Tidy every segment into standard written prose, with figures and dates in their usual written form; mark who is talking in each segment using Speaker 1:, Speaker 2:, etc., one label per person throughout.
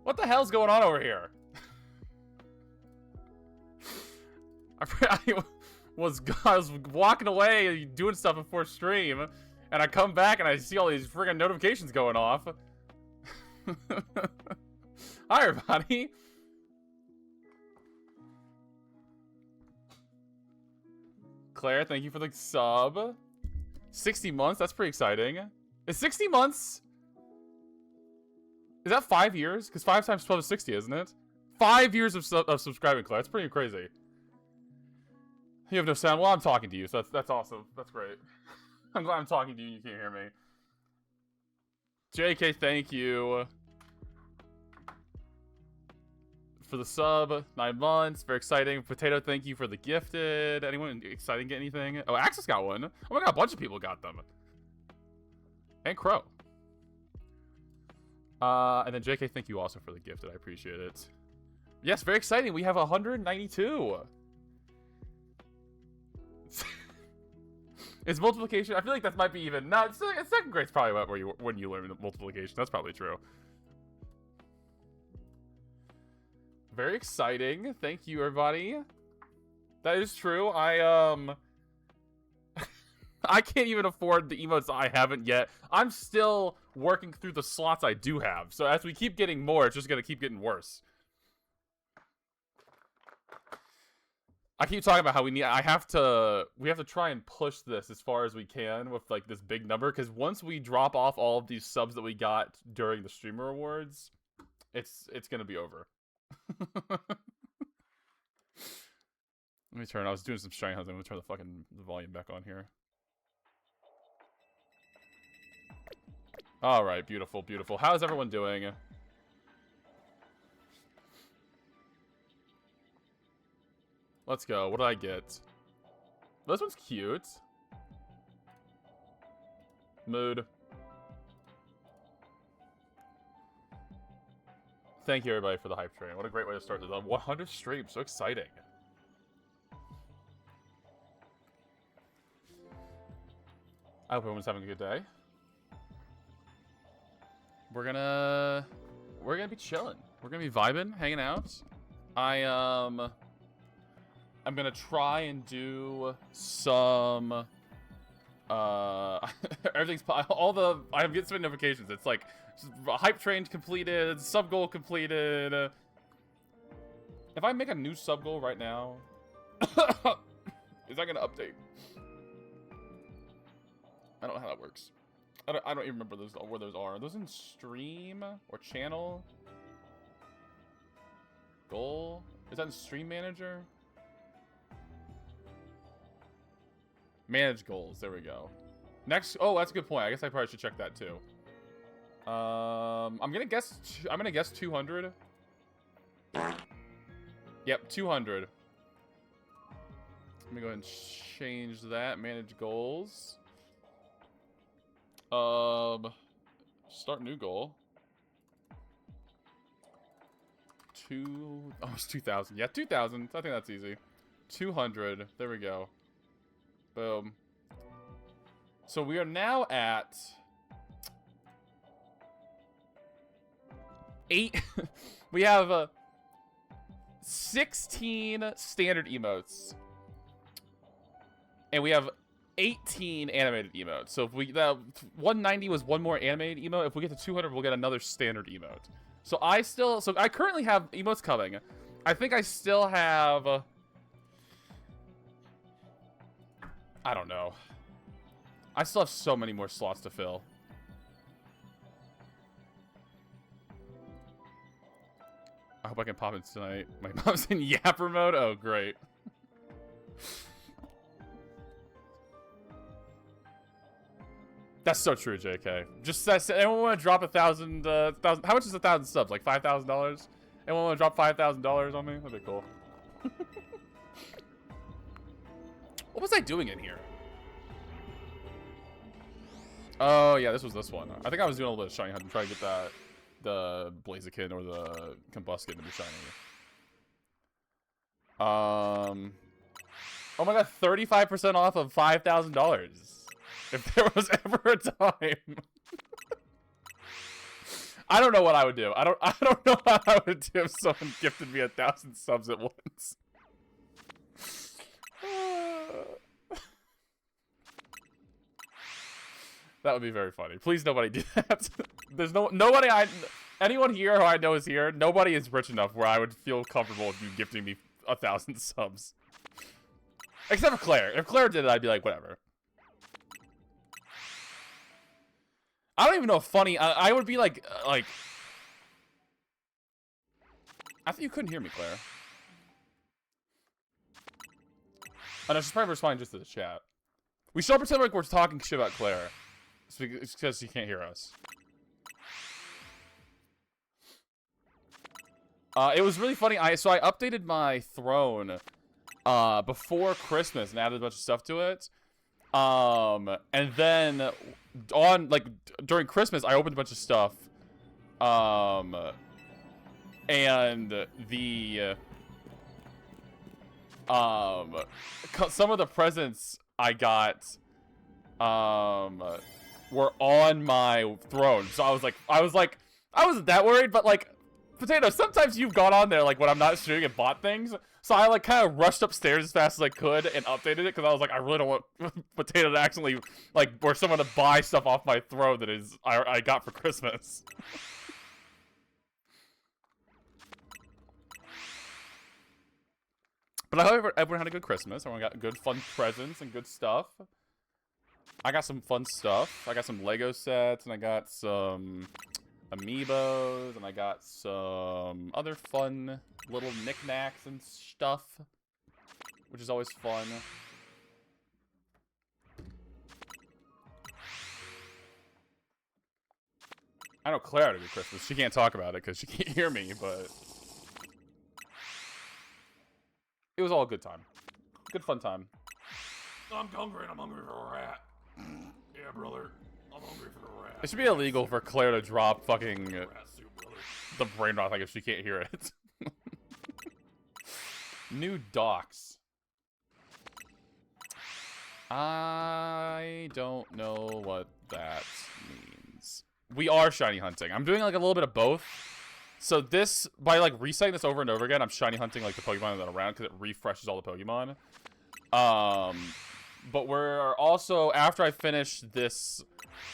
Speaker 1: What the hell's going on over here? I was walking away doing stuff before stream, and I come back and I see all these friggin' notifications going off. Hi, everybody. Claire, thank you for the sub. 60 months? That's pretty exciting. Is 60 months? Is that 5 years? Because 5 times 12 is 60, isn't it? 5 years of subscribing, Claire. That's pretty crazy. You have no sound. Well, I'm talking to you, so that's awesome. That's great. I'm glad I'm talking to you and you can't hear me. JK, thank you for the sub. 9 months. Very exciting. Potato, thank you for the gifted. Anyone exciting get anything? Oh, Axis got one. Oh my god, a bunch of people got them. And Crow. And then JK, thank you also for the gifted. I appreciate it. Yes, very exciting. We have 192. It's multiplication. I feel like that might be even. No, second grade's probably about where when you learn multiplication. That's probably true. Very exciting. Thank you, everybody. That is true. I can't even afford the emotes I haven't yet. I'm still working through the slots I do have. So as we keep getting more, it's just gonna keep getting worse. I keep talking about how we have to try and push this as far as we can with like this big number, because once we drop off all of these subs that we got during the streamer awards, it's gonna be over. Let me turn. I was doing some strength hunting. I'm gonna turn the volume back on here. All right, beautiful, beautiful. How's everyone doing? Let's go. What did I get? This one's cute. Mood. Thank you, everybody, for the hype train. What a great way to start this. 100 streams. So exciting. I hope everyone's having a good day. We're gonna be chilling. We're gonna be vibing, hanging out. I'm gonna try and do some everything's I'm getting some notifications. It's like hype train completed, sub goal completed. If I make a new sub goal right now, is that gonna update? I don't know how that works. I don't even remember where those are. Are those in stream or channel? Goal? Is that in stream manager? Manage goals. There we go. Next. Oh, that's a good point. I guess I probably should check that too. I'm gonna guess 200. Yep, 200. Let me go ahead and change that. Manage goals. Start new goal. Oh, it's 2,000. Yeah, 2,000. I think that's easy. 200. There we go. Boom. So we are now at 8. We have 16 standard emotes, and we have 18 animated emotes. So if we 190 was one more animated emote. If we get to 200, we'll get another standard emote. So I currently have emotes coming. I think I still have I don't know. I still have so many more slots to fill. I hope I can pop in tonight. My mom's in yapper mode. Oh, great. That's so true, JK. Just anyone want to drop 1,000? How much is 1,000 subs? Like $5,000? Anyone want to drop $5,000 on me? That'd be cool. What was I doing in here? Oh yeah, this was this one. I think I was doing a little bit of shiny hunting, trying to get the Blaziken or the Combuskin to be shiny. Oh my god, 35% off of $5,000. If there was ever a time. I don't know what I would do. I don't know what I would do if someone gifted me 1,000 subs at once. That would be very funny. Please, nobody do that. There's nobody anyone here who I know is here. Nobody is rich enough where I would feel comfortable with you gifting me 1,000 subs. Except for Claire. If Claire did it, I'd be like, whatever. I don't even know if funny. I would be like. I thought you couldn't hear me, Claire. Oh no, she's probably responding just to the chat. We should pretend like we're talking shit about Claire. It's because she can't hear us. It was really funny. So I updated my throne before Christmas and added a bunch of stuff to it. And then during Christmas, I opened a bunch of stuff. And the some of the presents I got were on my throne. So I wasn't that worried, but like, Potato, sometimes you've gone on there like when I'm not streaming and bought things. So I like kind of rushed upstairs as fast as I could and updated it because I was like, I really don't want Potato to accidentally like or someone to buy stuff off my throne that I got for Christmas. But I hope everyone had a good Christmas. Everyone got good fun presents and good stuff. I got some fun stuff. I got some Lego sets and I got some amiibos, and I got some other fun little knickknacks and stuff, which is always fun. I know Claire had a good Christmas. She can't talk about it because she can't hear me, but it was all a good time. Good fun time.
Speaker 2: I'm hungry and I'm hungry for a rat. Yeah, brother. I'm hungry for a rat.
Speaker 1: It should be illegal for Claire to drop fucking
Speaker 2: Rat soup, brother.
Speaker 1: the brain rot like if she can't hear it. New docks. I don't know what that means. We are shiny hunting. I'm doing like a little bit of both. So this, by like resetting this over and over again, I'm shiny hunting like the Pokemon that are around because it refreshes all the Pokemon. But we're also, after I finish this,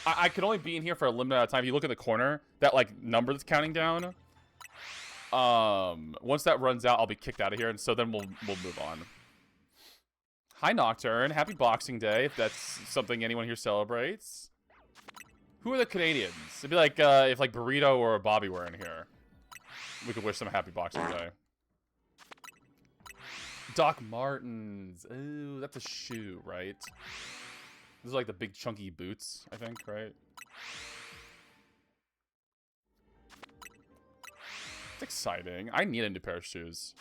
Speaker 1: I can only be in here for a limited amount of time. If you look in the corner, that like number that's counting down. Once that runs out, I'll be kicked out of here, and so then we'll move on. Hi Nocturne, happy Boxing Day, if that's something anyone here celebrates. Who are the Canadians? It'd be like if like Burrito or Bobby were in here. We could wish them a happy Boxing Day. Doc Martens. Ooh, that's a shoe, right? These are like the big chunky boots, I think, right? It's exciting. I need a new pair of shoes.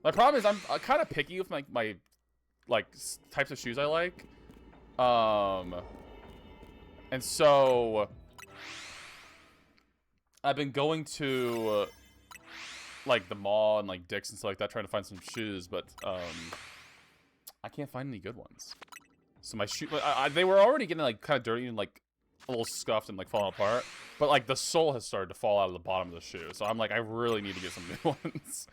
Speaker 1: My problem is I'm kind of picky with my types of shoes I like. And so I've been going to like the mall and like Dick's and stuff like that, trying to find some shoes, but I can't find any good ones. So my shoe, they were already getting like kind of dirty and like a little scuffed and like falling apart, but like the sole has started to fall out of the bottom of the shoe. So I'm like, I really need to get some new ones.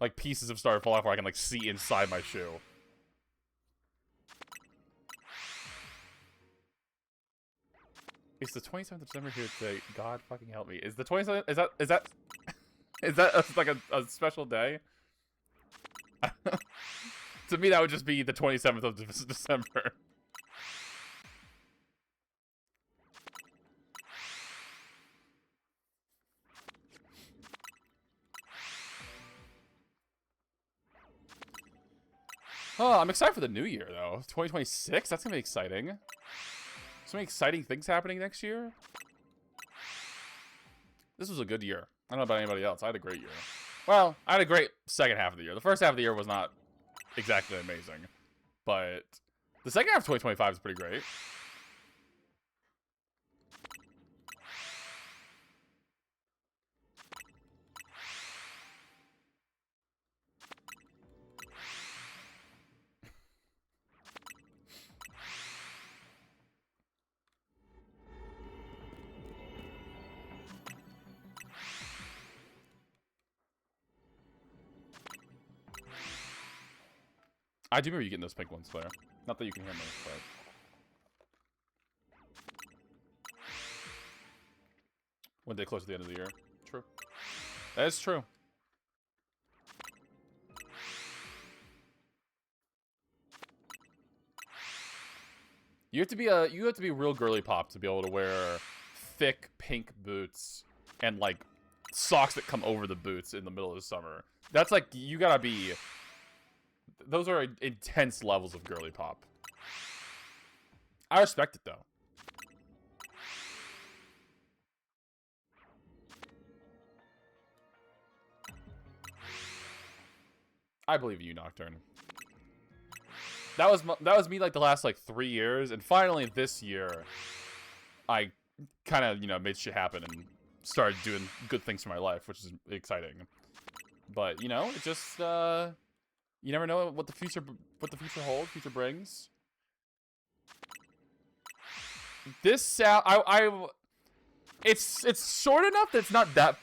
Speaker 1: Like pieces have started falling off where I can like see inside my shoe. It's the 27th of December here today. God fucking help me. Is the 27th? Is that like a special day? To me, that would just be the 27th of December. Oh, I'm excited for the new year, though. 2026? That's gonna be exciting. So many exciting things happening next year. This was a good year. I don't know about anybody else. I had a great year. Well, I had a great second half of the year. The first half of the year was not exactly amazing. But the second half of 2025 is pretty great. I do remember you getting those pink ones, Claire. Not that you can hear me, but... One day close to the end of the year. True. That is true. You have to be real girly pop to be able to wear thick pink boots and like socks that come over the boots in the middle of the summer. That's like, you gotta be... Those are intense levels of girly pop. I respect it though. I believe you, Nocturne. That was me like the last like 3 years, and finally this year, I kind of, you know, made shit happen and started doing good things for my life, which is exciting. But you know, it just you never know what the future holds, future brings. This sound, it's short enough that it's not that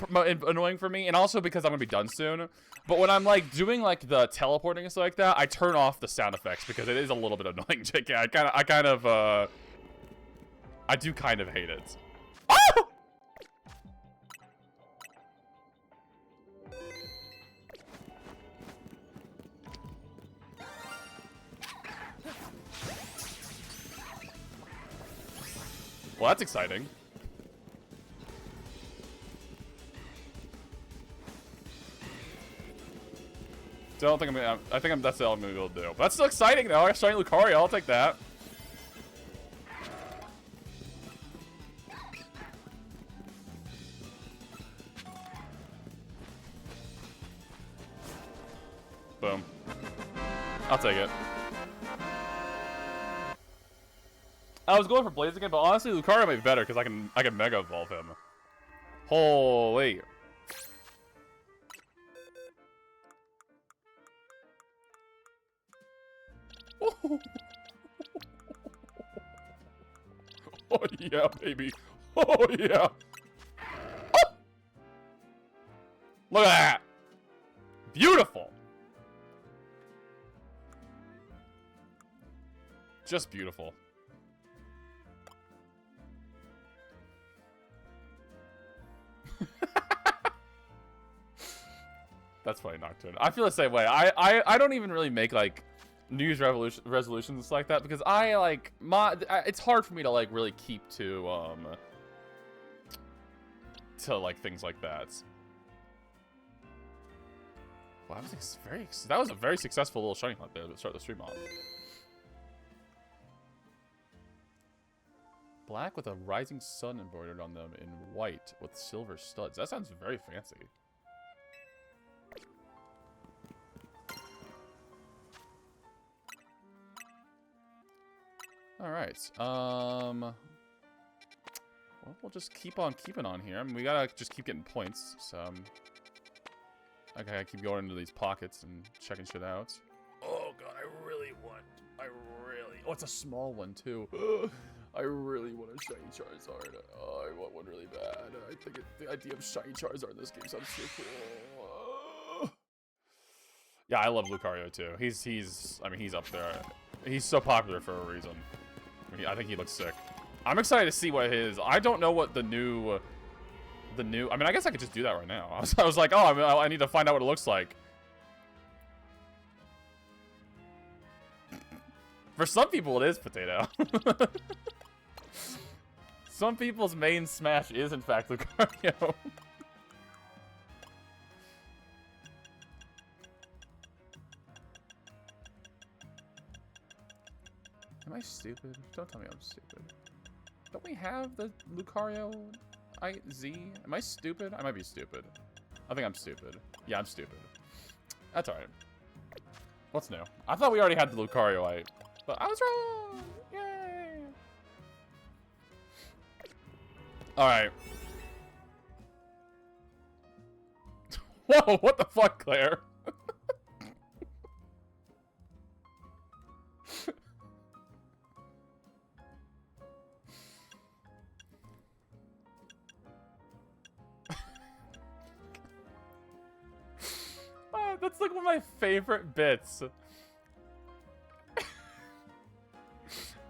Speaker 1: annoying for me, and also because I'm gonna be done soon. But when I'm like doing like the teleporting and stuff like that, I turn off the sound effects because it is a little bit annoying. JK, I do kind of hate it. Oh! Well, that's exciting. I don't think I'm gonna, I think that's all I'm gonna be able to do. But that's still exciting though. I got shiny Lucario, I'll take that. Boom. I'll take it. I was going for Blaziken, but honestly Lucario might be better because I can Mega Evolve him. Holy. Oh yeah, baby. Oh yeah. Oh! Look at that. Beautiful. Just beautiful. That's funny, Nocturne. I feel the same way. I don't even really make like New Year's resolutions like that because I like it's hard for me to like really keep to like things like that. Well, that was a very successful little shiny hunt there to start the stream off. Black with a rising sun embroidered on them in white with silver studs. That sounds very fancy. Alright, well, we'll just keep on keeping on here. I mean, we gotta just keep getting points, so, okay, I keep going into these pockets and checking shit out. Oh god, oh, it's a small one, too. I really want a shiny Charizard. Oh, I want one really bad. I think the idea of shiny Charizard in this game sounds so cool. Yeah, I love Lucario, too. I mean, he's up there. He's so popular for a reason. I think he looks sick. I'm excited to see what his... I don't know what the new... I mean, I guess I could just do that right now. I was like, oh, I need to find out what it looks like. For some people, it is Potato. Some people's main smash is, in fact, Lucario. Am I stupid? Don't tell me I'm stupid. Don't we have the Lucario Z? Am I stupid? I might be stupid. I think I'm stupid. Yeah, I'm stupid. That's alright. What's new? I thought we already had the Lucario but I was wrong! Yay! Alright. Whoa, what the fuck, Claire? That's like one of my favorite bits.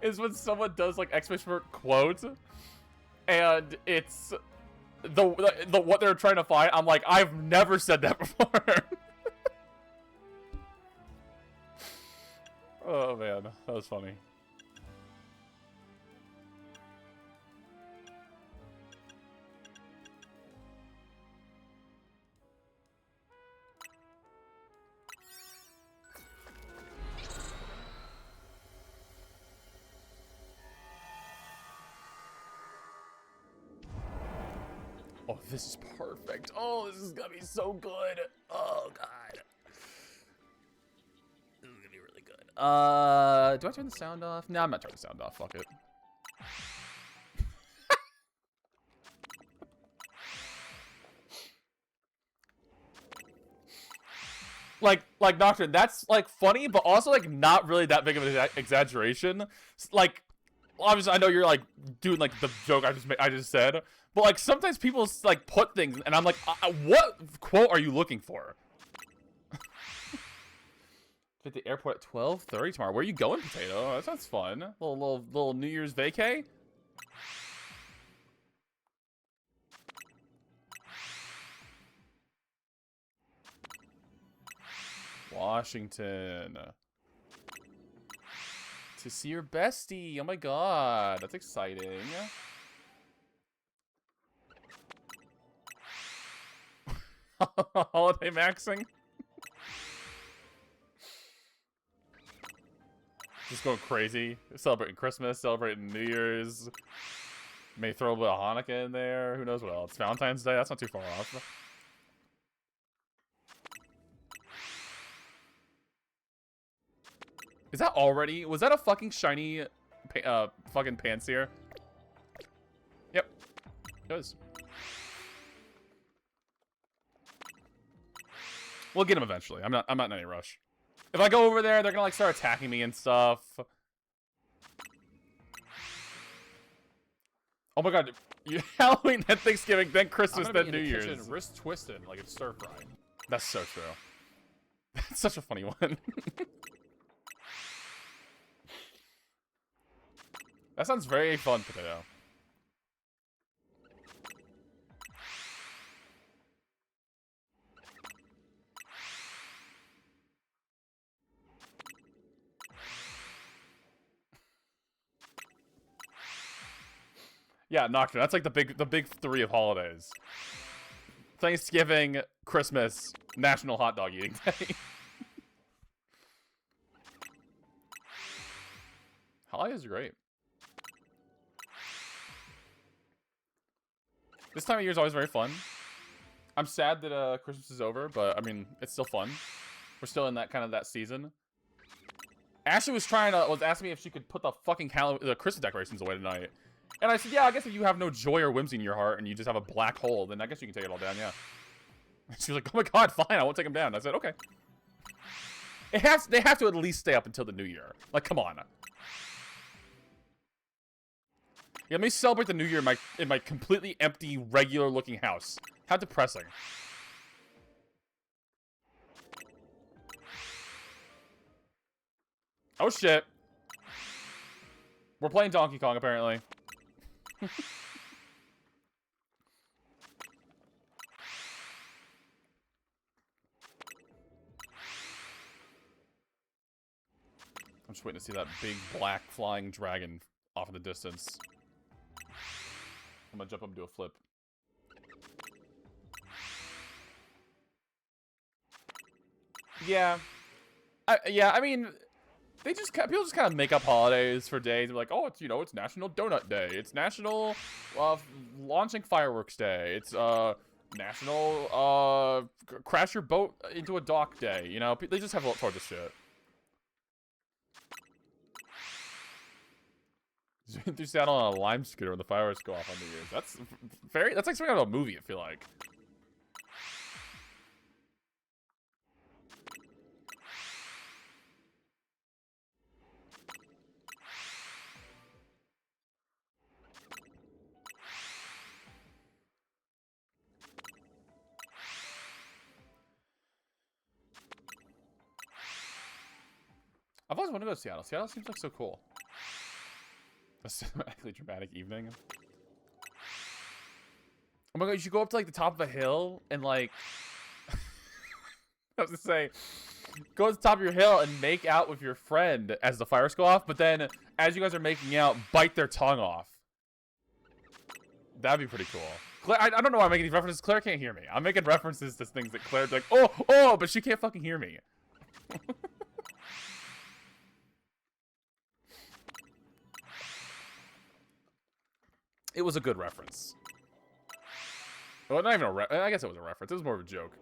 Speaker 1: is when someone does like exclamation mark quote, and it's the what they're trying to find. I'm like, I've never said that before. Oh man, that was funny. Oh, this is perfect. Oh, this is gonna be so good. Oh god. This is gonna be really good. Do I turn the sound off? No, I'm not turning the sound off. Fuck it. like Nocturne, that's like funny, but also like not really that big of an exaggeration. Like, obviously, I know you're like doing like the joke I just said, but like sometimes people like put things, and I'm like, what quote are you looking for? At the airport at 12:30 tomorrow. Where are you going, Potato? That sounds fun. Little New Year's vacay. Washington. To see your bestie. Oh my god, that's exciting. Holiday maxing. Just going crazy. Celebrating Christmas, celebrating New Year's. May throw a bit of Hanukkah in there. Who knows what else? Valentine's Day, that's not too far off. Is that already? Was that a fucking shiny fucking Panseer? Yep. It was. We'll get him eventually. I'm not in any rush. If I go over there, they're gonna like start attacking me and stuff. Oh my god. Halloween, then Thanksgiving, then Christmas, then New Year's.
Speaker 2: Kitchen, wrist twisting like it's stir fry.
Speaker 1: That's so true. That's such a funny one. That sounds very fun, Potato. Yeah, Nocturne. That's like the big three of holidays. Thanksgiving, Christmas, National Hot Dog Eating Day. Holidays are great. This time of year is always very fun. I'm sad that Christmas is over, but I mean, it's still fun. We're still in that kind of that season. Ashley was asking me if she could put the fucking the Christmas decorations away tonight. And I said, yeah, I guess if you have no joy or whimsy in your heart and you just have a black hole, then I guess you can take it all down, yeah. She was like, oh my god, fine, I won't take them down. I said, okay. They have to at least stay up until the new year. Like, come on. Yeah, let me celebrate the new year in my completely empty, regular-looking house. How depressing. Oh shit. We're playing Donkey Kong, apparently. I'm just waiting to see that big black flying dragon off in the distance. I'm gonna jump up and do a flip. Yeah. I mean, people just kind of make up holidays for days. They're like, oh, it's National Donut Day. It's National Launching Fireworks Day. It's National Crash Your Boat into a Dock Day. You know, they just have a lot towards this shit. Through Seattle on a lime scooter when the fireworks go off on New Year's. That's like something out of a movie, I feel like. I've always wanted to go to Seattle. Seattle seems like so cool. A cinematically dramatic evening. Oh my god, you should go up to like the top of a hill and like I was gonna say go to the top of your hill and make out with your friend as the fires go off, but then as you guys are making out, bite their tongue off. That'd be pretty cool. Claire, I don't know why I'm making these references. Claire can't hear me. I'm making references to things that Claire's like, oh, but she can't fucking hear me. It was a good reference. Well, not even I guess it was a reference. It was more of a joke.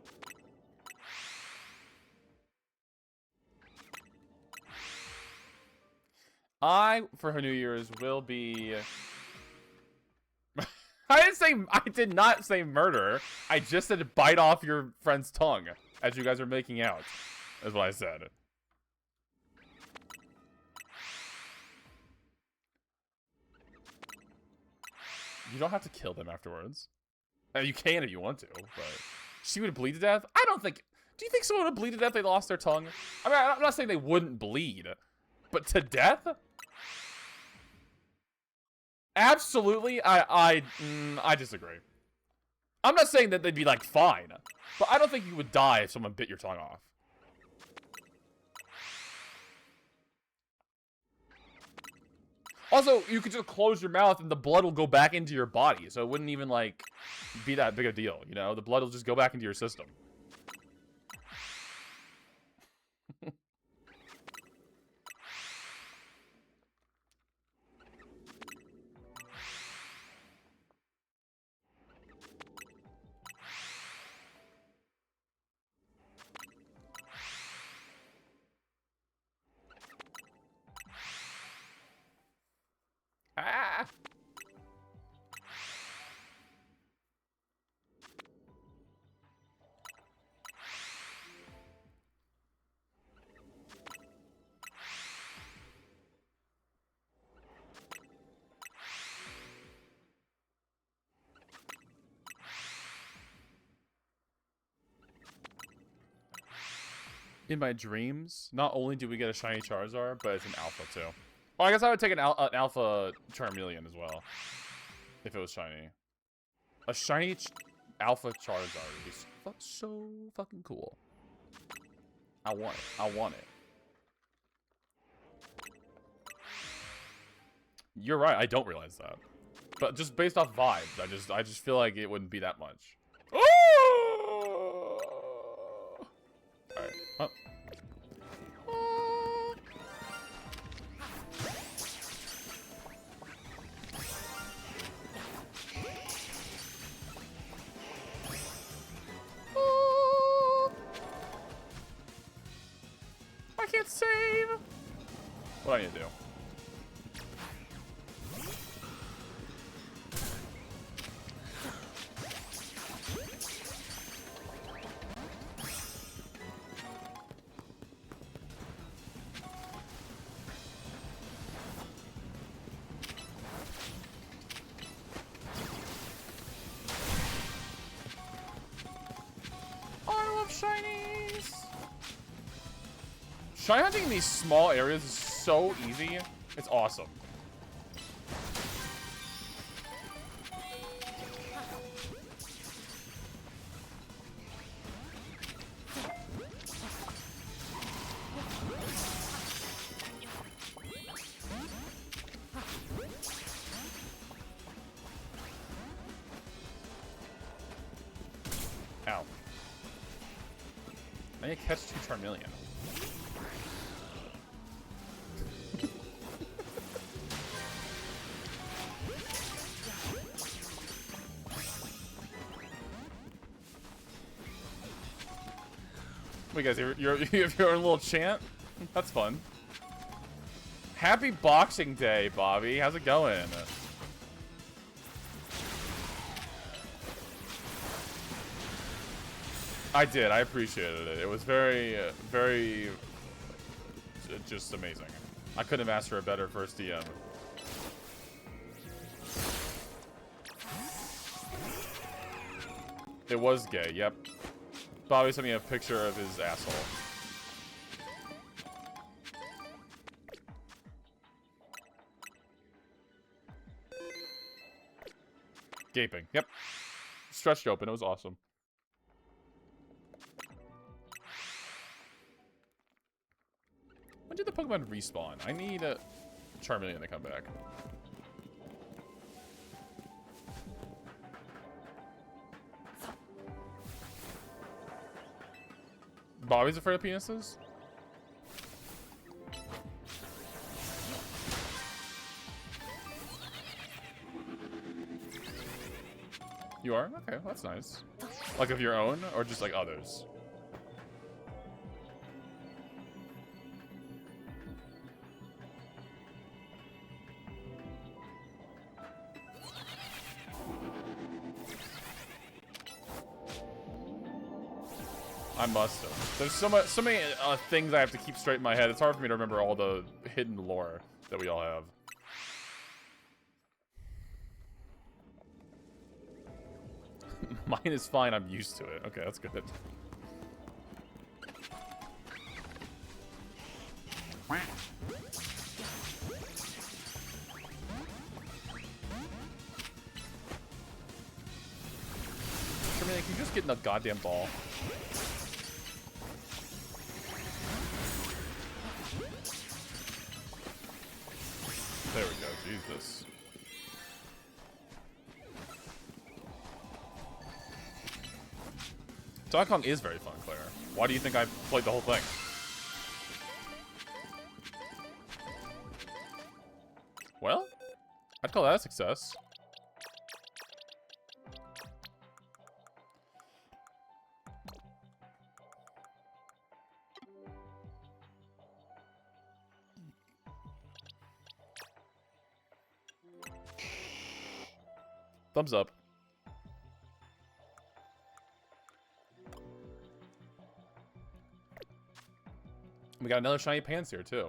Speaker 1: For her New Year's, will be... I did not say murder. I just said bite off your friend's tongue as you guys are making out. That's what I said. You don't have to kill them afterwards. You can if you want to, but she would bleed to death? I don't think... Do you think someone would bleed to death if they lost their tongue? I mean, I'm not saying they wouldn't bleed, but to death? Absolutely, I disagree. I'm not saying that they'd be, like, fine, but I don't think you would die if someone bit your tongue off. Also, you could just close your mouth and the blood will go back into your body, so it wouldn't even, like, be that big a deal, you know? The blood will just go back into your system. Ah! In my dreams, not only do we get a shiny Charizard, but it's an alpha too. Well, I guess I would take an alpha Charmeleon as well, if it was shiny. A shiny alpha Charizard would be so fucking cool. I want it. I want it. You're right. I don't realize that, but just based off vibes, I just feel like it wouldn't be that much. Oh! All right. Oh. I can't save. What do I need to do? I love shinies. Shiny hunting in these small areas is so easy. It's awesome. Ow. I need to catch 2 Charmeleon. Wait, guys, you have your own little chant? That's fun. Happy Boxing Day, Bobby. How's it going? I did. I appreciated it. It was very, very, just amazing. I couldn't have asked for a better first DM. It was gay, yep. Bobby sent me a picture of his asshole. Gaping. Yep. Stretched open. It was awesome. When did the Pokemon respawn? I need a Charmeleon to come back. Bobby's afraid of penises? You are? Okay, well, that's nice. Like of your own, or just like others? I must have. There's so many things I have to keep straight in my head. It's hard for me to remember all the hidden lore that we all have. Mine is fine. I'm used to it. Okay, that's good. Charmander, can you just get in the goddamn ball? There we go. Jesus. Donkey Kong is very fun, Claire. Why do you think I played the whole thing? Well, I'd call that a success. Thumbs up. We got another shiny pants here, too.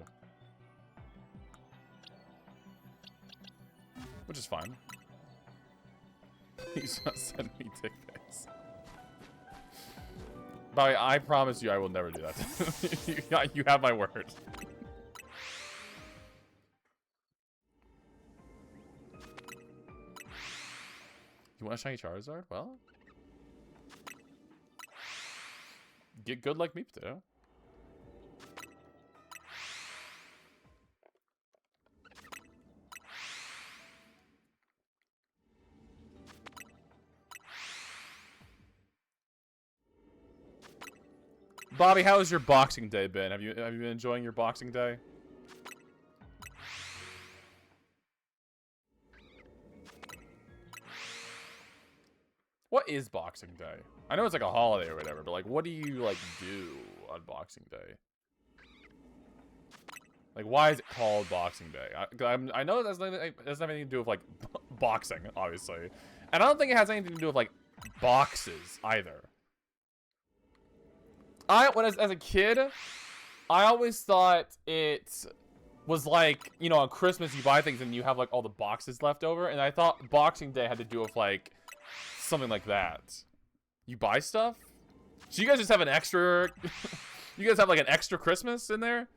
Speaker 1: Which is fine. He's not sending me dick pics. Bobby, I promise you I will never do that. You have my word. You want a shiny Charizard? Well, get good like me, too. Bobby, how has your Boxing Day been? Have you been enjoying your Boxing Day? What is Boxing Day? I know it's like a holiday or whatever, but like, what do you like do on Boxing Day? Like, why is it called Boxing Day? I know it doesn't have anything to do with like boxing, obviously, and I don't think it has anything to do with like boxes either. As a kid, I always thought it was like, you know, on Christmas you buy things and you have like all the boxes left over, and I thought Boxing Day had to do with like something like that. You buy stuff? So you guys just have an extra... You guys have like an extra Christmas in there?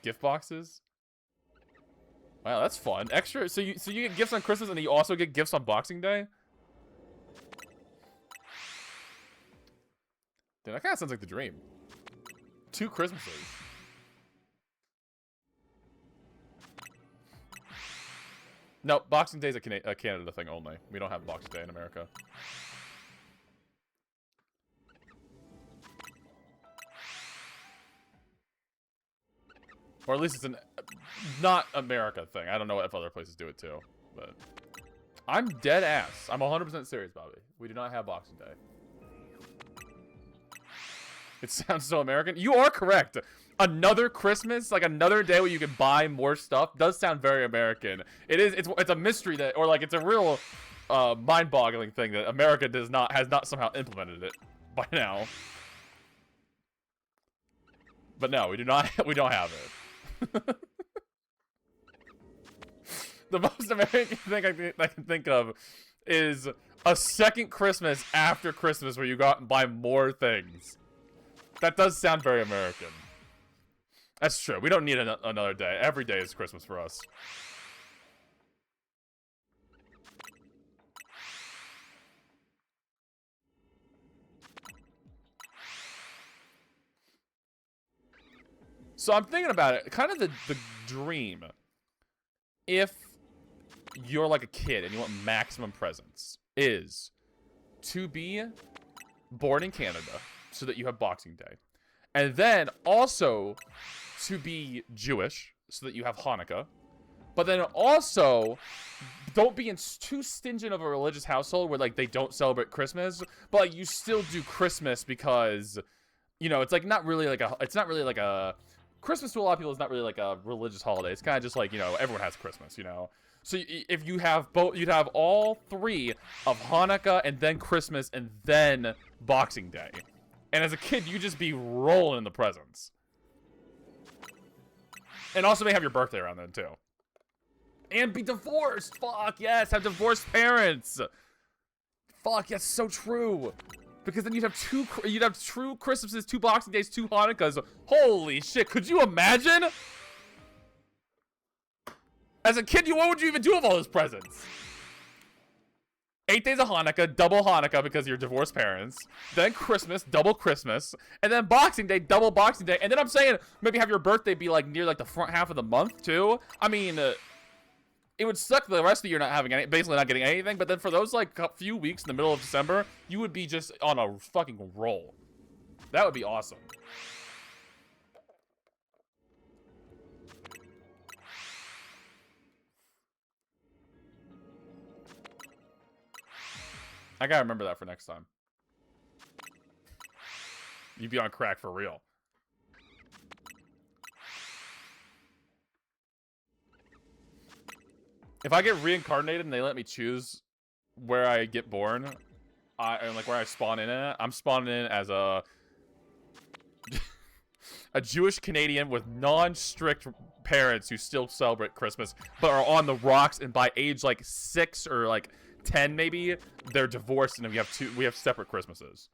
Speaker 1: Gift boxes? Wow, that's fun. Extra... So you get gifts on Christmas and you also get gifts on Boxing Day? Dude, that kind of sounds like the dream. 2 Christmases. No, Boxing Day is a Canada thing only. We don't have Boxing Day in America. Or at least it's an not America thing. I don't know if other places do it too, but I'm dead ass. I'm 100% serious, Bobby. We do not have Boxing Day. It sounds so American. You are correct. Another Christmas, like another day where you can buy more stuff, does sound very American. It's a mystery that, or like it's a real mind-boggling thing that America has not somehow implemented it by now. But no, we don't have it. The most American thing I can think of is a second Christmas after Christmas where you go out and buy more things. That does sound very American. That's true. We don't need another day. Every day is Christmas for us. So I'm thinking about it. Kind of the dream. If you're like a kid and you want maximum presents, is to be born in Canada so that you have Boxing Day. And then also to be Jewish so that you have Hanukkah. But then also don't be in too stingent of a religious household where like they don't celebrate Christmas, but like you still do Christmas because, you know, it's like not really like a Christmas to a lot of people is not really like a religious holiday. It's kind of just like, you know, everyone has Christmas, you know. So if you have both, you'd have all three of Hanukkah and then Christmas and then Boxing Day. And as a kid, you just be rolling in the presents. And also may have your birthday around then too. And be divorced. Fuck yes, have divorced parents. Fuck yes, so true. Because then you'd have true Christmases, 2 Boxing Days, 2 Hanukkahs. Holy shit, could you imagine? As a kid, what would you even do with all those presents? 8 days of Hanukkah, double Hanukkah because you're divorced parents. Then Christmas, double Christmas. And then Boxing Day, double Boxing Day. And then I'm saying maybe have your birthday be like near like the front half of the month too. I mean, it would suck the rest of the year not having any, basically not getting anything. But then for those like a few weeks in the middle of December, you would be just on a fucking roll. That would be awesome. I gotta remember that for next time. You'd be on crack for real. If I get reincarnated and they let me choose where I get born, and like where I spawn in it, I'm spawning in as a Jewish Canadian with non-strict parents who still celebrate Christmas, but are on the rocks, and by age like 6 or like 10 maybe, they're divorced and we have separate Christmases.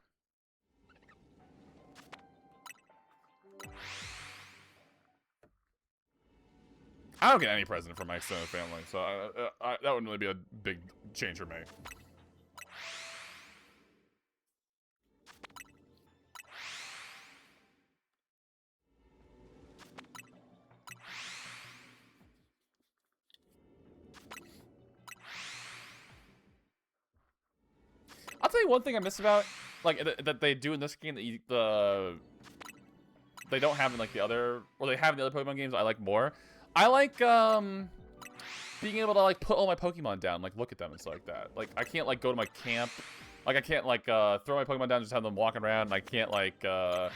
Speaker 1: I don't get any present from my extended family, so that wouldn't really be a big change for me. I'll tell you one thing I miss about, like, that they do in this game that they don't have in, like, the other, or they have in the other Pokemon games I like more. I like, being able to, like, put all my Pokemon down, like, look at them and stuff like that. Like, I can't, like, go to my camp. Like, I can't, like, throw my Pokemon down and just have them walking around. I can't, like, put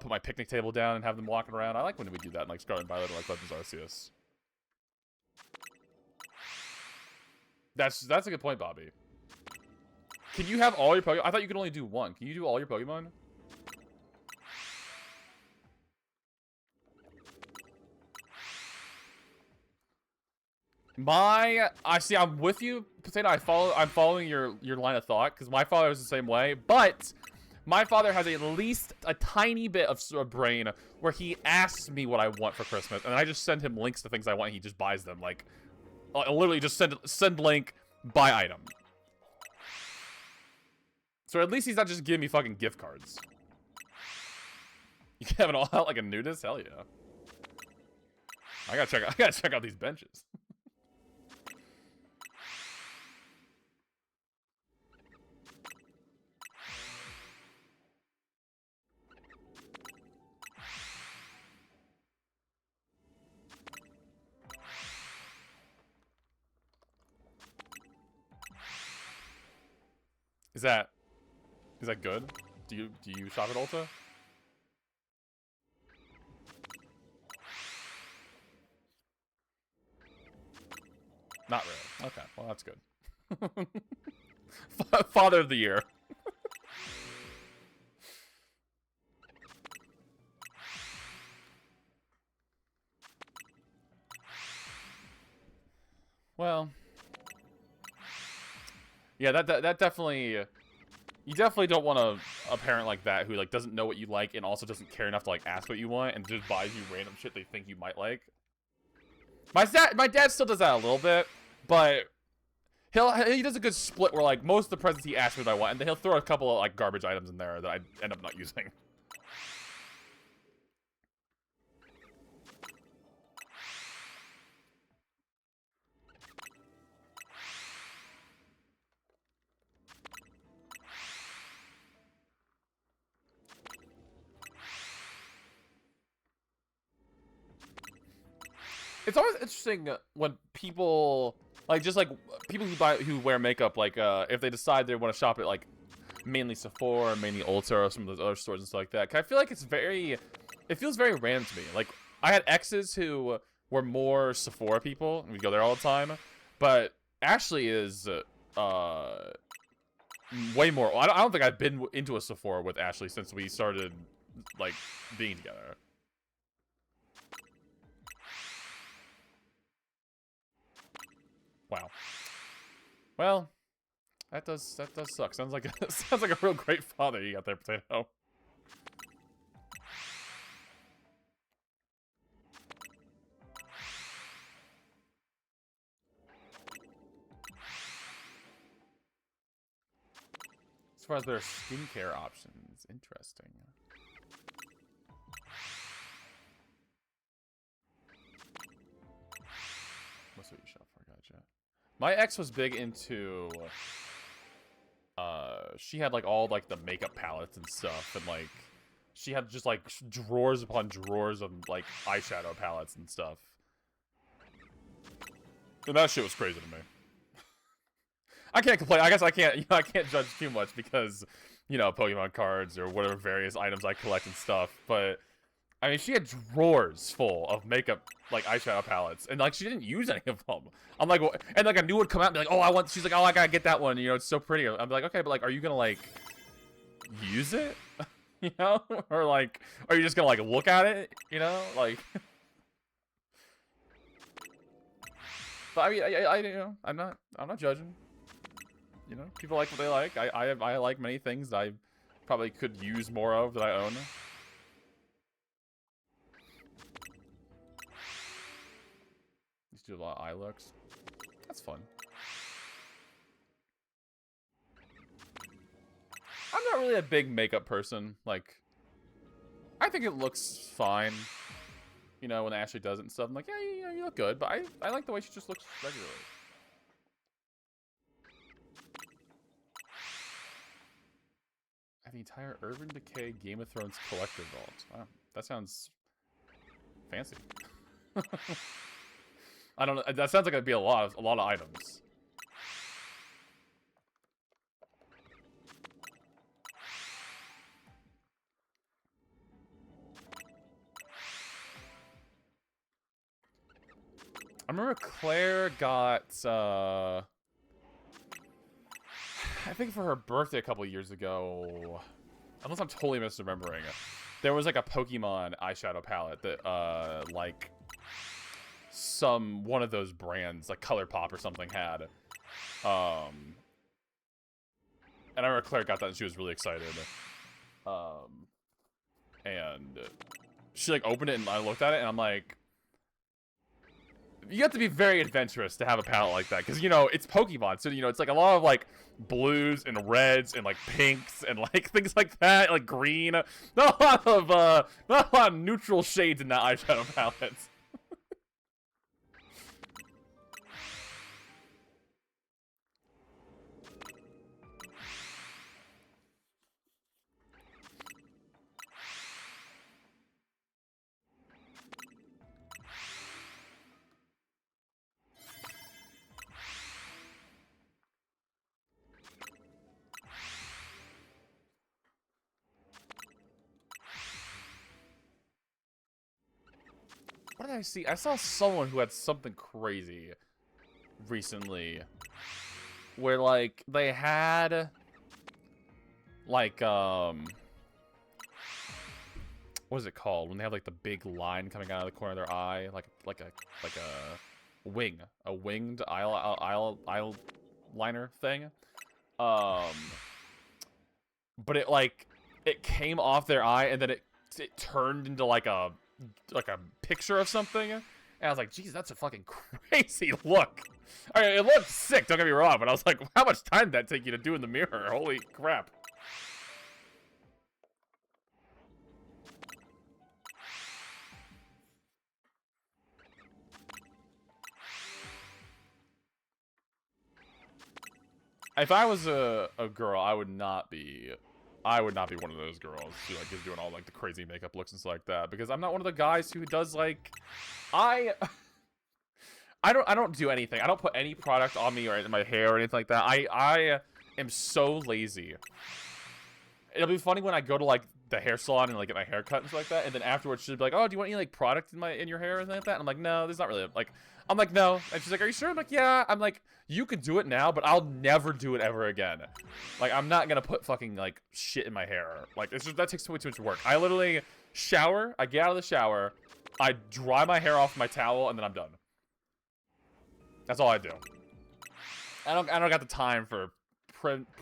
Speaker 1: my picnic table down and have them walking around. I like when we do that in, like, Scarlet and Violet or, like, Legends Arceus. That's a good point, Bobby. Can you have all your Pokemon? I thought you could only do one. Can you do all your Pokemon? I see. I'm with you, Potato. I'm following your line of thought because my father was the same way. But my father has at least a tiny bit of a brain where he asks me what I want for Christmas, and I just send him links to things I want. And he just buys them. Like, I literally just send link, buy item. So at least he's not just giving me fucking gift cards. You can have it all out like a nudist? Hell yeah. I gotta check out these benches. Is that good? Do you shop at Ulta? Not really. Okay, well that's good. Father of the year. Well, yeah, that definitely. You definitely don't want to a parent like that who like doesn't know what you like and also doesn't care enough to like ask what you want and just buys you random shit they think you might like. My dad still does that a little bit, but he does a good split where like most of the presents he asks me what I want, and then he'll throw a couple of like garbage items in there that I end up not using. It's always interesting when people like people who wear makeup like if they decide they want to shop at like mainly Sephora or mainly Ulta or some of those other stores and stuff like that. 'Cause I feel like it feels very random to me. Like I had exes who were more Sephora people and we go there all the time, but Ashley is way more. I don't think I've been into a Sephora with Ashley since we started like being together. Wow. Well, that does suck. Sounds like a real great father you got there, Potato. As far as their skincare options, interesting. What's what you shop for? Gotcha. My ex was big into she had like all like the makeup palettes and stuff, and like she had just like drawers upon drawers of like eyeshadow palettes and stuff. And that shit was crazy to me. I can't complain. I guess I can't I can't judge too much because, Pokemon cards or whatever various items I collect and stuff, but I mean, she had drawers full of makeup, like eyeshadow palettes, and like she didn't use any of them. I'm like, and like a new one come out and be like, oh, she's like, oh, I gotta get that one. It's so pretty. I'm like, okay, but like, are you gonna like use it? Or like, are you just gonna like look at it? Like. But I mean, I'm not judging. People like what they like. I like many things that I probably could use more of that I own. Used to do a lot of eye looks. That's fun. I'm not really a big makeup person. Like, I think it looks fine. When Ashley does it and stuff, I'm like, yeah, you look good. But I like the way she just looks regularly. I have the entire Urban Decay Game of Thrones collector vault. Wow, that sounds fancy. I don't know. That sounds like it'd be a lot of items. I remember Claire got, I think for her birthday a couple years ago, unless I'm totally misremembering, there was like a Pokemon eyeshadow palette that, like, one of those brands, like ColourPop or something, had. And I remember Claire got that and she was really excited. And she, like, opened it and I looked at it and I'm like, you have to be very adventurous to have a palette like that, because it's Pokemon, so it's like a lot of like blues and reds and like pinks and like things like that, like green. Not a lot of neutral shades in that eyeshadow palette. What did I see? I saw someone who had something crazy recently, where like they had like what is it called when they have like the big line coming out of the corner of their eye, like a winged eyeliner thing, but it like it came off their eye, and then it turned into like a picture of something. And I was like, geez, that's a fucking crazy look. I mean, it looked sick, don't get me wrong, but I was like, how much time did that take you to do in the mirror? Holy crap. If I was a girl, I would not be one of those girls who like is doing all like the crazy makeup looks and stuff like that, because I'm not one of the guys who does like I don't do anything. I don't put any product on me or in my hair or anything like that. I am so lazy. It'll be funny when I go to like the hair salon and like get my hair cut and stuff like that, and then afterwards she'll be like, "Oh, do you want any like product in your hair or anything like that?" And I'm like, "No, there's not really like." I'm like, "No," and she's like, "Are you sure?" I'm like, "Yeah." I'm like, "You could do it now, but I'll never do it ever again. Like, I'm not gonna put fucking like shit in my hair. Like, it's just that takes way too much work. I literally shower. I get out of the shower. I dry my hair off with my towel, and then I'm done. That's all I do. I don't got the time for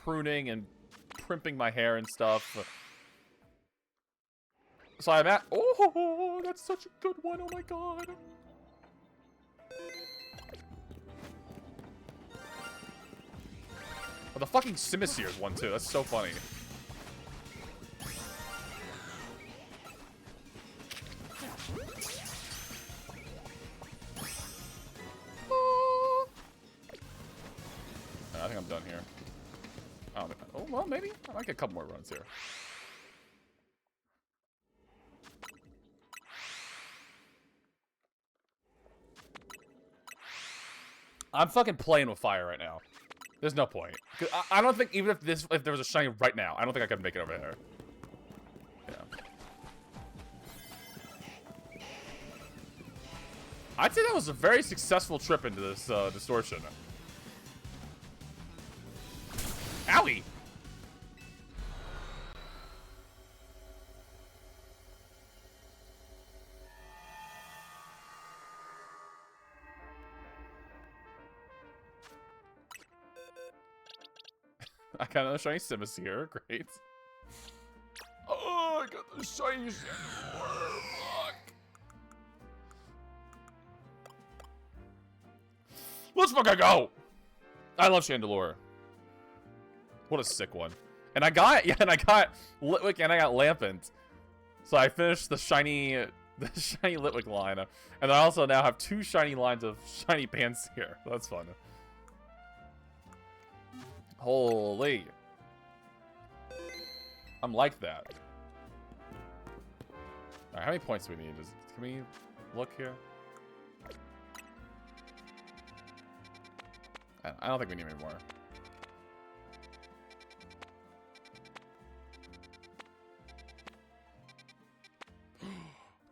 Speaker 1: pruning and primping my hair and stuff. So I'm at. Oh, that's such a good one. Oh my god. Oh, the fucking Simisears one too. That's so funny. I think I'm done here. Oh, well, maybe. I might get a couple more runs here. I'm fucking playing with fire right now. There's no point. I don't think even if there was a shiny right now, I don't think I could make it over there. Yeah. I'd say that was a very successful trip into this distortion. Owie! I got another shiny Simus here. Great. Oh, I got the shiny Fuck. Let's fucking go! I love Chandelure. What a sick one. And I got Litwick and I got Lampent. So I finished the shiny Litwick line. And I also now have 2 shiny lines of shiny pants here. That's fun. Holy. I'm like that. Alright, how many points do we need? Can we look here? I don't think we need any more.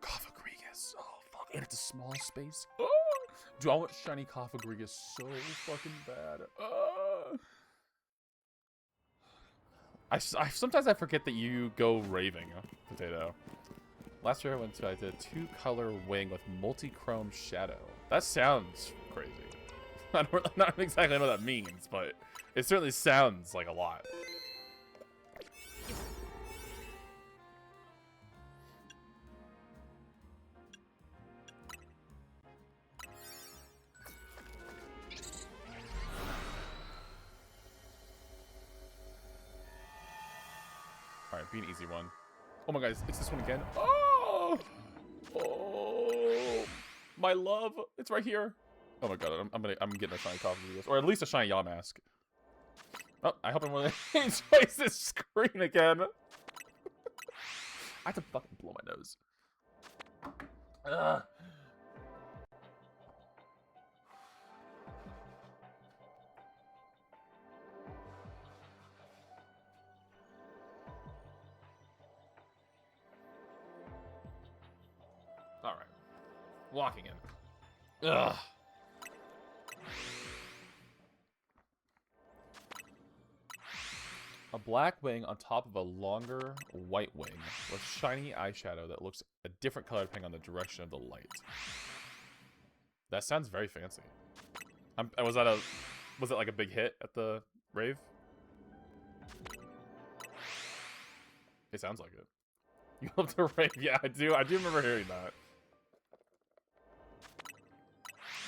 Speaker 1: Coffagrigus. Oh, fuck. And it's a small space. Oh! Dude, I want shiny Coffagrigus so fucking bad. Sometimes I forget that you go raving, Potato. Last year I did a 2-color wing with multi-chrome shadow. That sounds crazy. I don't not exactly know what that means, but it certainly sounds like a lot. Alright, be an easy one. Oh my god, it's this one again. Oh! Oh! My love! It's right here. Oh my god, I'm getting a shiny Coffagrigus. Or at least a shiny Yamask. Oh, I hope I'm one of the twice this screen again. I have to fucking blow my nose. Ugh. Alright. Walking in. Ugh. A black wing on top of a longer white wing with shiny eyeshadow that looks a different color depending on the direction of the light. That sounds very fancy. Was it like a big hit at the rave? It sounds like it. You love to rave. Yeah, I do. I do remember hearing that.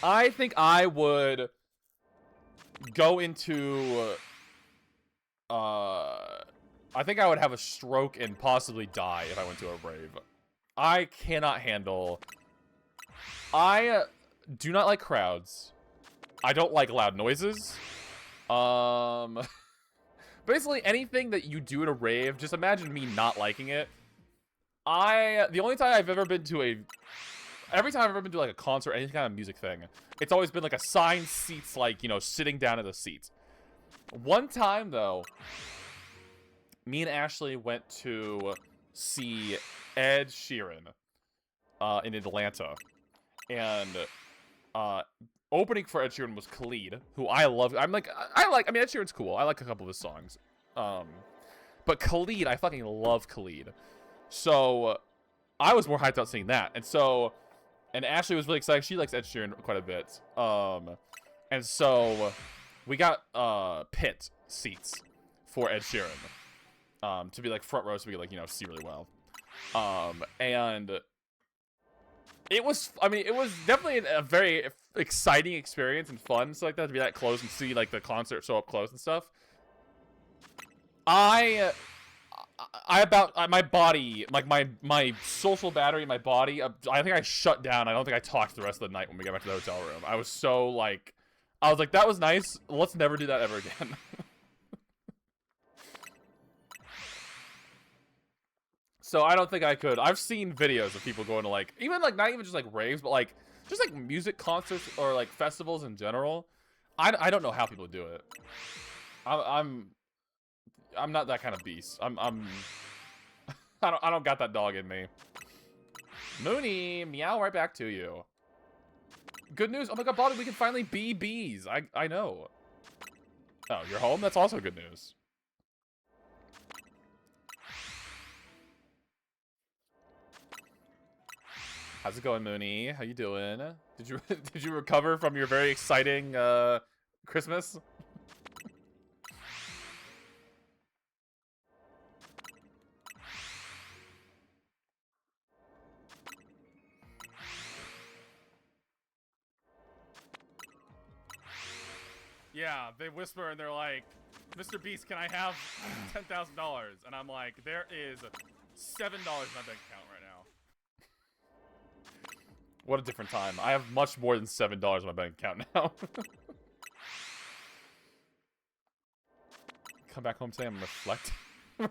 Speaker 1: I think I would go into I think I would have a stroke and possibly die if I went to a rave. I cannot handle. I do not like crowds. I don't like loud noises. Basically anything that you do at a rave, just imagine me not liking it. The only time I've ever been to every time I've ever been to like a concert, any kind of music thing, it's always been like assigned seats, like, you know, sitting down at the seats. One time though, me and Ashley went to see Ed Sheeran in Atlanta, and opening for Ed Sheeran was Khalid, who I love. I mean, Ed Sheeran's cool. I like a couple of his songs. But Khalid, I fucking love Khalid. So I was more hyped about seeing that. And Ashley was really excited. She likes Ed Sheeran quite a bit. And so we got pit seats for Ed Sheeran. To be like front row, so we could, like, you know, see really well. And it was, I mean, it was definitely a very exciting experience and fun, so like that, to be that close and see like the concert so up close and stuff. My body, like my social battery, my body, I think I shut down. I don't think I talked the rest of the night when we got back to the hotel room. I was like, that was nice. Let's never do that ever again. So I don't think I could. I've seen videos of people going to like, even like, not even just like raves, but like just like music concerts or like festivals in general. I don't know how people do it. I'm not that kind of beast. I don't got that dog in me. Mooney, meow right back to you. Good news. Oh my god, Bobby, we can finally be bees. I know. Oh, you're home? That's also good news. How's it going, Mooney? How you doing? Did you recover from your very exciting Christmas? Yeah, they whisper and they're like, Mr. Beast, can I have $10,000? And I'm like, there is $7 in my bank account right now. What a different time. I have much more than $7 in my bank account now. Come back home today, I'm reflecting.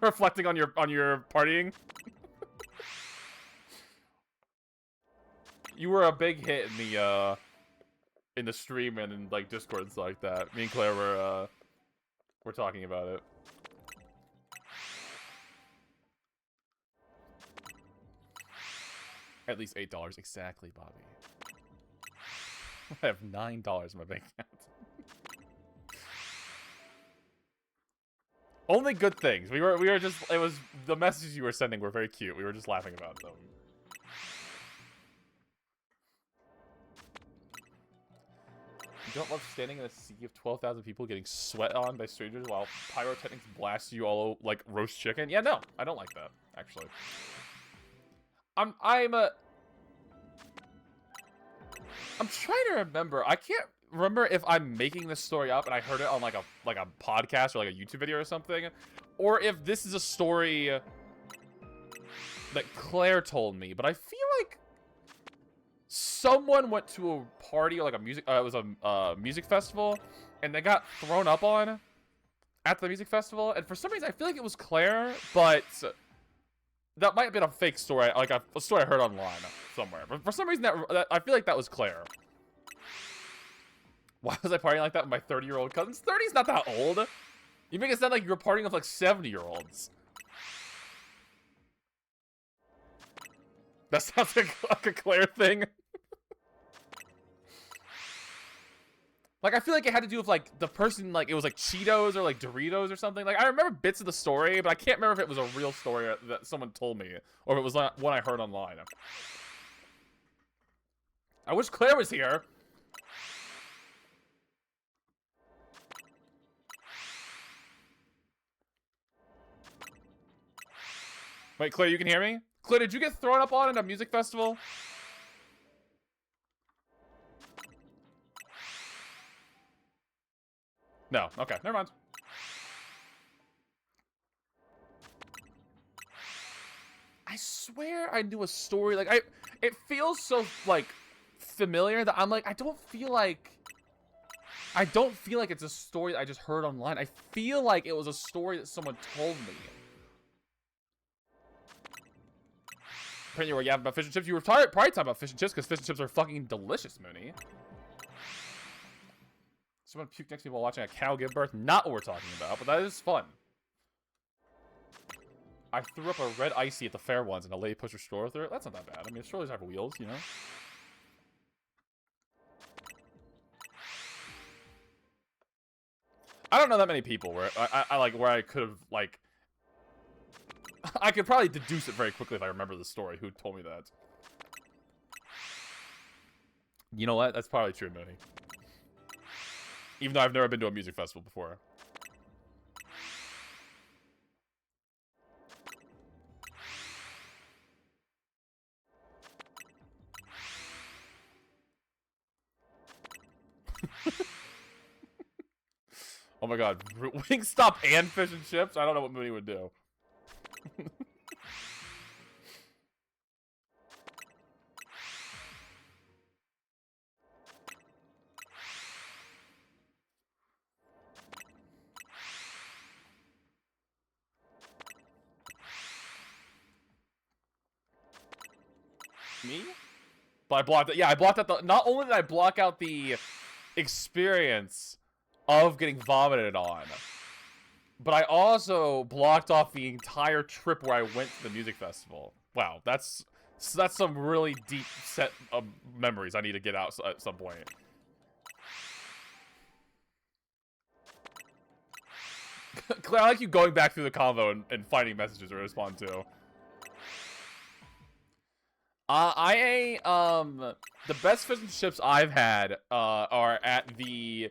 Speaker 1: Reflecting on your partying. You were a big hit in the stream and in like Discord and stuff like that. Me and Claire were talking about it. At least $8 exactly, Bobby. I have $9 in my bank account. Only good things. We were just, it was, the messages you were sending were very cute. We were just laughing about them. You don't love standing in a sea of 12,000 people getting sweat on by strangers while pyrotechnics blast you all like roast chicken? Yeah, no, I don't like that, actually. I'm trying to remember. I can't remember if I'm making this story up and I heard it on like a podcast or like a YouTube video or something, or if this is a story that Claire told me. But I feel like someone went to a party or like a music. It was a music festival, and they got thrown up on at the music festival. And for some reason, I feel like it was Claire, but that might have been a fake story, like a story I heard online somewhere. But for some reason, that I feel like that was Claire. Why was I partying like that with my 30-year-old cousins? 30's not that old. You make it sound like you were partying with like 70-year-olds. That sounds like a Claire thing. Like, I feel like it had to do with, like, the person, like, it was, like, Cheetos or, like, Doritos or something. Like, I remember bits of the story, but I can't remember if it was a real story that someone told me, or if it was one I heard online. I wish Claire was here. Wait, Claire, you can hear me? Claire, did you get thrown up on at a music festival? No. Okay, never mind. I swear I knew a story. Like, it feels so, like, familiar that I'm like, I don't feel like it's a story that I just heard online. I feel like it was a story that someone told me. Apparently, you were yapping about fish and chips. You were probably talking about fish and chips because fish and chips are fucking delicious, Mooney. Someone puked next to me while watching a cow give birth. Not what we're talking about, but that is fun. I threw up a red icy at the fair once and a lady pushed her stroller through it. That's not that bad. I mean, strollers have wheels, you know? I don't know that many people where I could have, like... I could probably deduce it very quickly if I remember the story. Who told me that? You know what? That's probably true, Mooney. Even though I've never been to a music festival before. Oh my god. Wingstop and fish and chips? I don't know what Mooney would do. Me? But I blocked it. Yeah, I blocked out the... Not only did I block out the experience of getting vomited on, but I also blocked off the entire trip where I went to the music festival. Wow, that's some really deep set of memories I need to get out at some point. Claire, I like you going back through the convo and finding messages to respond to. The best fish and chips I've had are at the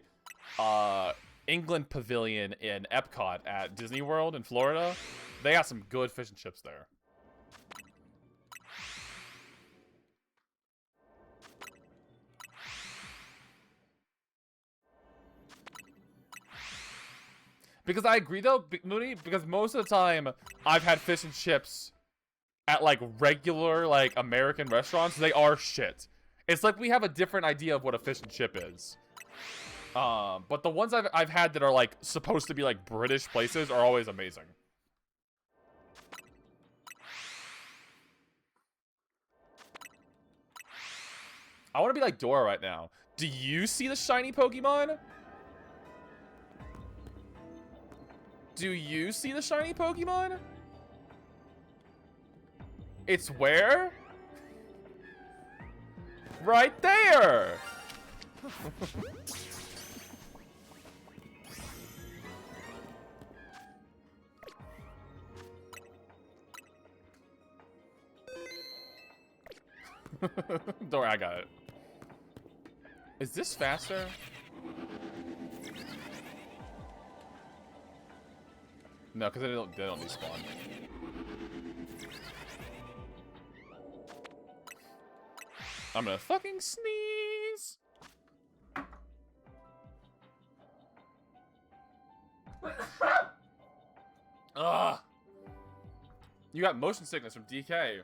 Speaker 1: England Pavilion in Epcot at Disney World in Florida. They got some good fish and chips there. Because I agree though, Mooney, because most of the time I've had fish and chips at like regular like American restaurants, they are shit. It's like we have a different idea of what a fish and chip is. But the ones I've had that are like supposed to be like British places are always amazing. I want to be like Dora right now. Do you see the shiny Pokemon? Do you see the shiny Pokemon? It's where? Right there! Don't worry, I got it. Is this faster? No, because they don't despawn. I'm gonna fucking sneeze. Ugh. You got motion sickness from DK.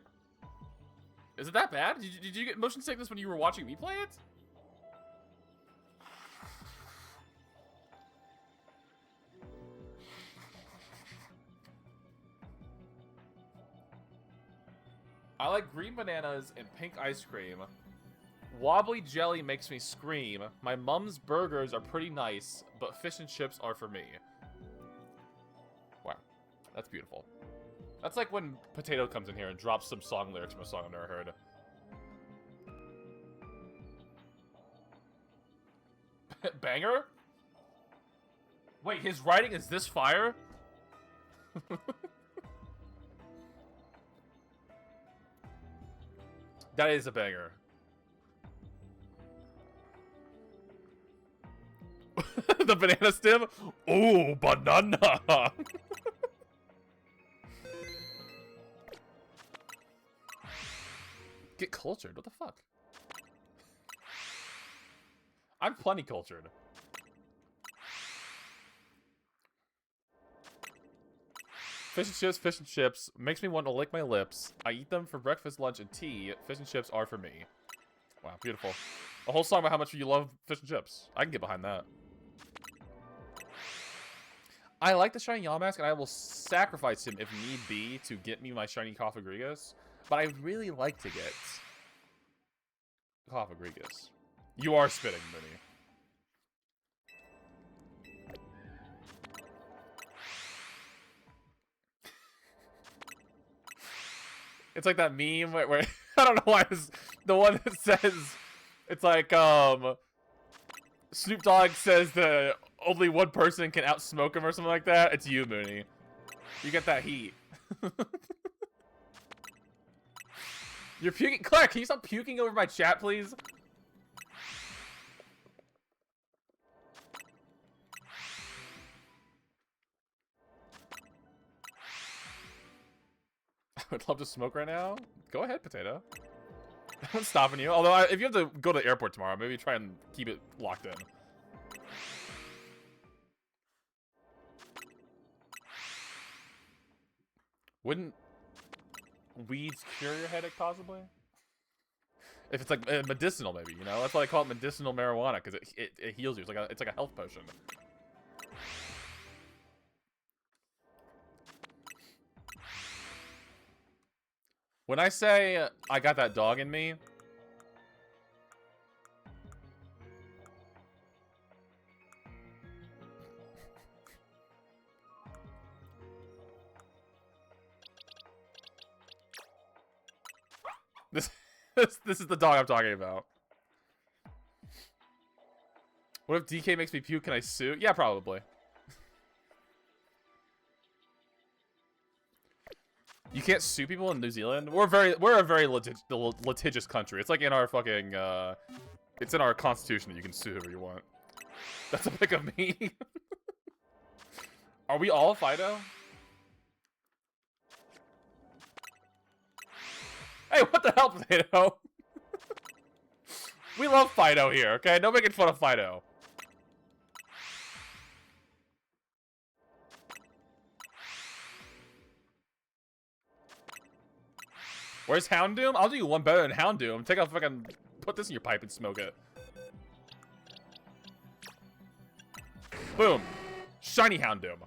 Speaker 1: Is it that bad? Did you get motion sickness when you were watching me play it? I like green bananas and pink ice cream. Wobbly jelly makes me scream. My mom's burgers are pretty nice, but fish and chips are for me. Wow. That's beautiful. That's like when Potato comes in here and drops some song lyrics from a song I've never heard. Banger? Wait, his writing is this fire? That is a banger. The banana stem? Ooh, banana! Get cultured? What the fuck? I'm plenty cultured. Fish and chips. Makes me want to lick my lips. I eat them for breakfast, lunch, and tea. Fish and chips are for me. Wow, beautiful. A whole song about how much you love fish and chips. I can get behind that. I like the shiny Yamask, and I will sacrifice him if need be to get me my shiny Cofagrigus. But I really like to get Cofagrigus. You are spitting, Mooney. It's like that meme where I don't know why it's the one that says it's like Snoop Dogg says that only one person can outsmoke him or something like that. It's you, Mooney. You get that heat. You're puking. Claire, can you stop puking over my chat, please? I would love to smoke right now. Go ahead, Potato. I'm stopping you. Although, if you have to go to the airport tomorrow, maybe try and keep it locked in. Wouldn't weeds cure your headache, possibly? If it's like medicinal, maybe, you know? That's why they call it medicinal marijuana, because it heals you. It's like a health potion. When I say I got that dog in me, this is the dog I'm talking about. What if DK makes me puke? Can I sue? Yeah, probably. You can't sue people in New Zealand. We're a very litigious country. It's like in our fucking it's in our constitution that you can sue whoever you want. That's a pic of me. Are we all Fido? Hey, what the hell, Potato? We love Fido here, okay? No making fun of Fido. Where's Houndoom? I'll do you one better than Houndoom. Take a fucking... Put this in your pipe and smoke it. Boom. Shiny Houndoom.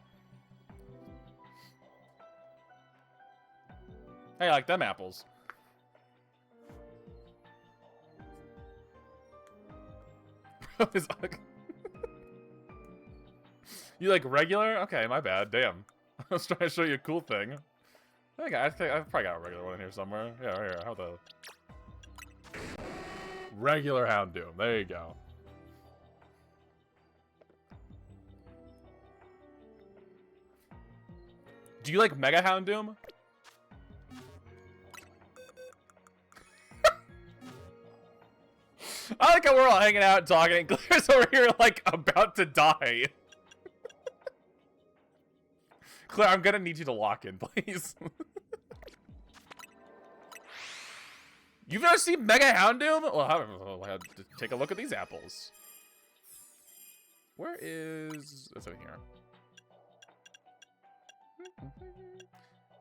Speaker 1: Hey, I like them apples. You like regular? Okay, my bad. Damn. I was trying to show you a cool thing. I think I've probably got a regular one in here somewhere. Yeah, right here. How the regular Houndoom? There you go. Do you like Mega Houndoom? I like how we're all hanging out talking and Claire's over here like about to die. Claire, I'm gonna need you to lock in, please. You've never seen Mega Houndoom? Well, I'll have to take a look at these apples. Where is... It's over here.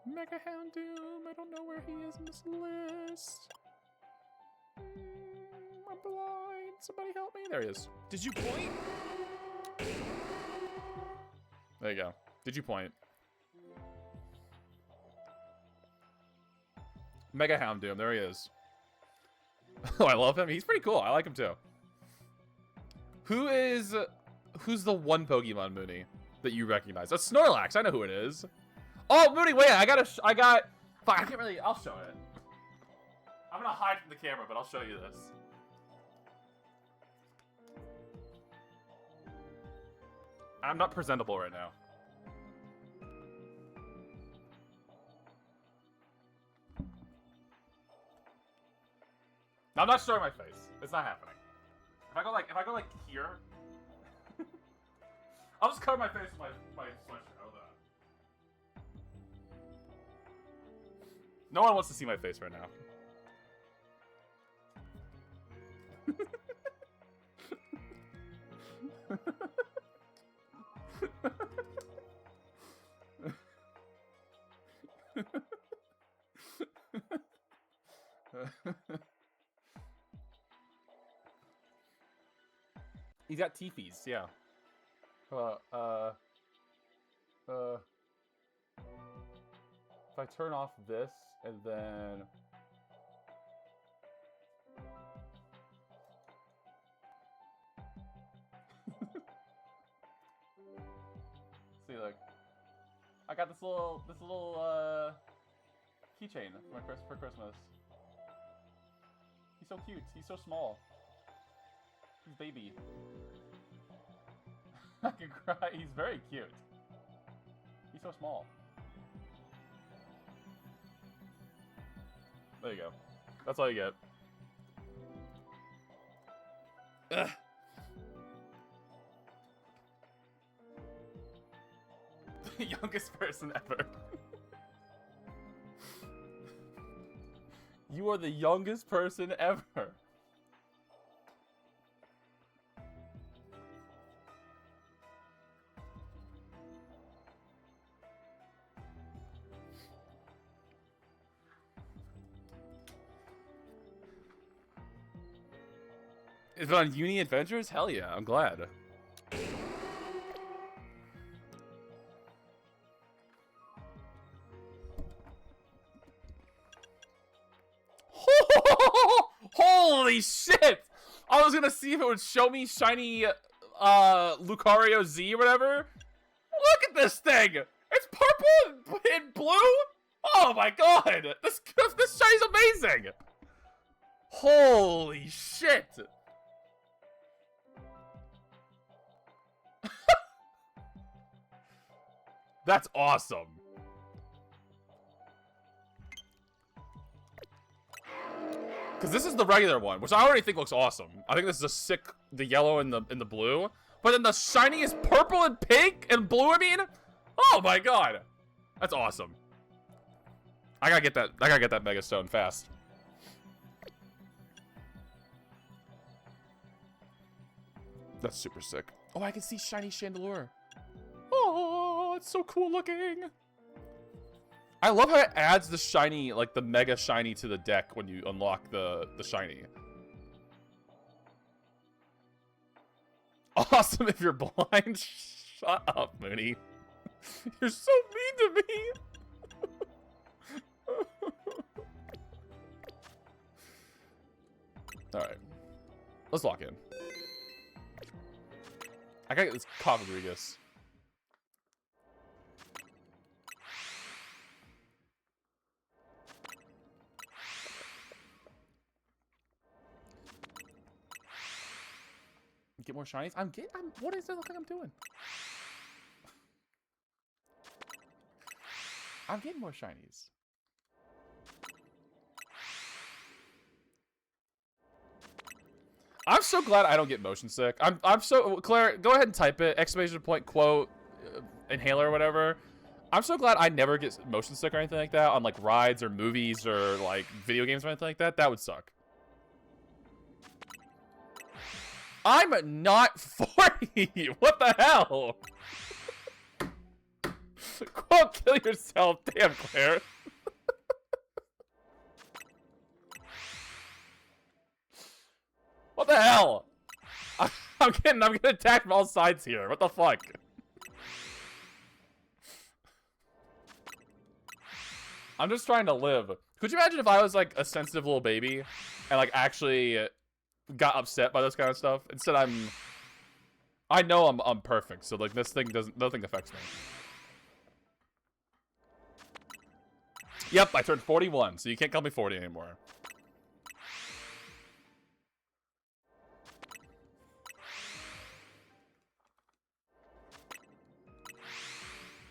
Speaker 1: Mega Houndoom. I don't know where he is in this list. I'm blind. Somebody help me. There he is.
Speaker 2: Did you point?
Speaker 1: There you go. Did you point? Mega Houndoom. There he is. Oh, I love him. He's pretty cool. I like him too. Who's the one Pokemon, Mooney, that you recognize? That's Snorlax. I know who it is. Oh, Mooney, wait. Fuck, I can't really... I'll show it. I'm gonna hide from the camera, but I'll show you this. I'm not presentable right now. I'm not showing my face. It's not happening. If I go like here, I'll just cover my face with my sweatshirt. How about that? No one wants to see my face right now. He's got teepees, yeah. If I turn off this and then see, look, I got this little keychain for Christmas. He's so cute. He's so small. He's baby. I can cry. He's very cute. He's so small. There you go. That's all you get. Ugh. The youngest person ever. You are the youngest person ever. Is it on Uni Adventures? Hell yeah, I'm glad. Holy shit! I was gonna see if it would show me shiny Lucario Z or whatever. Look at this thing! It's purple and blue? Oh my god! This shiny's amazing! Holy shit! That's awesome. Because this is the regular one, which I already think looks awesome. I think this is a sick, the yellow and the blue. But then the shiny is purple and pink and blue, I mean? Oh my god. That's awesome. I gotta get that Mega Stone fast. That's super sick. Oh, I can see shiny Chandelure. Oh, it's so cool looking. I love how it adds the shiny, like the mega shiny to the deck when you unlock the shiny. Awesome if you're blind. Shut up, Mooney. You're so mean to me. Alright. Let's lock in. I gotta get this Rodriguez. Get more shinies? What is it look like I'm doing? I'm getting more shinies. I'm so glad I don't get motion sick. I'm so Claire, go ahead and type it, exclamation point quote inhaler or whatever. I'm so glad I never get motion sick or anything like that on like rides or movies or like video games or anything like that. That would suck. I'm not 40. What the hell? Quote, kill yourself. Damn, Claire. What the hell? I'm getting attacked from all sides here. What the fuck? I'm just trying to live. Could you imagine if I was like a sensitive little baby and like actually got upset by this kind of stuff? Instead, I know I'm perfect, so like this thing nothing affects me. Yep, I turned 41, so you can't call me 40 anymore.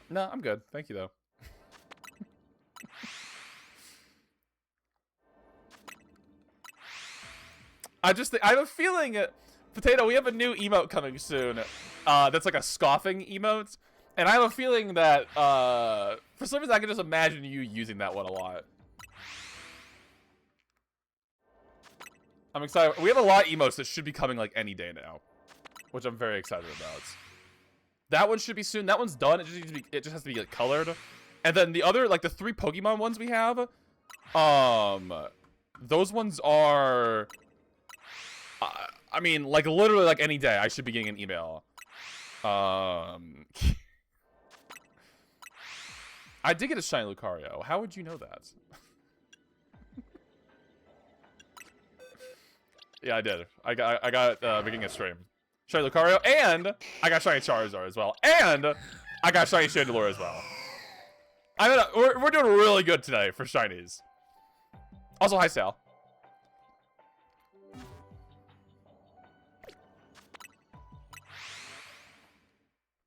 Speaker 1: No, I'm good. Thank you, though. I have a feeling, Potato, we have a new emote coming soon. That's like a scoffing emote. And I have a feeling that, for some reason, I can just imagine you using that one a lot. I'm excited. We have a lot of emotes that should be coming like any day now, which I'm very excited about. That one should be soon. That one's done. It just has to be like colored. And then the other, like the 3 Pokemon ones we have, those ones are, I mean, like, literally, like, any day, I should be getting an email. I did get a shiny Lucario. How would you know that? Yeah, I did. I got beginning of stream. Shiny Lucario, and I got shiny Charizard as well. And I got shiny Chandelure as well. I mean, we're doing really good today for shinies. Also, hi, Sal.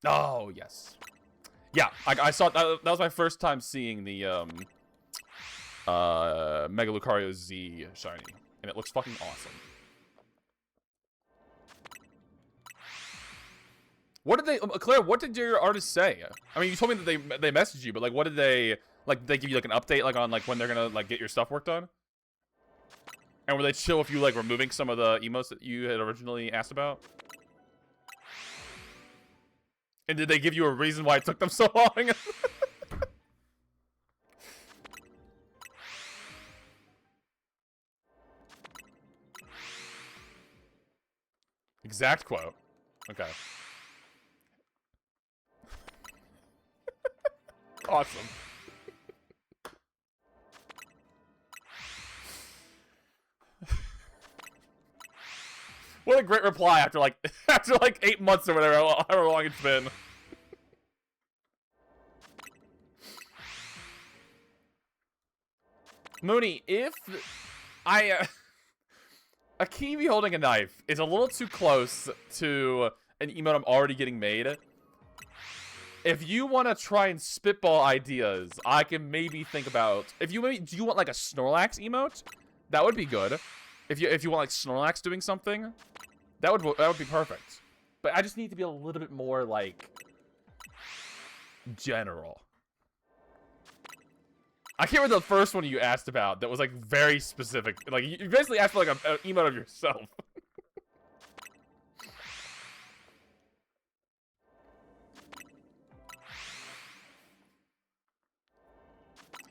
Speaker 1: Oh, yes. Yeah, I saw that was my first time seeing the Mega Lucario Z shiny, and it looks fucking awesome. What did they, Claire? What did your artist say? I mean, you told me that they messaged you, but like, what did they like? Did they give you like an update, like on like when they're gonna like get your stuff worked on? And were they chill with you like removing some of the emotes that you had originally asked about? And did they give you a reason why it took them so long? Exact quote. Okay. Awesome. What a great reply after like 8 months or whatever, however long it's been. Mooney, if a kiwi holding a knife is a little too close to an emote I'm already getting made, if you want to try and spitball ideas, I can maybe think about, do you want like a Snorlax emote? That would be good. If you want like Snorlax doing something, that would be perfect. But I just need to be a little bit more like general. I can't remember the first one you asked about that was like very specific. Like you basically asked for like an emote of yourself.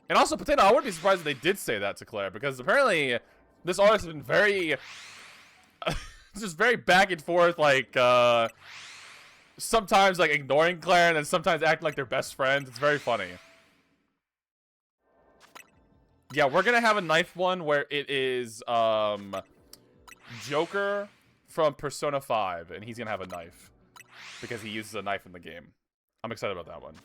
Speaker 1: And also, Potato, I wouldn't be surprised if they did say that to Claire, because apparently this artist has been very just very back and forth, like sometimes like ignoring Claire and then sometimes acting like they're best friends. It's very funny. Yeah, we're gonna have a knife one where it is Joker from Persona 5, and he's gonna have a knife because he uses a knife in the game. I'm excited about that one.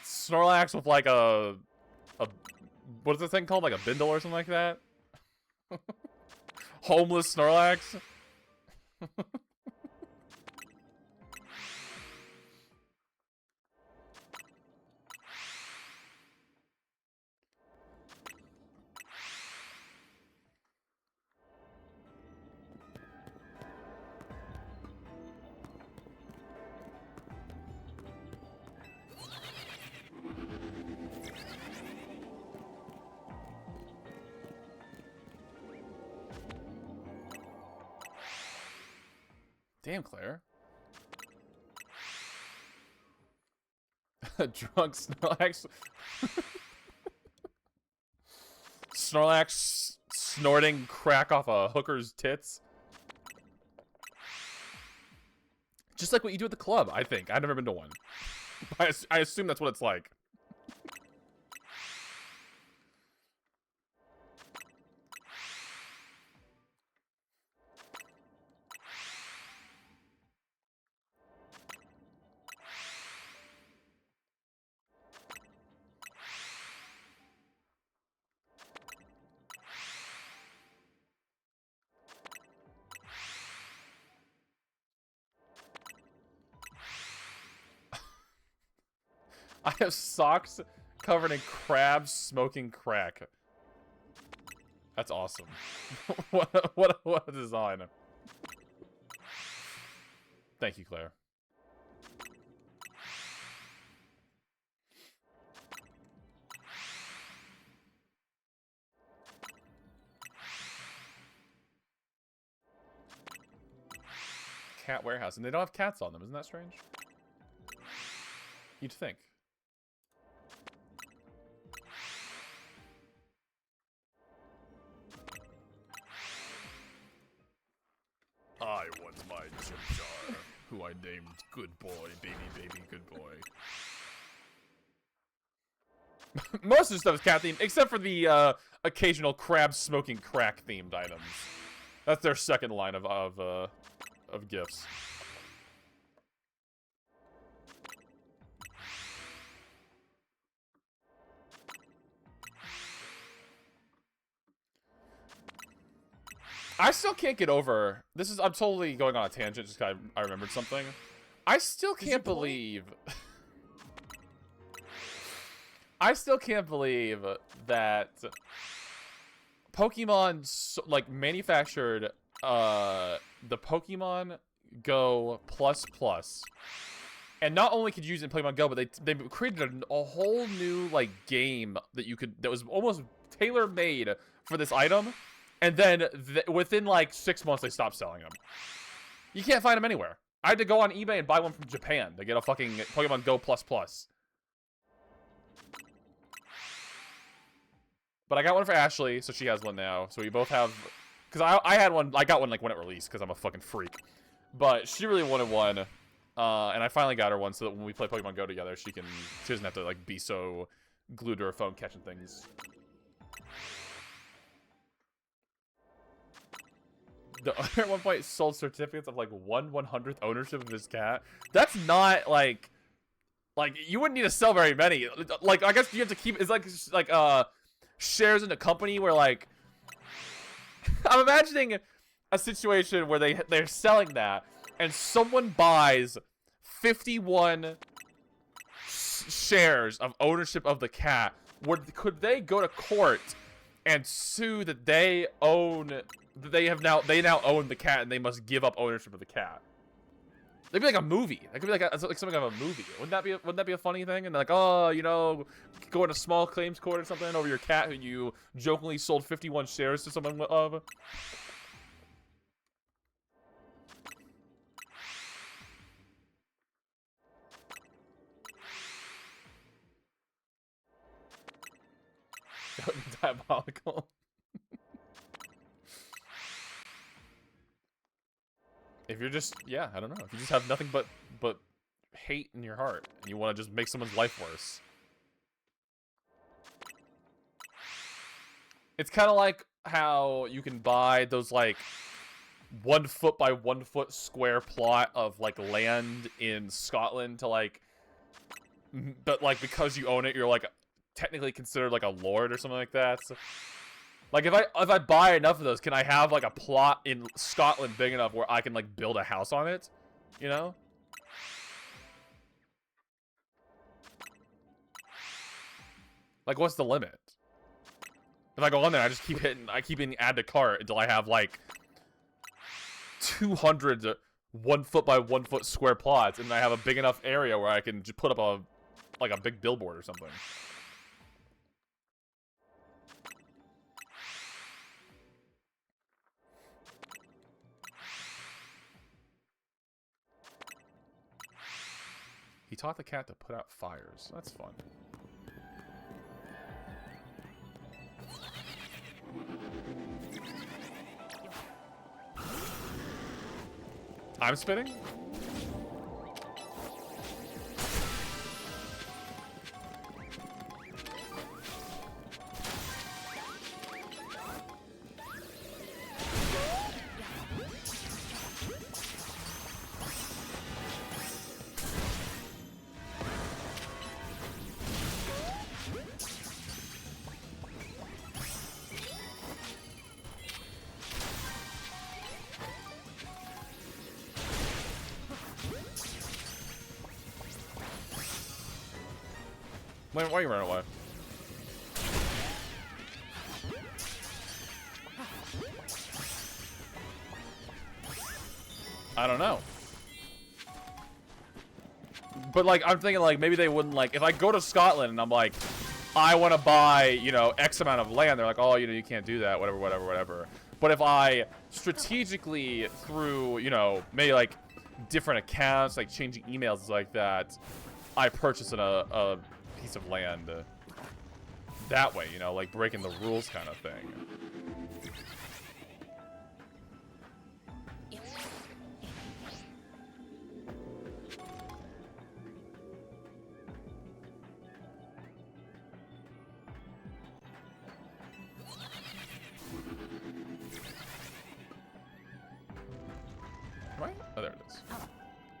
Speaker 1: Snorlax with like a what is the thing called? Like a bindle or something like that? Homeless Snorlax? Damn, Claire. Drunk Snorlax. Snorlax snorting crack off a hooker's tits. Just like what you do at the club, I think. I've never been to one. I assume that's what it's like. I have socks covered in crabs smoking crack. That's awesome. what a design. Thank you, Claire. Cat warehouse, and they don't have cats on them. Isn't that strange? You'd think. I want my Chimchar, who I named Good Boy, baby, Good Boy. Most of the stuff is cat themed, except for the occasional crab smoking crack themed items. That's their second line of gifts. I still can't get over this. I'm totally going on a tangent just because I remembered something. I still can't believe. I still can't believe that Pokemon like manufactured the Pokemon Go Plus Plus, and not only could you use it in Pokemon Go, but they created a whole new like game that was almost tailor made for this item. And then within like 6 months, they stopped selling them. You can't find them anywhere. I had to go on eBay and buy one from Japan to get a fucking Pokemon Go Plus Plus. But I got one for Ashley, so she has one now. So we both have... Because I had one... I got one like when it released, because I'm a fucking freak. But she really wanted one. And I finally got her one so that when we play Pokemon Go together, she doesn't have to like be so glued to her phone catching things. The owner at one point sold certificates of like 1/100th ownership of his cat. That's not like you wouldn't need to sell very many. Like I guess you have to keep. It's like shares in a company where like I'm imagining a situation where they're selling that and someone buys 51 shares of ownership of the cat. Could they go to court and sue that they now own the cat and they must give up ownership of the cat? It'd be like a movie. That could be like something of a movie. Wouldn't that be a funny thing? And they're like, oh, you know, go into small claims court or something over your cat who you jokingly sold 51 shares to someone of. That would be diabolical. If you're just, yeah, I don't know. If you just have nothing but hate in your heart and you want to just make someone's life worse. It's kind of like how you can buy those like 1 foot by 1 foot square plot of like land in Scotland to like, but like because you own it, you're like technically considered like a lord or something like that. So, like if I buy enough of those, can I have like a plot in Scotland big enough where I can like build a house on it? You know? Like what's the limit? If I go on there, I keep hitting add to cart until I have like 200 1 foot by 1 foot square plots, and I have a big enough area where I can just put up a big billboard or something. He taught the cat to put out fires. That's fun. I'm spinning? Why are you running away? I don't know. But like, I'm thinking like maybe they wouldn't like, if I go to Scotland and I'm like, I want to buy, you know, X amount of land, they're like, oh, you know, you can't do that, whatever. But if I strategically through, you know, maybe like different accounts, like changing emails like that, I purchase a piece of land that way, you know, like breaking the rules kind of thing.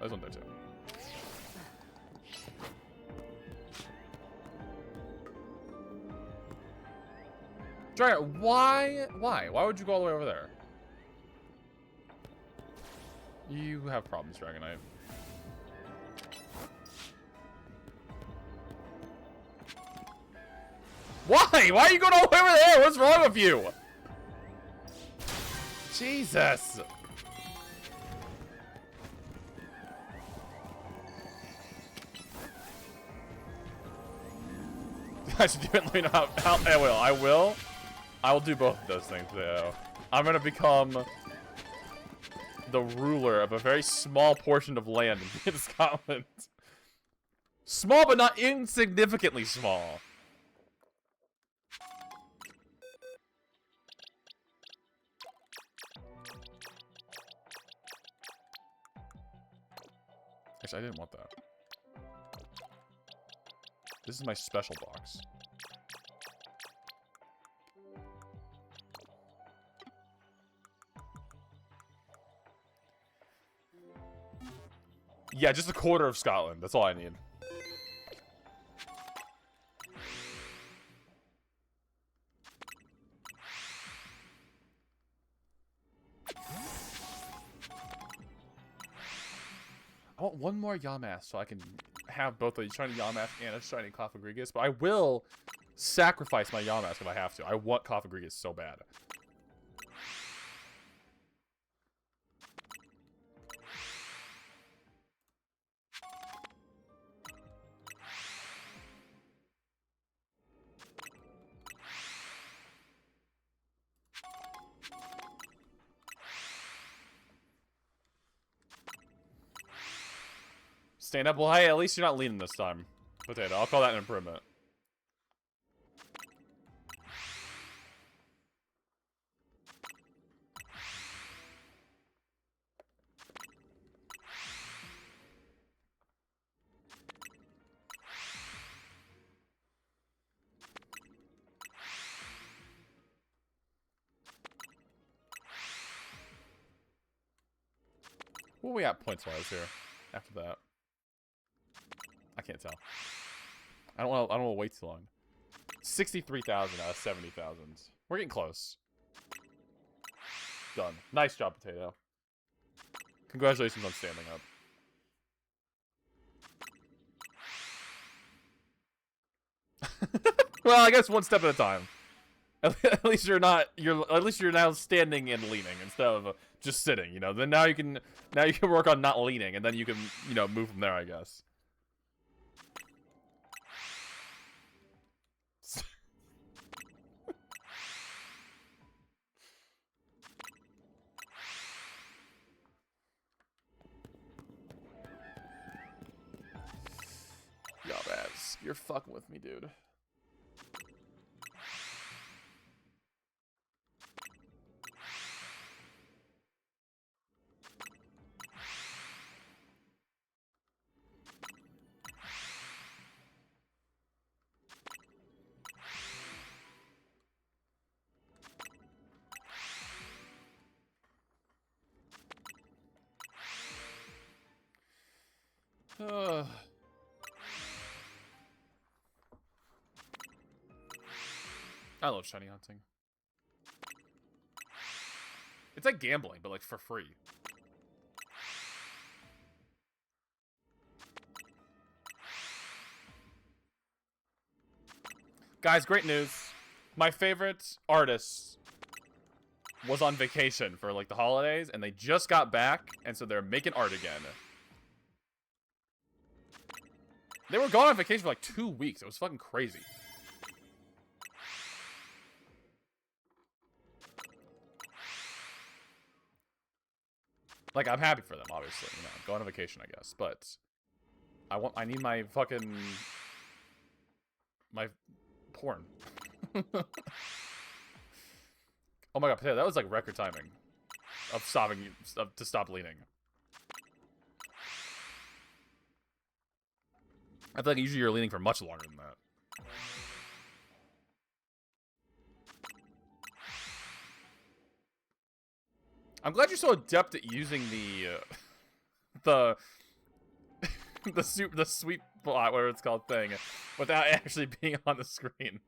Speaker 1: There's one there too. Dragonite, why? Why? Why would you go all the way over there? You have problems, Dragonite. Why? Why are you going all the way over there? What's wrong with you? Jesus. I should definitely not. I will. I will. I will do both of those things, though. I'm gonna become the ruler of a very small portion of land in Scotland. Small, but not insignificantly small. Actually, I didn't want that. This is my special box. Yeah, just a quarter of Scotland. That's all I need. I want one more Yamask so I can have both a shiny Yamask and a shiny Cofagrigus, but I will sacrifice my Yamask if I have to. I want Cofagrigus so bad. Stand up. Well, hey, at least you're not leaning this time. Potato. I'll call that an improvement. What are we at points-wise here after that? I can't tell. I don't want to wait too long. 63,000 out of 70,000. We're getting close. Done. Nice job, Potato. Congratulations on standing up. Well, I guess one step at a time. At least you're not. At least you're now standing and leaning instead of just sitting. You know. Then now you can work on not leaning, and then you can move from there. I guess. Yo, Baz, you're fucking with me, dude. I love shiny hunting. It's like gambling, but like for free. Guys, great news. My favorite artist was on vacation for like the holidays, and they just got back, and so they're making art again. They were gone on vacation for like 2 weeks. It was fucking crazy. Like, I'm happy for them, obviously. Go on vacation, I guess. But I need my fucking porn. Oh my god, Potato, that was like record timing of to stop leaning. I feel like usually you're leaning for much longer than that. I'm glad you're so adept at using the the sweet plot, whatever it's called, thing, without actually being on the screen.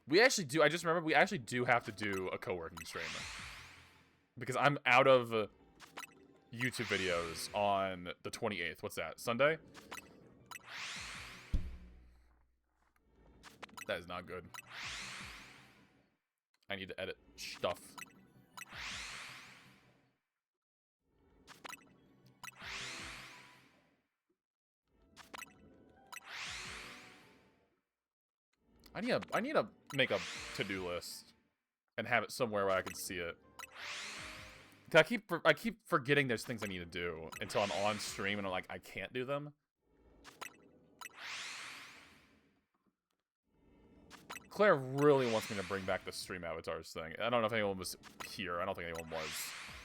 Speaker 1: We actually do. I just remember we actually do have to do a co-working stream because I'm out of YouTube videos on the 28th. What's that? Sunday? That is not good. I need to edit stuff. I need to make a to-do list and have it somewhere where I can see it. I keep forgetting there's things I need to do until I'm on stream and I'm like, I can't do them. Claire really wants me to bring back the stream avatars thing. I don't know if anyone was here. I don't think anyone was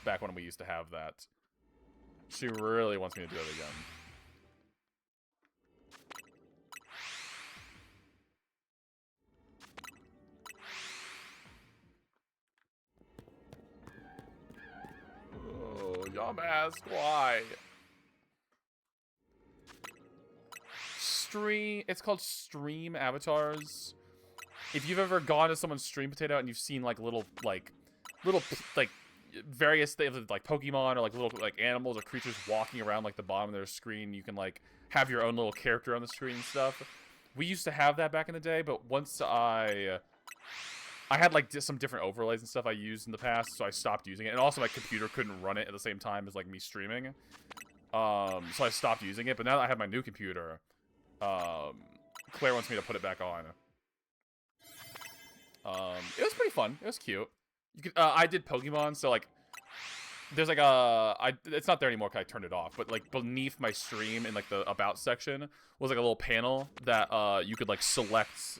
Speaker 1: back when we used to have that. She really wants me to do it again. Oh, y'all ask why. It's called stream avatars. If you've ever gone to someone's stream potato and you've seen like little various things like Pokemon or like little like animals or creatures walking around like the bottom of their screen, you can like have your own little character on the screen and stuff. We used to have that back in the day, but once I had like some different overlays and stuff I used in the past, so I stopped using it. And also my computer couldn't run it at the same time as like me streaming. So I stopped using it, but now that I have my new computer, Claire wants me to put it back on. It was pretty fun. It was cute. You could, I did Pokemon, so like, there's like it's not there anymore because I turned it off. But like beneath my stream in like the about section was like a little panel that you could like select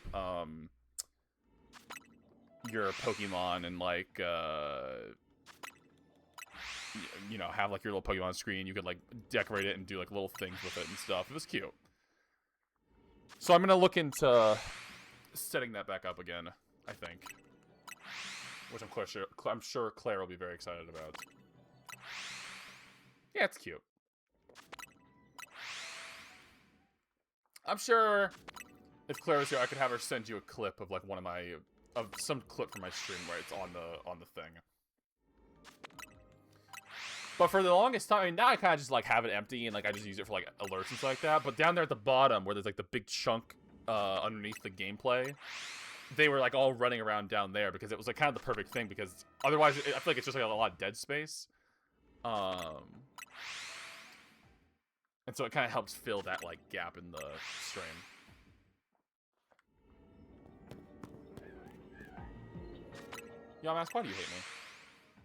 Speaker 1: your Pokemon and like you know, have like your little Pokemon screen. You could like decorate it and do like little things with it and stuff. It was cute. So I'm gonna look into setting that back up again, I think. Which I'm sure Claire will be very excited about. Yeah, it's cute. I'm sure if Claire was here, I could have her send you a clip of like some clip from my stream where it's on the thing. But for the longest time, I mean, now I kind of just like have it empty and like I just use it for like alerts and stuff like that. But down there at the bottom, where there's like the big chunk underneath the gameplay, they were like all running around down there because it was like kind of the perfect thing. Because otherwise, I feel like it's just like a lot of dead space. And so it kind of helps fill that like gap in the stream. Yo, Mask, why do you hate me?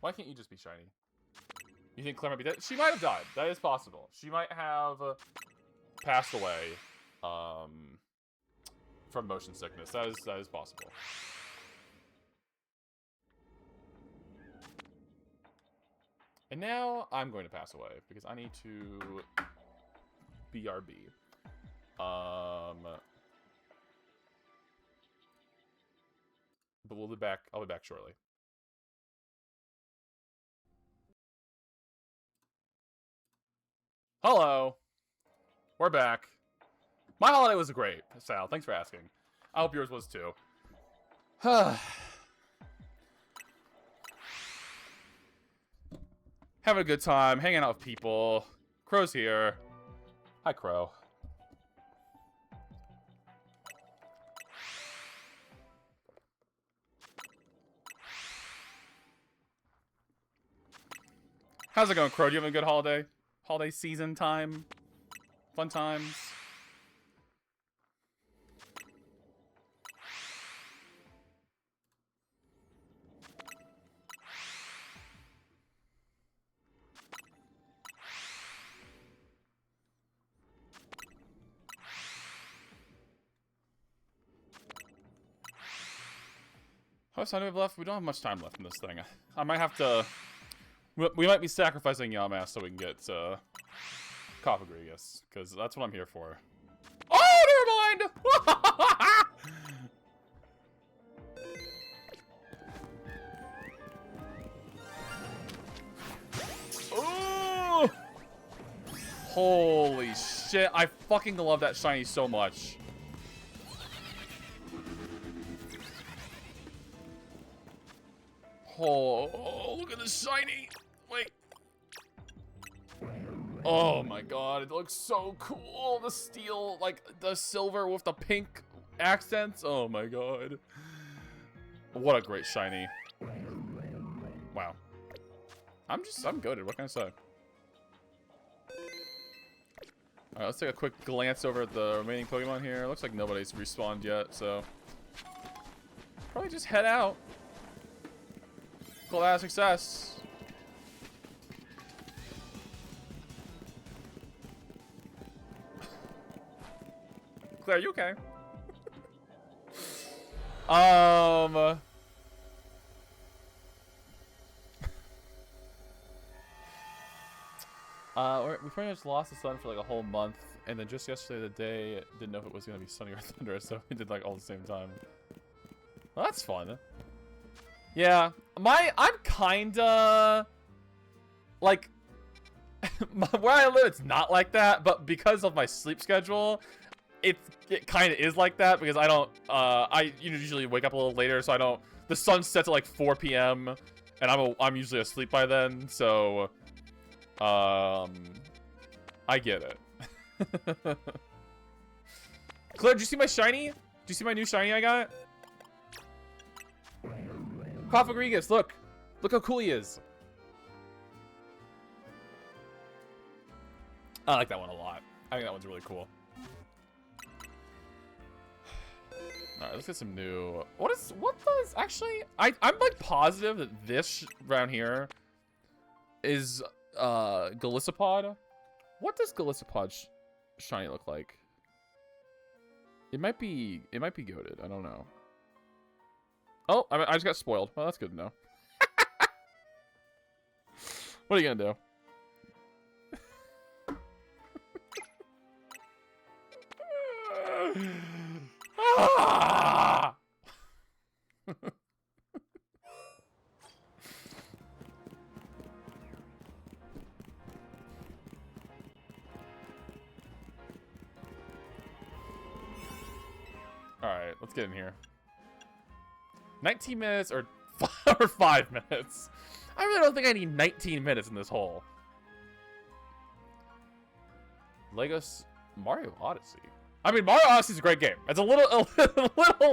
Speaker 1: Why can't you just be shiny? You think Claire might be dead? She might have died. That is possible. She might have passed away from motion sickness. That is possible. And now I'm going to pass away because I need to BRB. But we'll be back. I'll be back shortly. Hello. We're back. My holiday was great, Sal. Thanks for asking. I hope yours was too. Having a good time, hanging out with people. Crow's here. Hi, Crow. How's it going, Crow? Do you have a good holiday? Holiday season time? Fun times? How much time do we have left? We don't have much time left in this thing. I might have to... We might be sacrificing Yamask so we can get Cofagrigus, because that's what I'm here for. Oh, never mind! Holy shit. I fucking love that shiny so much. Oh, look at this shiny. Wait. Oh my god, it looks so cool. The steel, like the silver with the pink accents. Oh my god. What a great shiny. Wow. I'm goated. What can I say? Alright, let's take a quick glance over at the remaining Pokemon here. Looks like nobody's respawned yet, so probably just head out. Call that a success. Claire, you okay? We pretty much lost the sun for like a whole month, and then just yesterday the day didn't know if it was gonna be sunny or thunderous, so we did like all at the same time. Well, that's fun. Yeah, I'm kinda like where I live. It's not like that, but because of my sleep schedule, it kind of is like that because I don't. I usually wake up a little later, so I don't. The sun sets at like 4 p.m. and I'm usually asleep by then, so I get it. Claire, did you see my shiny? Did you see my new shiny I got? Cofagrigus, look how cool he is. I like that one a lot. I think that one's really cool. All right, let's get some new. What does actually? I'm like positive that this round here is Golisopod. What does Golisopod shiny look like? It might be goated. I don't know. Oh, I just got spoiled. Well, that's good to know. What are you gonna do? Ah! Alright, let's get in here. 19 minutes or 5 minutes. I really don't think I need 19 minutes in this hole. Mario Odyssey. I mean, Mario Odyssey is a great game. It's a little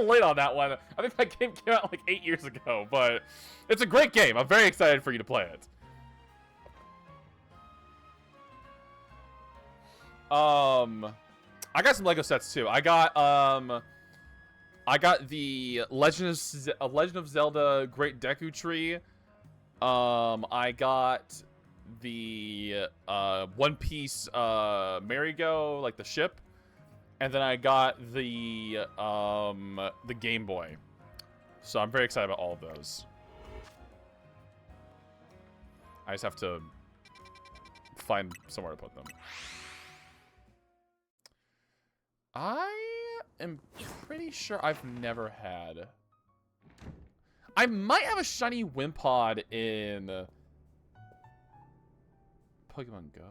Speaker 1: late on that one. I think that game came out like 8 years ago, but it's a great game. I'm very excited for you to play it. I got some Lego sets too. I got the Legend of Zelda Great Deku Tree. I got the One Piece merry-go, like the ship. And then I got the Game Boy. So I'm very excited about all of those. I just have to find somewhere to put them. I am pretty sure I've never had. I might have a shiny Wimpod in Pokemon Go.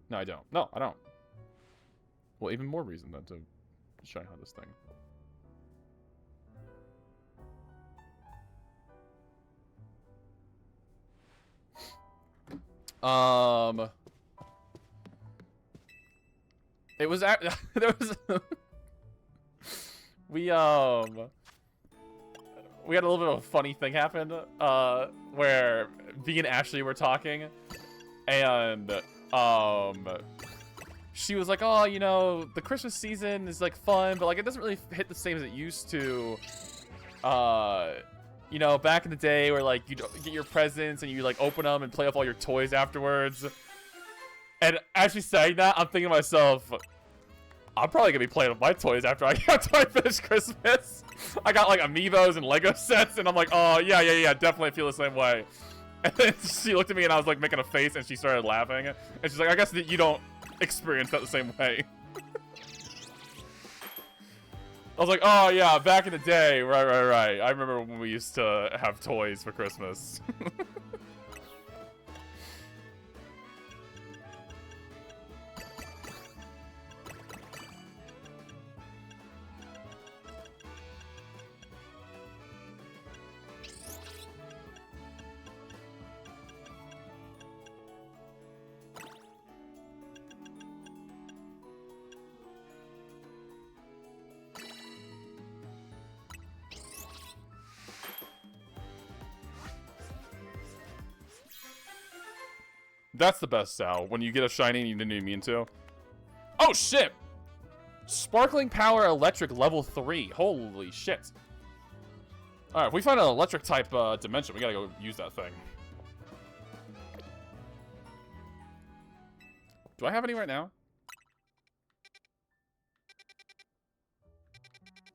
Speaker 1: No, I don't. No, I don't. Well, even more reason then to shiny hunt this thing. It was there was we had a little bit of a funny thing happen where V and Ashley were talking, and she was like, oh, you know, the Christmas season is like fun, but like it doesn't really hit the same as it used to. You know, back in the day where like you get your presents and you like open them and play with all your toys afterwards. And actually saying that, I'm thinking to myself, I'm probably gonna be playing with my toys after I finish Christmas. I got like amiibos and Lego sets, and I'm like, oh yeah, definitely feel the same way. And then she looked at me and I was like making a face, and she started laughing. And she's like, I guess that you don't experience that the same way. I was like, oh yeah, back in the day, right. I remember when we used to have toys for Christmas. That's the best Sal. When you get a shiny and you didn't even mean to. Oh, shit! Sparkling Power Electric level 3. Holy shit. Alright, if we find an electric type dimension, we gotta go use that thing. Do I have any right now?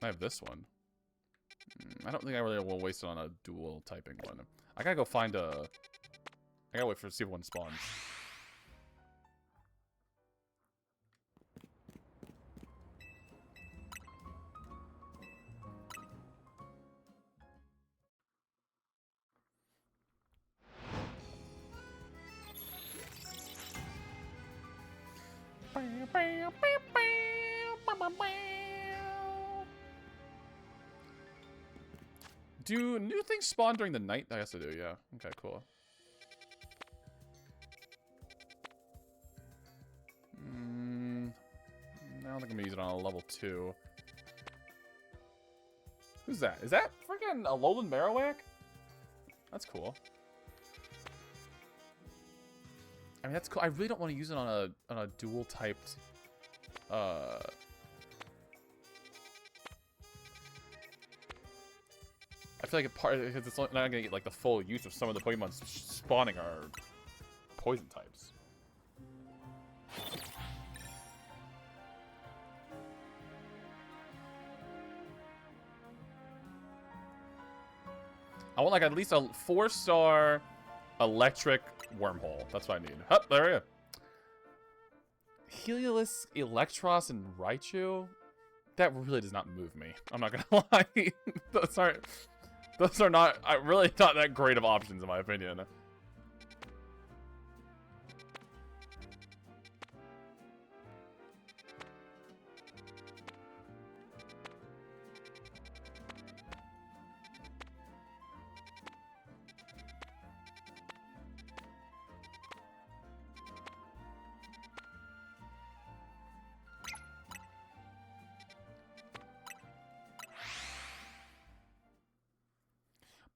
Speaker 1: I have this one. I don't think I really will waste it on a dual typing one. I gotta go find a... I gotta wait for see if one spawns. Do new things spawn during the night? I guess they do, yeah. Okay, cool. I don't think I'm gonna use it on a level 2. Who's that? Is that freaking a Alolan Marowak? That's cool. I mean, that's cool. I really don't want to use it on a dual typed. I feel like because it's not gonna get like the full use of some of the Pokemon spawning are poison types. I want like at least a 4-star electric wormhole. That's what I need. Hup, there we go. Heliolisk, Electros, and Raichu? That really does not move me. I'm not gonna lie. Those are not really not that great of options in my opinion.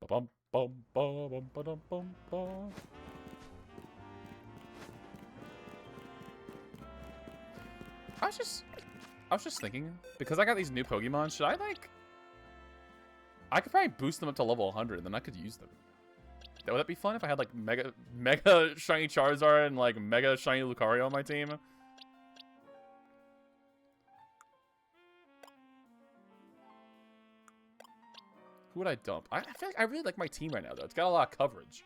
Speaker 1: Bum bum bum bum bum bum bum. I was just thinking, because I got these new Pokemon, should I like... I could probably boost them up to level 100, and then I could use them. Would that be fun if I had like mega shiny Charizard and like mega shiny Lucario on my team? Who would I dump? I feel like I really like my team right now, though. It's got a lot of coverage.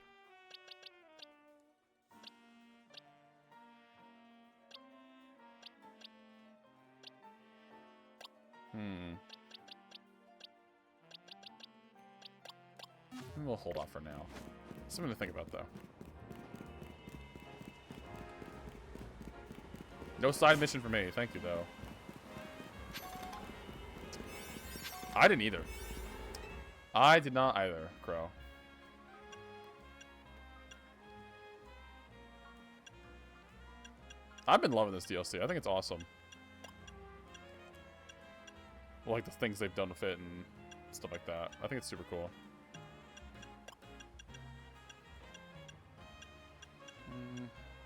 Speaker 1: We'll hold off for now. Something to think about, though. No side mission for me. Thank you, though. I didn't either. I did not either, Crow. I've been loving this DLC. I think it's awesome. I like the things they've done with it and stuff like that. I think it's super cool.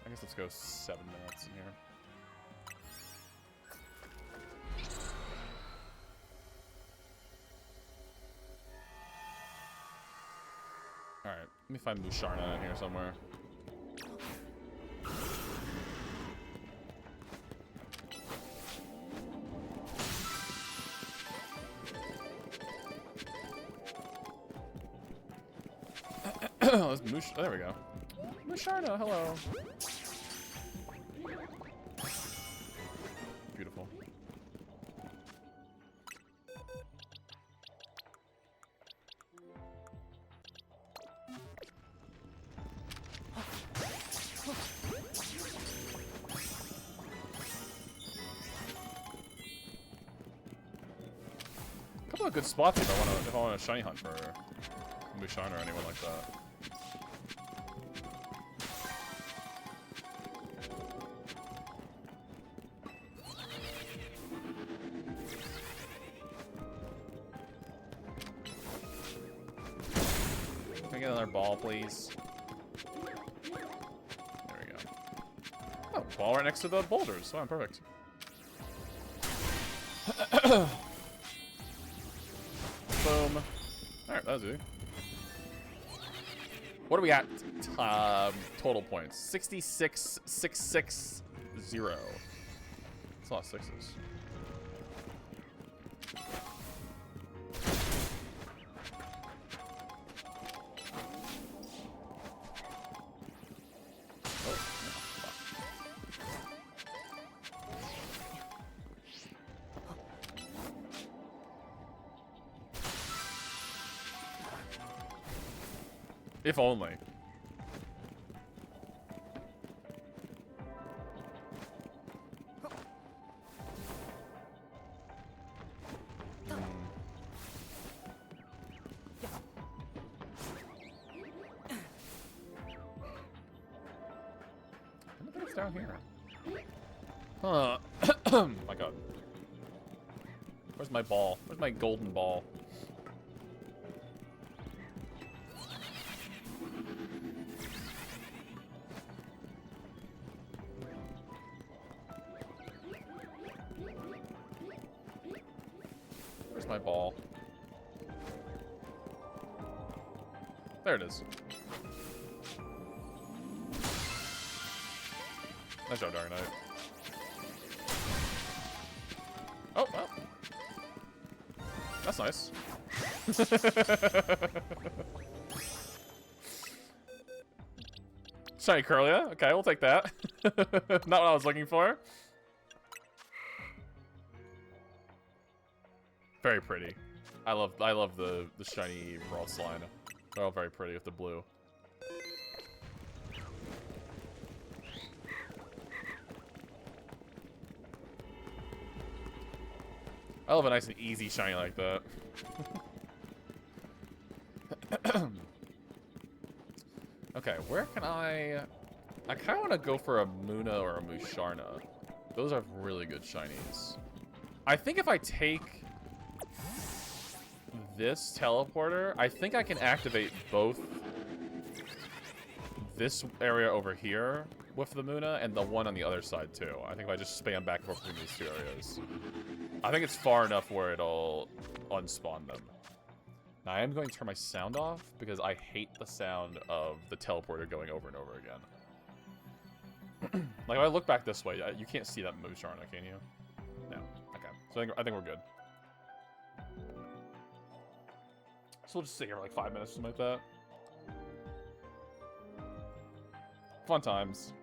Speaker 1: I guess let's go 7 minutes in here. Alright, let me find Musharna in here somewhere. There we go. Musharna, hello. Beautiful. A couple of good spots if I want to shiny hunt for Musharna or anyone like that. Can I get another ball, please? There we go. Oh, ball right next to the boulders. Oh, perfect. Boom. Alright, that was easy. What do we got? Total points. 66,660. That's a lot of sixes. If only. It's down here. My god. Where's my ball? Where's my golden ball? My ball. There it is. Nice job, Dark Knight. Oh, well. That's nice. Shiny Curlia. Okay, we'll take that. Not what I was looking for. Very pretty. I love the shiny raw slime. They're all very pretty with the blue. I love a nice and easy shiny like that. Okay, where can I kind of want to go for a Muna or a Musharna. Those are really good shinies. I think if I take this teleporter, I think I can activate both this area over here with the Muna and the one on the other side too. I think if I just spam back and forth between these two areas, I think it's far enough where it'll unspawn them. Now I am going to turn my sound off because I hate the sound of the teleporter going over and over again. Like if I look back this way, you can't see that Musharna, can you? No. Okay. So I think we're good. So we'll just sit here for like 5 minutes, something like that. Fun times.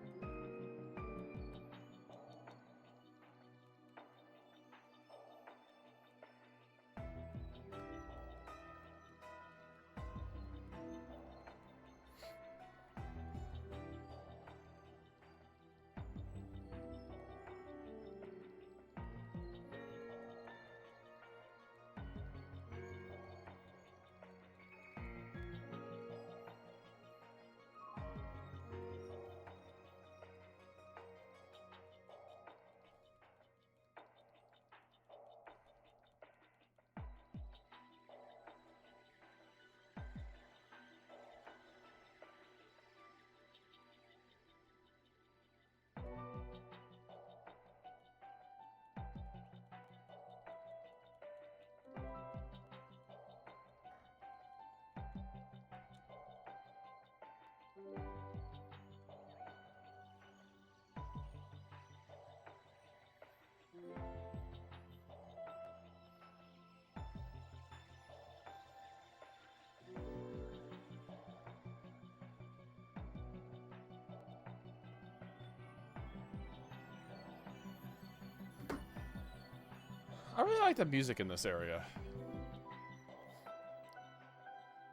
Speaker 1: I really like the music in this area.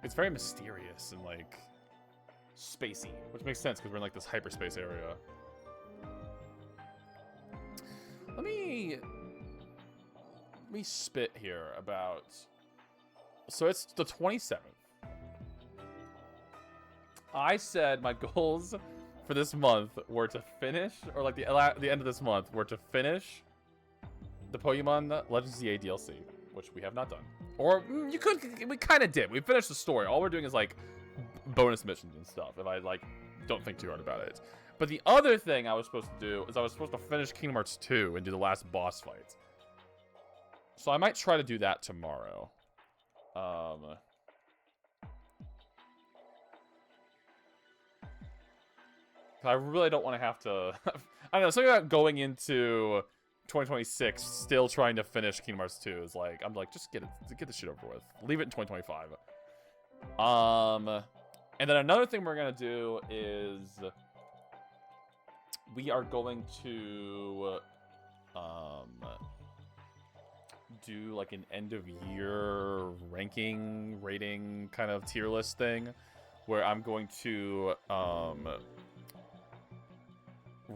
Speaker 1: It's very mysterious and like spacey, which makes sense because we're in like this hyperspace area. Let me spit here about. So it's the 27th. I said my goals for this month were to finish, or like the end of this month, were to finish the Pokemon Legends ZA DLC, which we have not done. Or we kind of did. We finished the story. All we're doing is like bonus missions and stuff. If I like don't think too hard about it. But the other thing I was supposed to do is I was supposed to finish Kingdom Hearts 2 and do the last boss fight. So I might try to do that tomorrow. I really don't want to have to... I don't know, something about going into 2026 still trying to finish Kingdom Hearts 2 is like, I'm like, just get this shit over with. Leave it in 2025. And then another thing we're gonna do is we are going to do like an end of year rating kind of tier list thing where I'm going to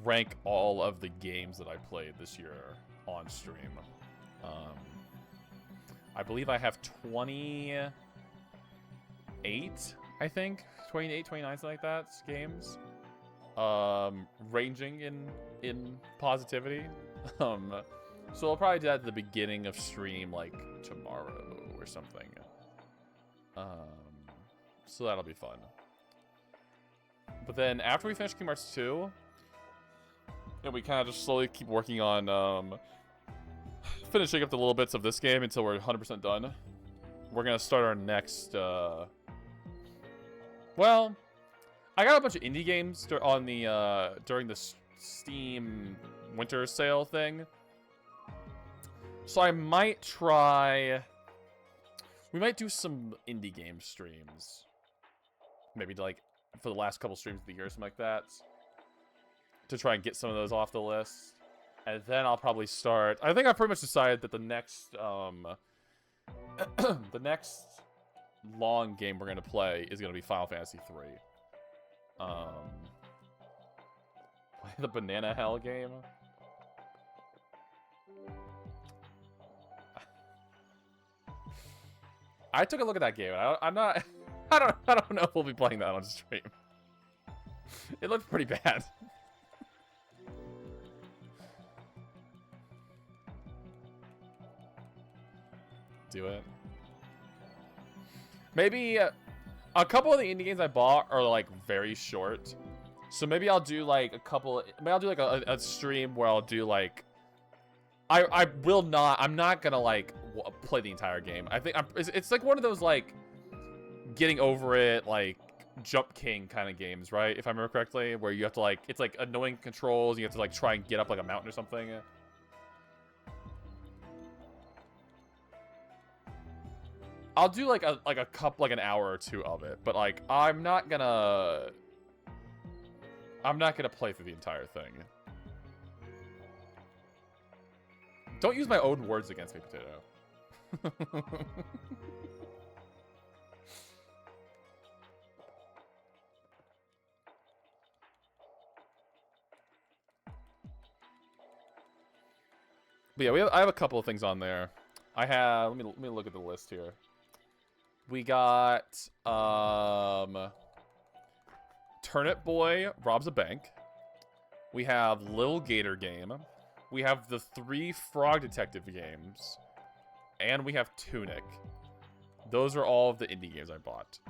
Speaker 1: rank all of the games that I played this year on stream. I believe I have 28, I think. 28, 29, something like that, games. Ranging in positivity. So I'll probably do that at the beginning of stream, like, tomorrow or something. So that'll be fun. But then after we finish Kingdom Hearts 2, and we kind of just slowly keep working on finishing up the little bits of this game until we're 100% done. We're gonna start our next. Well, I got a bunch of indie games on the during the Steam winter sale thing, so I might try. We might do some indie game streams, maybe like for the last couple streams of the year, something like that, to try and get some of those off the list. And then I'll probably start... I think I pretty much decided that the next... the next long game we're going to play is going to be Final Fantasy 3. Play the Banana Hell game. I took a look at that game. I'm not... I don't know if we'll be playing that on stream. It looked pretty bad. Do it. Maybe a couple of the indie games I bought are like very short, so maybe I'll do like a couple. Maybe I'll do like a stream where I'll do like. I will not. I'm not gonna like play the entire game. I think it's like one of those like getting over it like Jump King kind of games, right? If I remember correctly, where you have to like it's like annoying controls. You have to like try and get up like a mountain or something. I'll do like an hour or two of it, but like I'm not gonna play through the entire thing. Don't use my own words against me, Potato. But yeah, I have a couple of things on there. I have let me look at the list here. We got Turnip Boy Robs a Bank. We have Lil Gator Game. We have the 3 Frog Detective games. And we have Tunic. Those are all of the indie games I bought.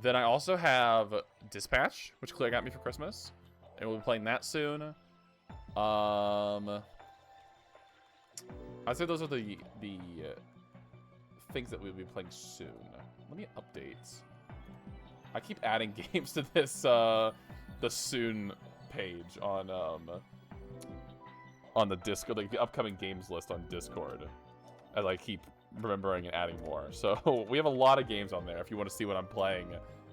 Speaker 1: Then I also have Dispatch, which Claire got me for Christmas. And we'll be playing that soon. I'd say those are the things that we'll be playing soon. Let me update. I keep adding games to this the soon page on the Discord, like the upcoming games list on Discord, as I keep remembering and adding more. So we have a lot of games on there if you want to see what I'm playing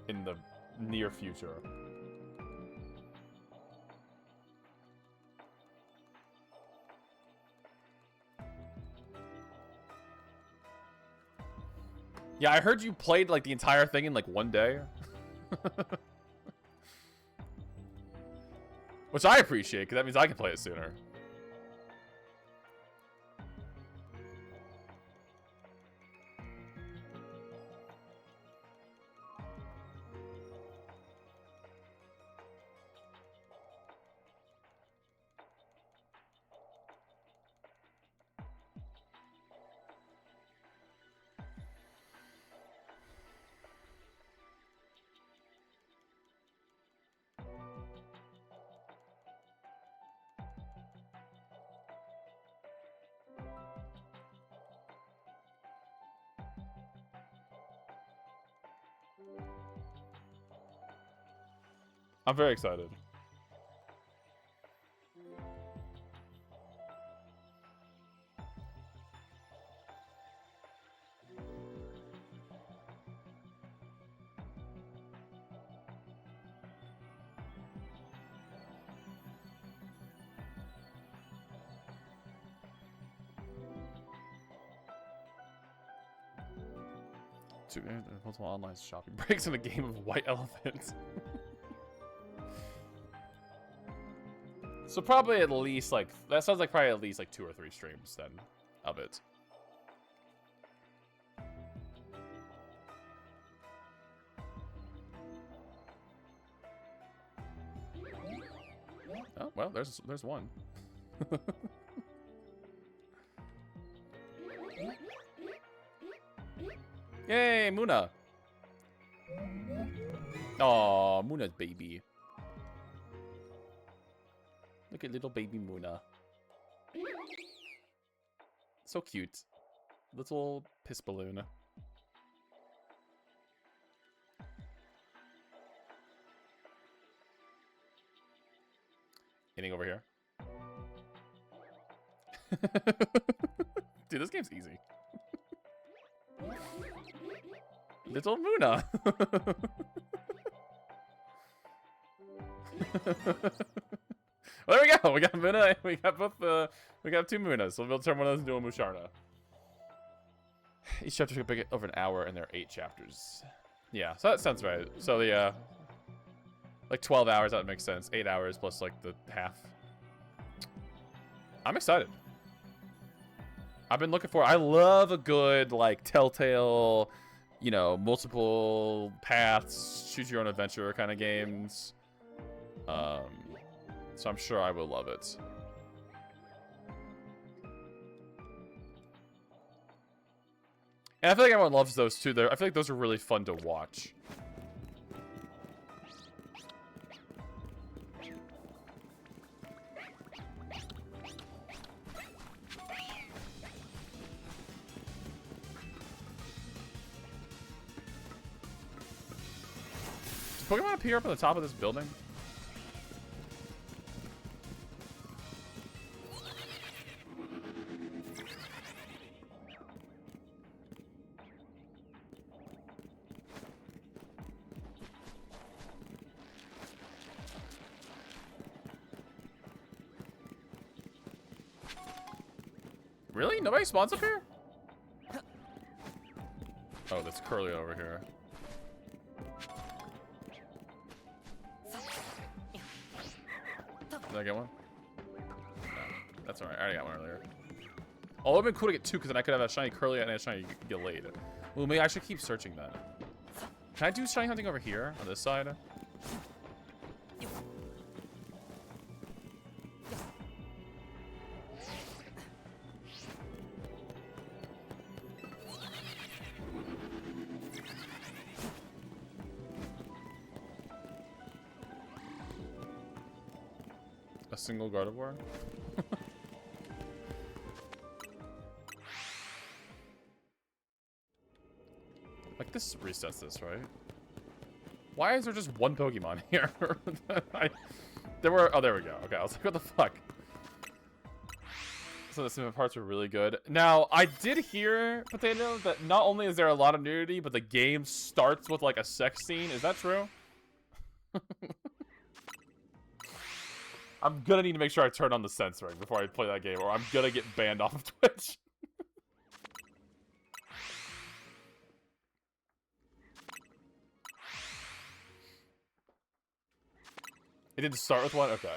Speaker 1: in the near future. Yeah, I heard you played like the entire thing in like one day. Which I appreciate, because that means I can play it sooner. I'm very excited. Multiple online shopping breaks in a game of White Elephant. So probably at least like that sounds like probably at least like 2 or 3 streams then of it. Oh well, there's one. Yay, Muna! Oh, Muna's baby. Look at little baby Muna. So cute. Little piss balloon. Anything over here? Dude, this game's easy. Little Muna. Well, there we go. We got Muna. We got both. We got 2 Munas. So we'll turn one of those into a Musharna. Each chapter should be over an hour, and there are 8 chapters. Yeah, so that sounds right. So the like 12 hours. That makes sense. 8 hours plus like the half. I'm excited. I've been looking for. I love a good like Telltale, you know, multiple paths, choose your own adventure kind of games. So I'm sure I will love it. And I feel like everyone loves those too. I feel like those are really fun to watch. Does Pokemon appear up on the top of this building? Really? Nobody spawns up here? Oh, that's Curly over here. Did I get one? No, that's alright. I already got one earlier. Oh, it would have been cool to get 2 because then I could have a shiny Curly and a shiny Gallade. Well, maybe I should keep searching that. Can I do shiny hunting over here on this side? Single Gardevoir? Like this resets this, right? Why is there just one Pokemon here? There were. Oh, there we go. Okay, I was like, what the fuck? So the sim parts were really good. Now, I did hear, Potato, that not only is there a lot of nudity, but the game starts with like a sex scene. Is that true? I'm gonna need to make sure I turn on the censoring before I play that game, or I'm gonna get banned off of Twitch. It didn't start with one? Okay.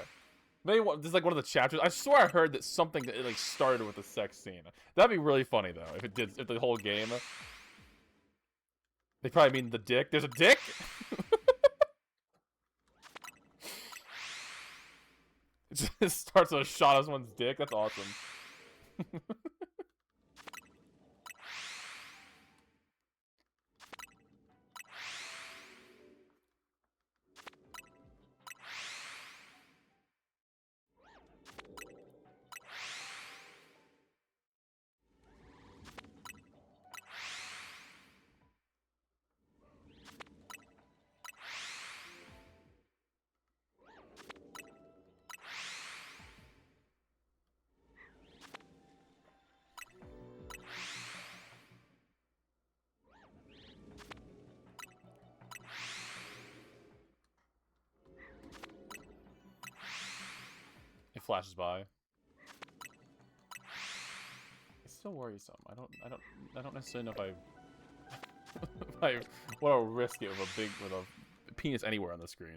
Speaker 1: Maybe this is like one of the chapters. I swear I heard that something that it like started with a sex scene. That'd be really funny though, if it did, if the whole game. They probably mean the dick. There's a dick? It just starts with a shot of someone's dick. That's awesome. It flashes by. It's still worrisome. I don't necessarily know if I want to risk it with a penis anywhere on the screen.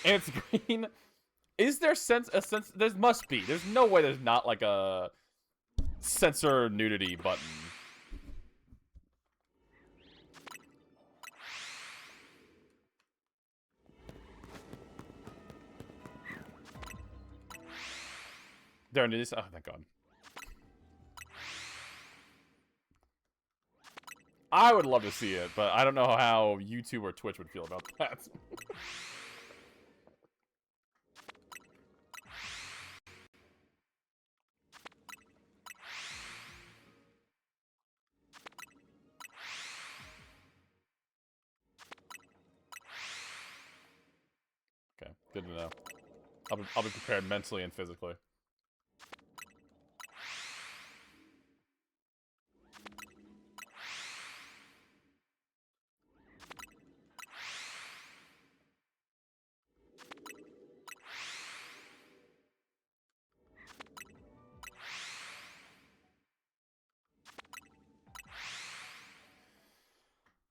Speaker 1: And it's green. Is there a sense? There must be. There's no way there's not like a censor nudity button. There it is. Oh, thank God. I would love to see it, but I don't know how YouTube or Twitch would feel about that. Okay, good to know. I'll be prepared mentally and physically.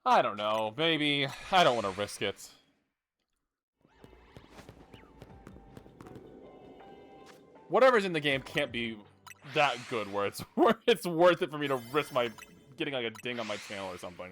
Speaker 1: I don't know. Maybe. I don't want to risk it. Whatever's in the game can't be that good where it's worth it for me to risk my getting like a ding on my channel or something.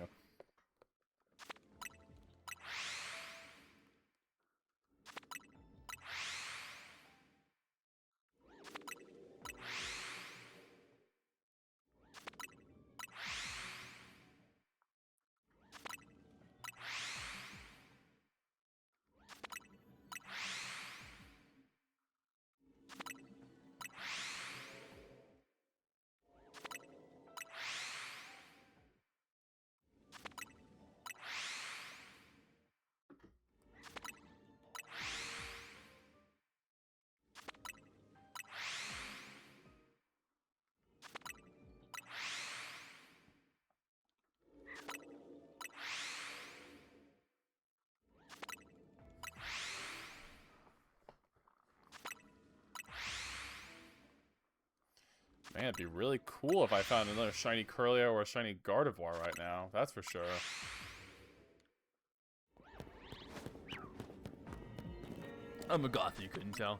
Speaker 1: Man, it'd be really cool if I found another shiny Curlia or a shiny Gardevoir right now. That's for sure. I'm a goth, you couldn't tell.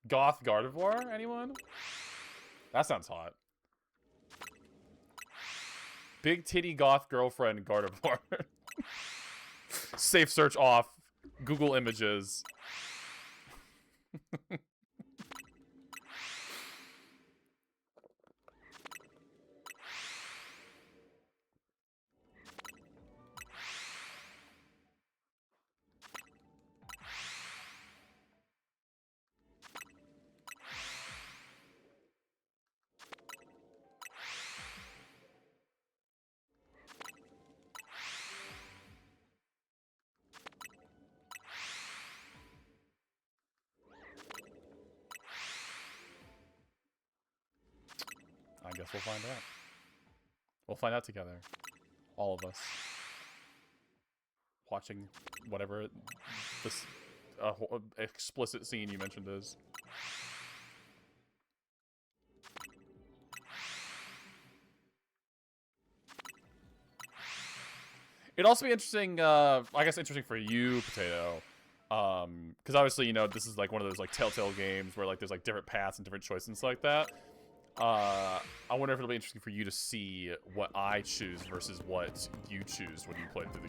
Speaker 1: Goth Gardevoir? Anyone? That sounds hot. Big titty goth girlfriend Gardevoir. Safe search off. Google images. I guess we'll find out. We'll find out together. All of us. Watching whatever this explicit scene you mentioned is. It'd also be interesting, I guess interesting for you, Potato. Because obviously, you know, this is like one of those like Telltale games where like there's like different paths and different choices and stuff like that. I wonder if it'll be interesting for you to see what I choose versus what you choose when you play through the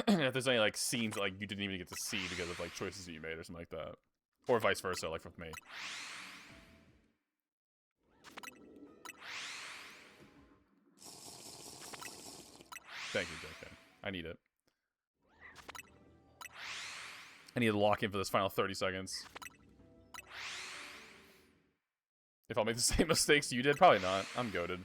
Speaker 1: game. If there's any like scenes that, like you didn't even get to see because of like choices that you made or something like that, or vice versa, like with me. Thank you, JK. I need it. I need to lock in for this final 30 seconds. If I'll make the same mistakes you did, probably not. I'm goated.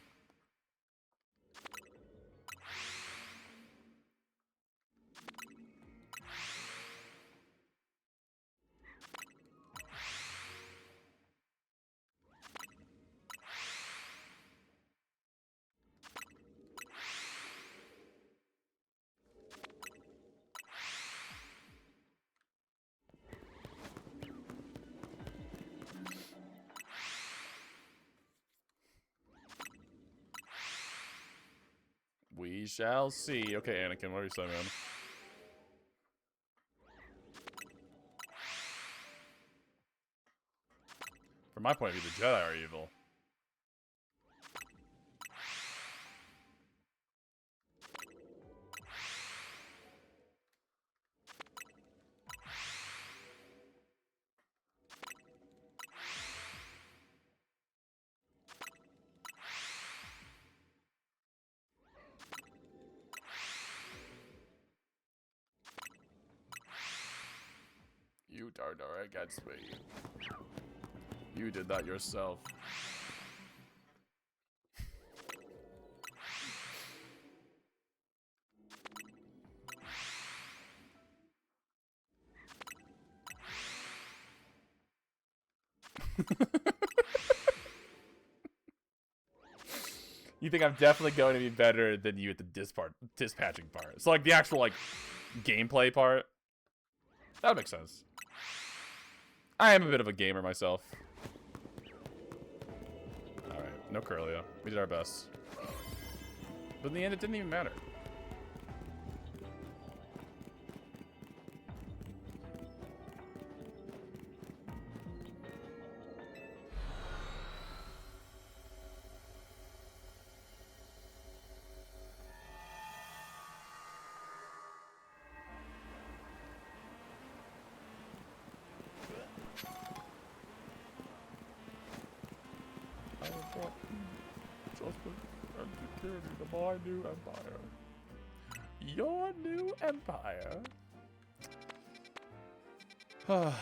Speaker 1: shall see. Okay, Anakin, what are you saying, man? From my point of view, the Jedi are evil. You turned her against me. You did that yourself. You think I'm definitely going to be better than you at the dispatching part. So like the actual like gameplay part. That would make sense. I am a bit of a gamer myself. Alright, no Curlia. We did our best. But in the end, it didn't even matter. My new empire. Your new empire. A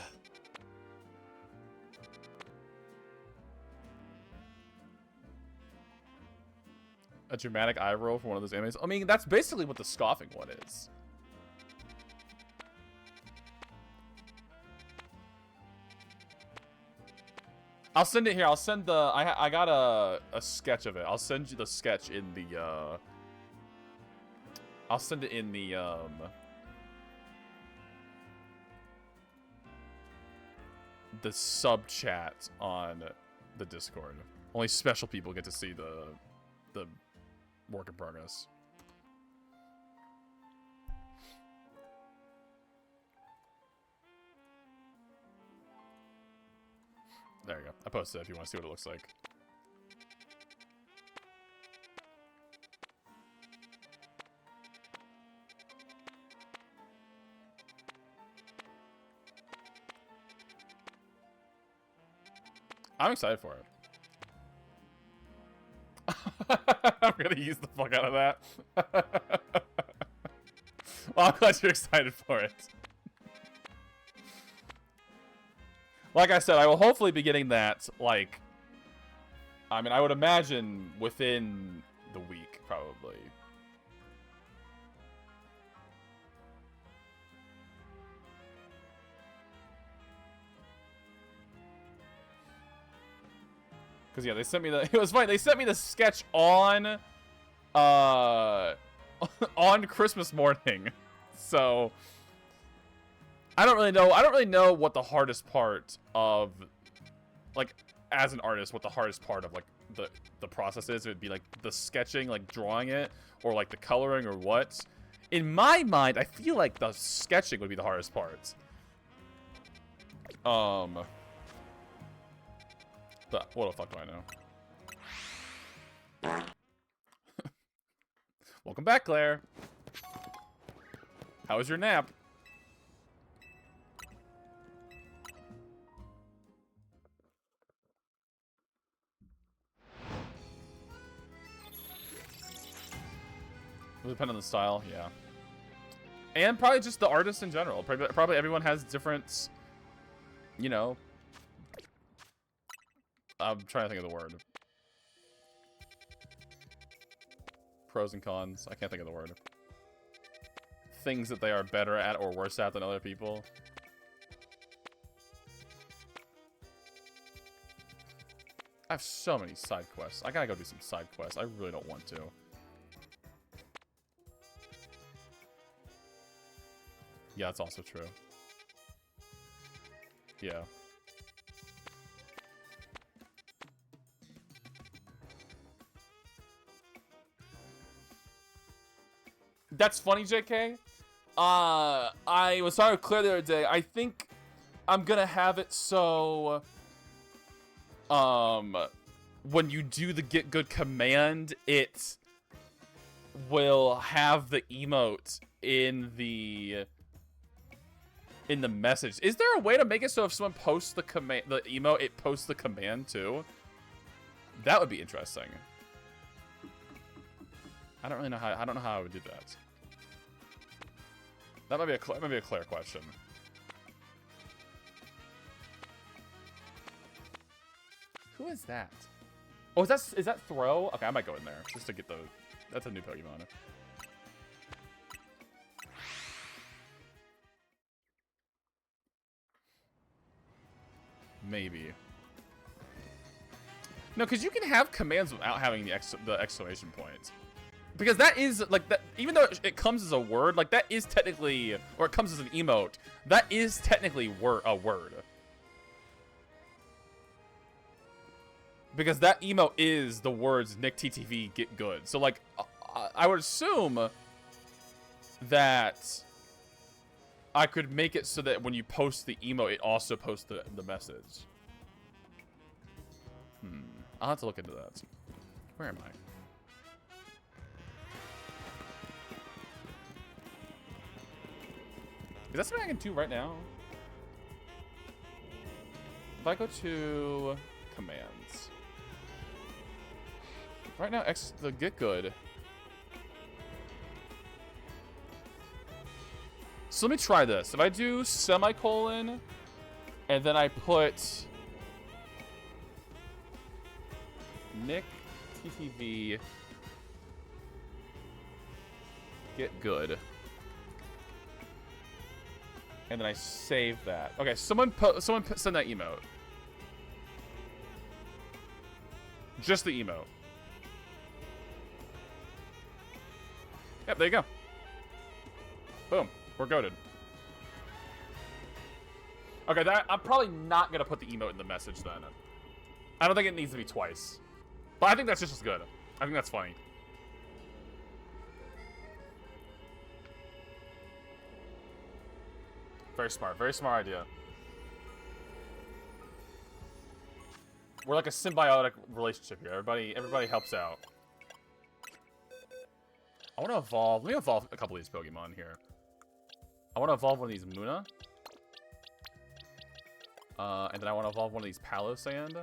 Speaker 1: dramatic eye roll for one of those animes. I mean, that's basically what the scoffing one is. I'll send it here. I'll send the... I got a sketch of it. I'll send you the sketch in the... I'll send it in the sub chat on the Discord. Only special people get to see the work in progress. There you go. I posted it if you want to see what it looks like. I'm excited for it. I'm gonna use the fuck out of that. Well, I'm glad you're excited for it. Like I said, I will hopefully be getting that, like... I mean, I would imagine within the week, probably. Because, yeah, they sent me the... It was funny, they sent me the sketch on... on Christmas morning. So... I don't really know what the hardest part of, like, as an artist, what the hardest part of, like, the process is. It would be, like, the sketching, like, drawing it, or, like, the coloring, or what. In my mind, I feel like the sketching would be the hardest part. But what the fuck do I know? Welcome back, Claire. How was your nap? Will depend on the style, yeah. And probably just the artist in general. Probably everyone has different, you know... I'm trying to think of the word. Pros and cons. I can't think of the word. Things that they are better at or worse at than other people. I have so many side quests. I gotta go do some side quests. I really don't want to. Yeah, that's also true. Yeah. That's funny, JK. I was talking with Claire the other day. I think I'm gonna have it so when you do the get good command, it will have the emote in the message. Is there a way to make it so if someone posts the command, the emote, it posts the command too? That would be interesting. I don't really know how. I don't know how I would do that. That might be a Claire question. Who is that? Oh, is that Throw? Okay, I might go in there just to get the. That's a new Pokemon. Maybe. No, because you can have commands without having the exclamation point. Because that is, like, that. Even though it comes as a word, like, that is technically, or it comes as an emote, that is technically a word. Because that emote is the words Nick TTV get good. So, like, I would assume that I could make it so that when you post the emote, it also posts the message. I'll have to look into that. Where am I? Is that something I can do right now? If I go to commands. Right now, the get good. So let me try this. If I do semicolon, and then I put Nick TTV get good, and then I save that. Okay, someone send that emote. Just the emote. Yep, there you go. Boom. We're goated. Okay, I'm probably not gonna put the emote in the message then. I don't think it needs to be twice. But I think that's just as good. I think that's funny. Very smart idea. We're like a symbiotic relationship here. Everybody helps out. I want to evolve. Let me evolve a couple of these Pokemon here. I want to evolve one of these Muna. And then I want to evolve one of these Palossand.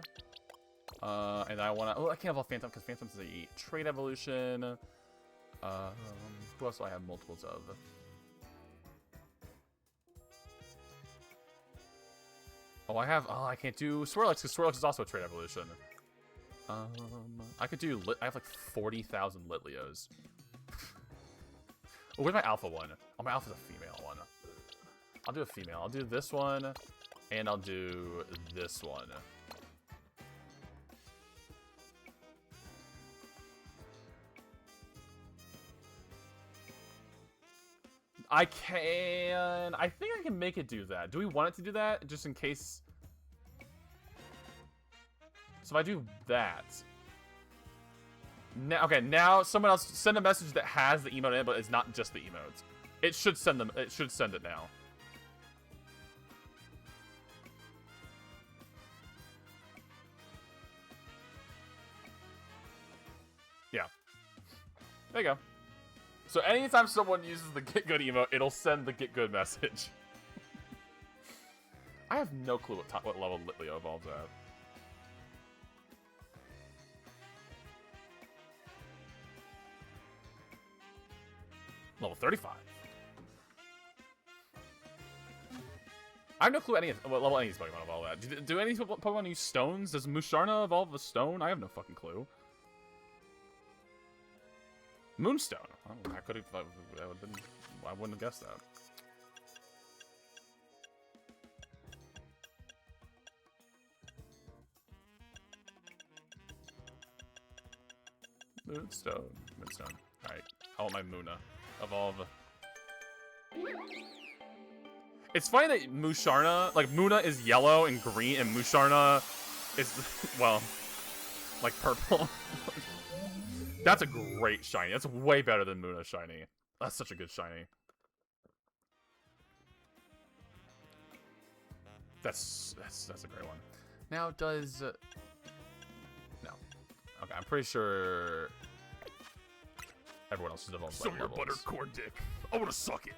Speaker 1: And I want to... Oh, I can't evolve Phantom because Phantom's a trait evolution. Who else do I have multiples of? Oh, I can't do Swirlix because Swirlix is also a trait evolution. I could do... I have like 40,000 Litleos. Oh, where's my alpha one? Oh, my alpha's a female one. I'll do a female. I'll do this one, and I'll do this one. I think I can make it do that. Do we want it to do that? Just in case. So if I do that. Okay, now someone else send a message that has the emote in it, but it's not just the emotes. It should send them. It should send it now. Yeah. There you go. So anytime someone uses the get good emote, it'll send the get good message. I have no clue what level Litleo evolves at. Level 35. I have no clue what level any of these Pokemon evolve at. Do any Pokemon use stones? Does Musharna evolve with stone? I have no fucking clue. Moonstone. Oh, I could have. That would have been. I wouldn't have guessed that. Moonstone. Moonstone. All right. I want my Muna. Evolve. It's funny that Musharna, like Muna is yellow and green, and Musharna is, well, like purple. That's a great shiny. That's way better than Muna shiny. That's such a good shiny. That's a great one. Now does no. Okay, I'm pretty sure everyone else is evolved.
Speaker 2: Silver buttered corn dick. I wanna suck it.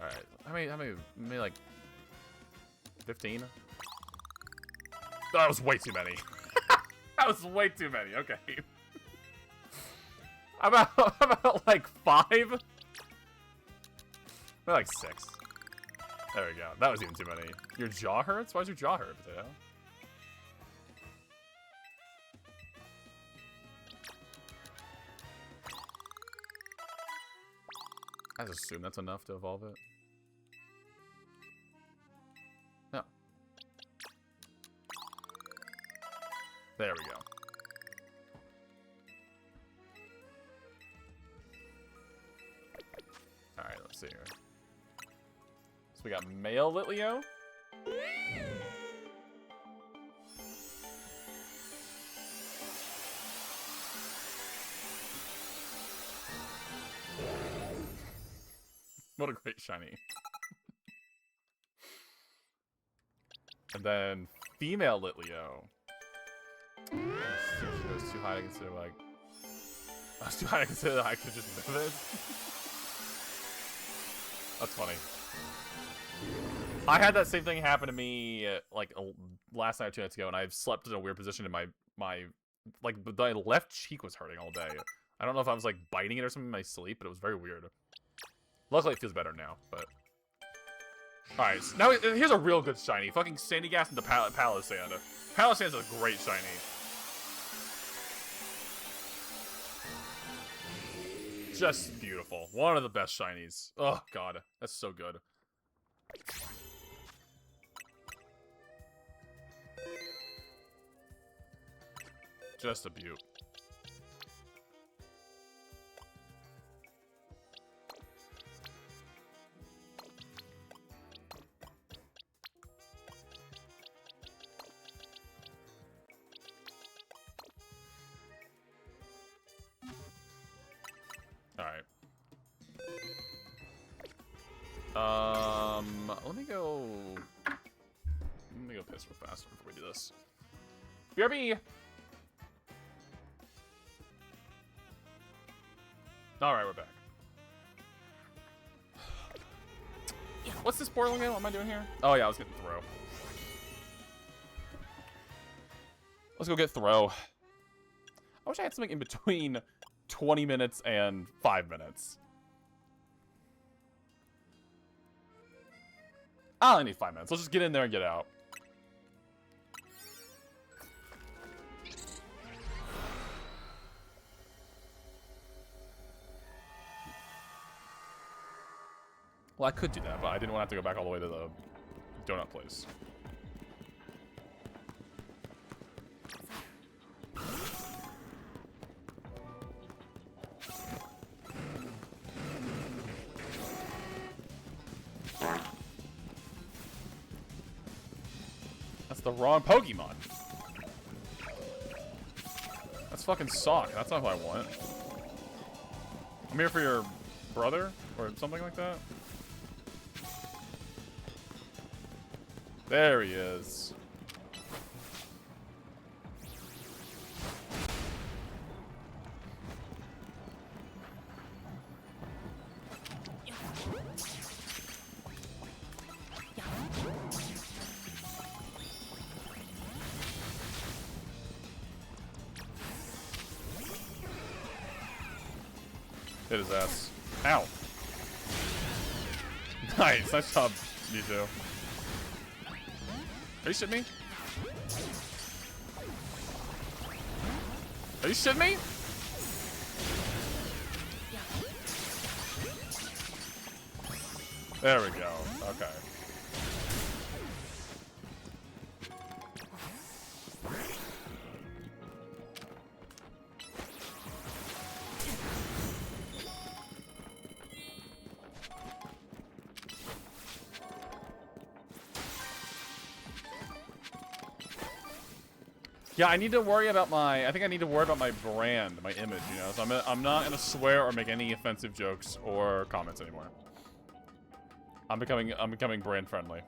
Speaker 1: All right. How many? Maybe like 15. That was way too many. That was way too many. Okay. How about like 5? Maybe like 6. There we go. That was even too many. Your jaw hurts? Why does your jaw hurt, Potato? I just assume that's enough to evolve it. No. There we go. Alright, let's see here. So we got male Litleo. What a great shiny. And then female Litleo. She was too high to consider, like... I was too high to consider that I could just live it. That's funny. I had that same thing happen to me, like, last night or 2 nights ago, and I've slept in a weird position in my like, my left cheek was hurting all day. I don't know if I was, like, biting it or something in my sleep, but it was very weird. Luckily, it feels better now, but... Alright, so now here's a real good shiny. Fucking Sandygas into Palisand. Palisand's a great shiny. Just beautiful. One of the best shinies. Oh, God. That's so good. Just a beaut. Alright. Let me go piss real fast before we do this. BRB! Alright, we're back. What's this portal again? What am I doing here? Oh yeah, I was getting throw. Let's go get throw. I wish I had something in between 20 minutes and 5 minutes. I only need 5 minutes. Let's just get in there and get out. Well, I could do that, but I didn't want to have to go back all the way to the donut place. That's the wrong Pokemon. That's fucking Sock. That's not who I want. I'm here for your brother or something like that. There he is. Hit his ass. Ow. Nice. Nice job, you two. Are you shitting me? Are you shitting me? There we go. Okay. Yeah, I need to worry about my. I think I need to worry about my brand, my image. You know, so I'm not gonna swear or make any offensive jokes or comments anymore. I'm becoming brand friendly.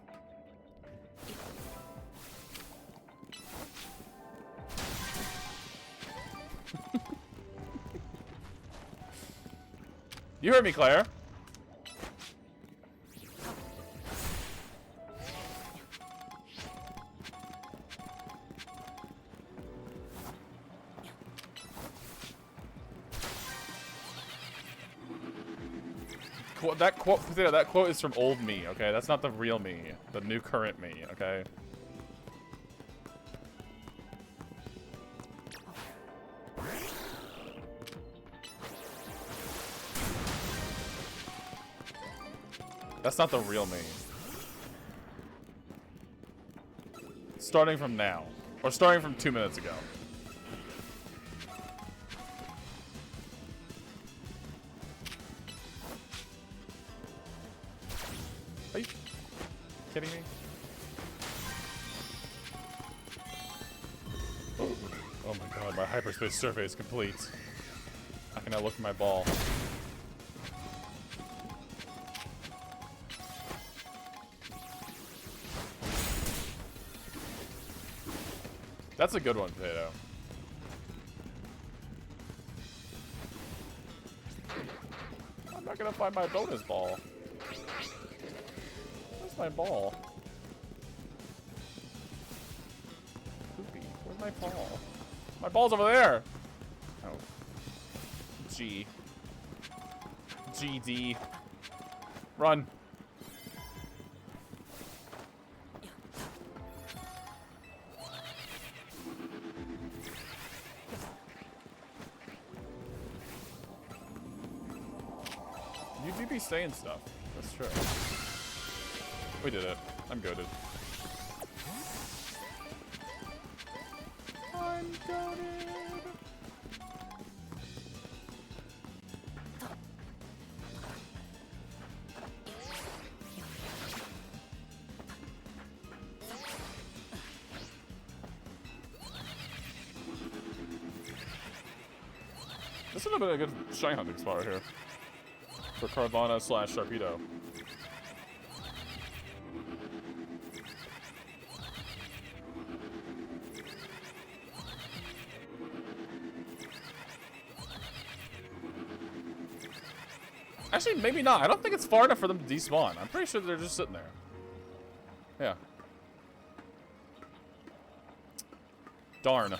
Speaker 1: You heard me, Claire. That quote is from old me, okay? That's not the real me, the new current me, okay? That's not the real me. Starting from now. Or starting from 2 minutes ago. Are you kidding me? Oh my god, my hyperspace survey is complete. I can now look at my ball. That's a good one, Potato. I'm not gonna find my bonus ball. Where's my ball? Poopy. Where's my ball? My ball's over there! Oh. G. GD. Run. You do be saying stuff. That's true. We did it. I'm goated. I'm goated. This would have been a good shine hunting spot right here. For Carvana / Sharpedo. Actually, maybe not. I don't think it's far enough for them to despawn. I'm pretty sure they're just sitting there. Yeah. Darn.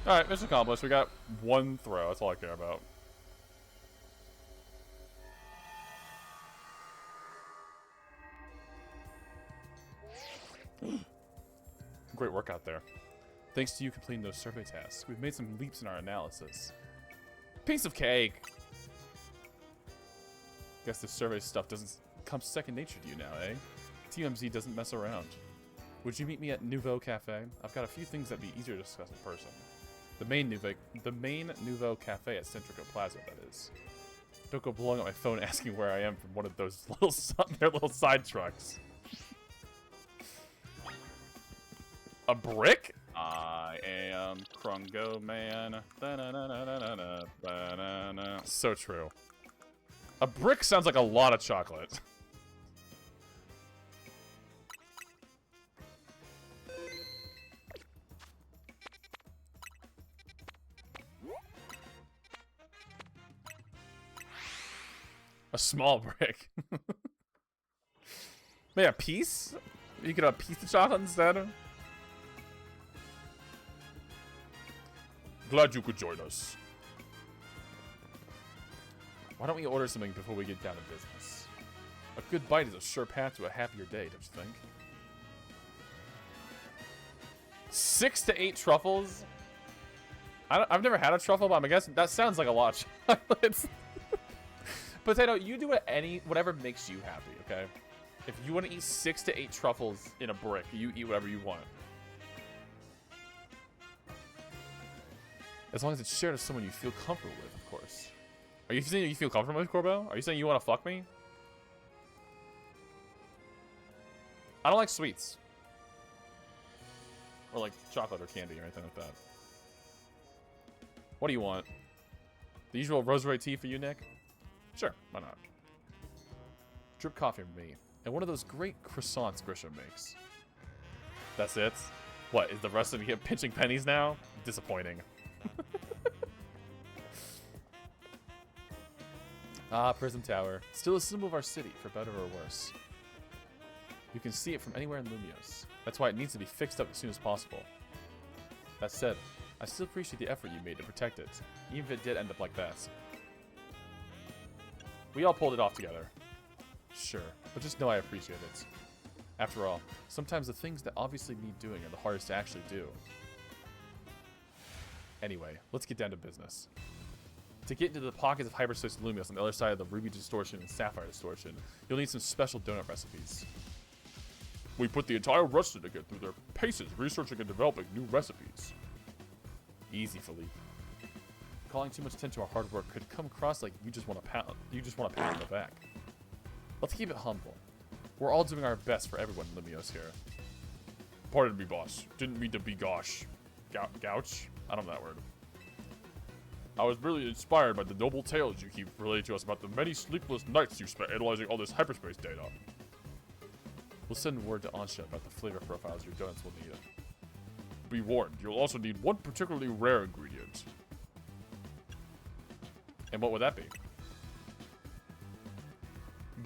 Speaker 1: Alright, mission accomplished. We got one throw. That's all I care about. Great work out there. Thanks to you completing those survey tasks, we've made some leaps in our analysis. Piece of cake! Guess this survey stuff doesn't come second nature to you now, eh? TMZ doesn't mess around. Would you meet me at Nouveau Cafe? I've got a few things that'd be easier to discuss in person. The main Nouveau Cafe at Centrica Plaza, that is. Don't go blowing up my phone asking where I am from one of those their little side trucks. A brick? I am Krungo Man. So true. A brick sounds like a lot of chocolate. A small brick. Maybe a piece? You could have a piece of chocolate instead? Glad you could join us. Why don't we order something before we get down to business? A good bite is a sure path to a happier day, don't you think? 6 to 8 truffles? I've never had a truffle, but I'm guessing that sounds like a lot of chocolates. Potato, you do whatever makes you happy, okay? If you want to eat 6 to 8 truffles in a brick, you eat whatever you want. As long as it's shared with someone you feel comfortable with, of course. Are you saying you feel comfortable with, Corbell? Are you saying you want to fuck me? I don't like sweets. Or like chocolate or candy or anything like that. What do you want? The usual rosary tea for you, Nick? Sure, why not? Drip coffee for me. And one of those great croissants Grisham makes. That's it? What, is the rest of you pinching pennies now? Disappointing. Ah, Prism Tower. Still a symbol of our city, for better or worse. You can see it from anywhere in Lumios. That's why it needs to be fixed up as soon as possible. That said, I still appreciate the effort you made to protect it, even if it did end up like that. We all pulled it off together. Sure, but just know I appreciate it. After all, sometimes the things that obviously need doing are the hardest to actually do. Anyway, let's get down to business. To get into the pockets of hyperspace Lumios on the other side of the Ruby Distortion and Sapphire Distortion, you'll need some special donut recipes. We put the entire rest of it through their paces researching and developing new recipes. Easy, Philippe. Calling too much attention to our hard work could come across like you just want to pat on the back. Let's keep it humble. We're all doing our best for everyone in Lumios here. Pardon me, boss. Didn't mean to be gouch. Gouch? I don't know that word. I was really inspired by the noble tales you keep relating to us about the many sleepless nights you spent analyzing all this hyperspace data. We'll send word to Ansha about the flavor profiles your donuts will need. Be warned, you'll also need one particularly rare ingredient. And what would that be?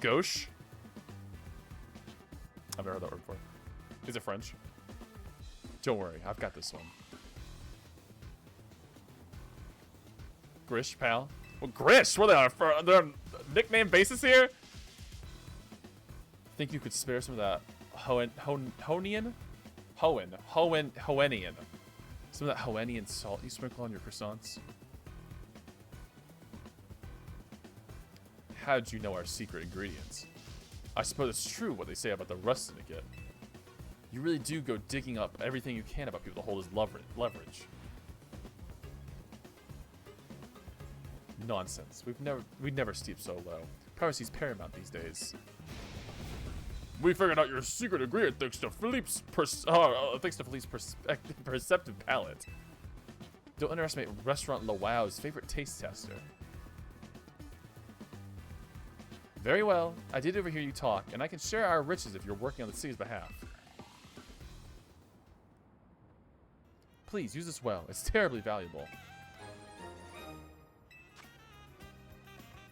Speaker 1: Gauche? I've never heard that word before. Is it French? Don't worry, I've got this one. Grish, pal. Well, Grish? What are they on nickname basis here? Think you could spare some of that Hoenian? Hoenian. Some of that Hoenian salt you sprinkle on your croissants? How'd you know our secret ingredients? I suppose it's true what they say about the Rust Syndicate. You really do go digging up everything you can about people to hold as leverage. Nonsense. We'd never stoop so low. Privacy's paramount these days. We figured out your secret ingredient thanks to Philippe's perceptive palate. Don't underestimate Restaurant Lawow's favorite taste tester. Very well. I did overhear you talk, and I can share our riches if you're working on the city's behalf. Please, use this well. It's terribly valuable.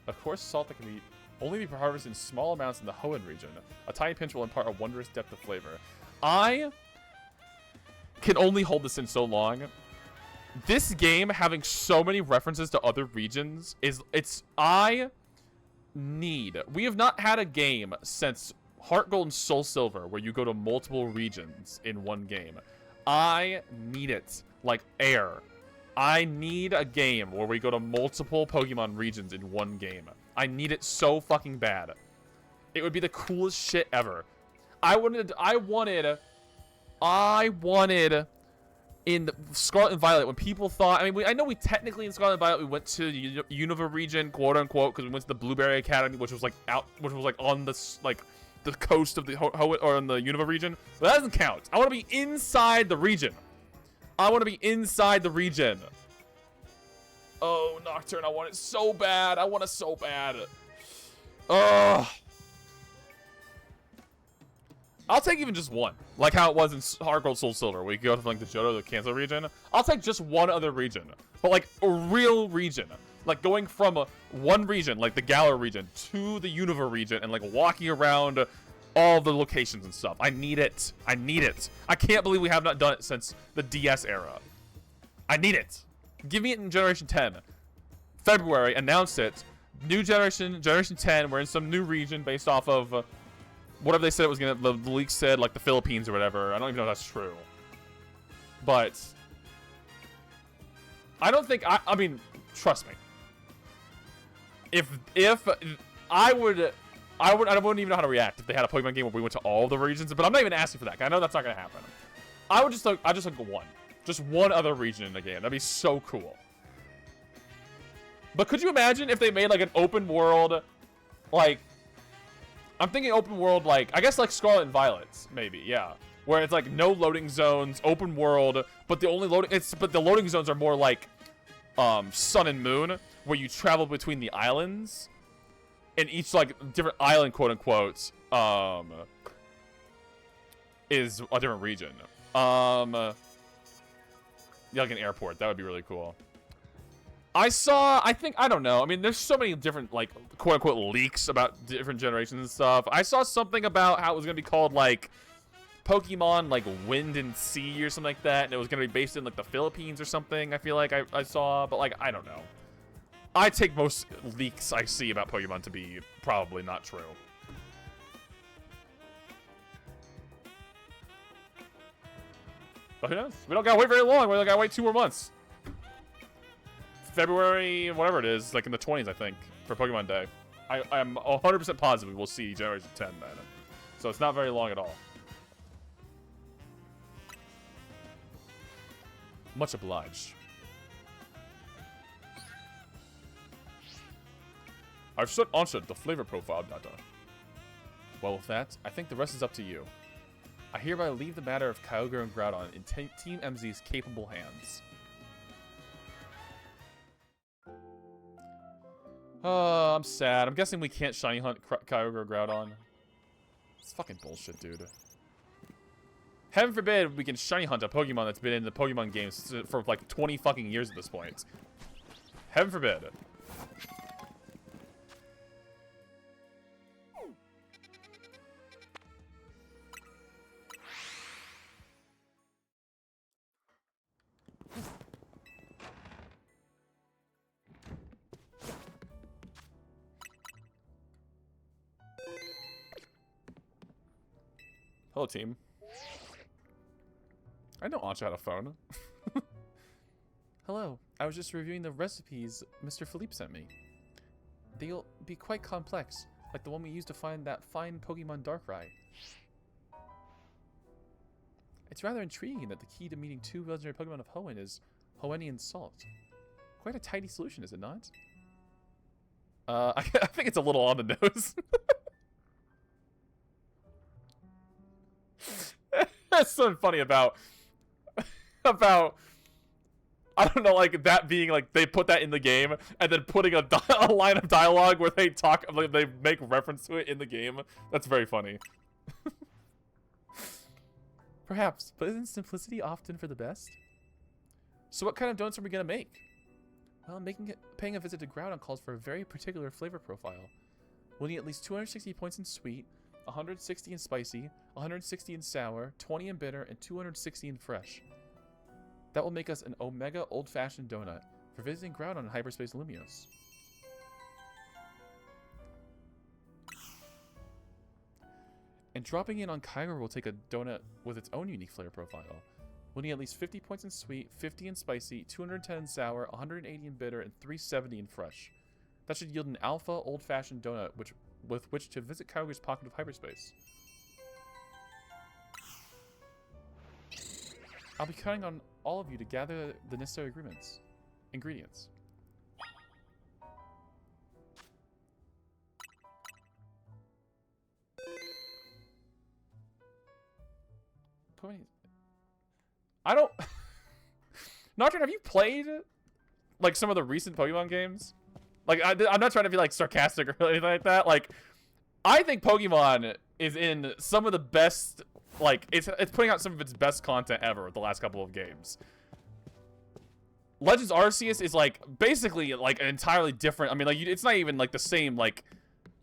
Speaker 1: Of course, salt that can only be harvested in small amounts in the Hoenn region. A tiny pinch will impart a wondrous depth of flavor. I can only hold this in so long. This game having so many references to other regions we have not had a game since Heart Gold and Soul Silver where you go to multiple regions in one game. I need it like air. I need a game where we go to multiple Pokemon regions in one game. I need it so fucking bad. It would be the coolest shit ever. I wanted in Scarlet and Violet when people thought, I know we technically in Scarlet and Violet we went to the Unova region, quote unquote, because we went to the Blueberry Academy, which was like on the coast of the or in the Unova region. But that doesn't count. I want to be inside the region. Oh, Nocturne, I want it so bad. Ugh. I'll take even just one. Like how it was in Heart Gold Soul Silver. We go to like the Johto, the Kanto region. I'll take just one other region. But like a real region. Like going from one region, like the Galar region, to the Unova region and like walking around all the locations and stuff. I need it. I can't believe we have not done it since the DS era. I need it. Give me it in Generation 10. February, announce it. New Generation 10, we're in some new region based off of whatever they said it was gonna, the leak said, like the Philippines or whatever. I don't even know if that's true. But I don't think I mean, trust me. If I wouldn't even know how to react if they had a Pokemon game where we went to all the regions, but I'm not even asking for that. 'Cause I know that's not gonna happen. I just look one. Just one other region in the game. That'd be so cool. But could you imagine if they made like an open world, like, I'm thinking open world, like, I guess like Scarlet and Violet, maybe, yeah. Where it's like no loading zones, open world, but the only but the loading zones are more like Sun and Moon, where you travel between the islands, and each like different island, quote unquote, is a different region. Yeah, like an airport. That would be really cool. I don't know. I mean, there's so many different, like, quote-unquote leaks about different generations and stuff. I saw something about how it was going to be called, like, Pokemon, like, Wind and Sea or something like that. And it was going to be based in, like, the Philippines or something, I feel like I saw. But, like, I don't know. I take most leaks I see about Pokemon to be probably not true. But who knows? We don't gotta wait very long. We gotta wait 2 more months. February, whatever it is, like in the 20s, I think, for Pokemon Day. I'm 100% positive we'll see Generation 10 then. So it's not very long at all. Much obliged. I've answered the flavor profile data. Well, with that, I think the rest is up to you. I hereby leave the matter of Kyogre and Groudon in Team MZ's capable hands. I'm sad. I'm guessing we can't shiny hunt Kyogre or Groudon. It's fucking bullshit, dude. Heaven forbid we can shiny hunt a Pokemon that's been in the Pokemon games for like 20 fucking years at this point. Heaven forbid. Hello, team. I know Ancha had a phone. Hello. I was just reviewing the recipes Mr. Philippe sent me. They'll be quite complex, like the one we used to find that fine Pokemon Darkrai. It's rather intriguing that the key to meeting 2 legendary Pokemon of Hoenn is Hoennian salt. Quite a tidy solution, is it not? I think it's a little on the nose. That's something funny about I don't know, like that being like they put that in the game and then putting a line of dialogue where they talk, like they make reference to it in the game. That's very funny. Perhaps, but isn't simplicity often for the best? So what kind of donuts are we gonna make? Well, paying a visit to Groudon calls for a very particular flavor profile. We'll need at least 260 points in sweet, 160 in spicy, 160 in sour, 20 in bitter, and 260 in fresh. That will make us an Omega Old-Fashioned Donut for visiting Groudon in Hyperspace Lumiose. And dropping in on Kyogre will take a donut with its own unique flavor profile. We'll need at least 50 points in sweet, 50 in spicy, 210 in sour, 180 in bitter, and 370 in fresh. That should yield an alpha old-fashioned donut with which to visit Kyogre's pocket of hyperspace. I'll be counting on all of you to gather the necessary ingredients. I don't... Nocturne, have you played, like, some of the recent Pokemon games? Like, I'm not trying to be, like, sarcastic or anything like that. Like, I think Pokemon is in some of the best... Like, it's putting out some of its best content ever the last couple of games. Legends Arceus is, like, basically, like, an entirely different... I mean, like, it's not even, like, the same, like...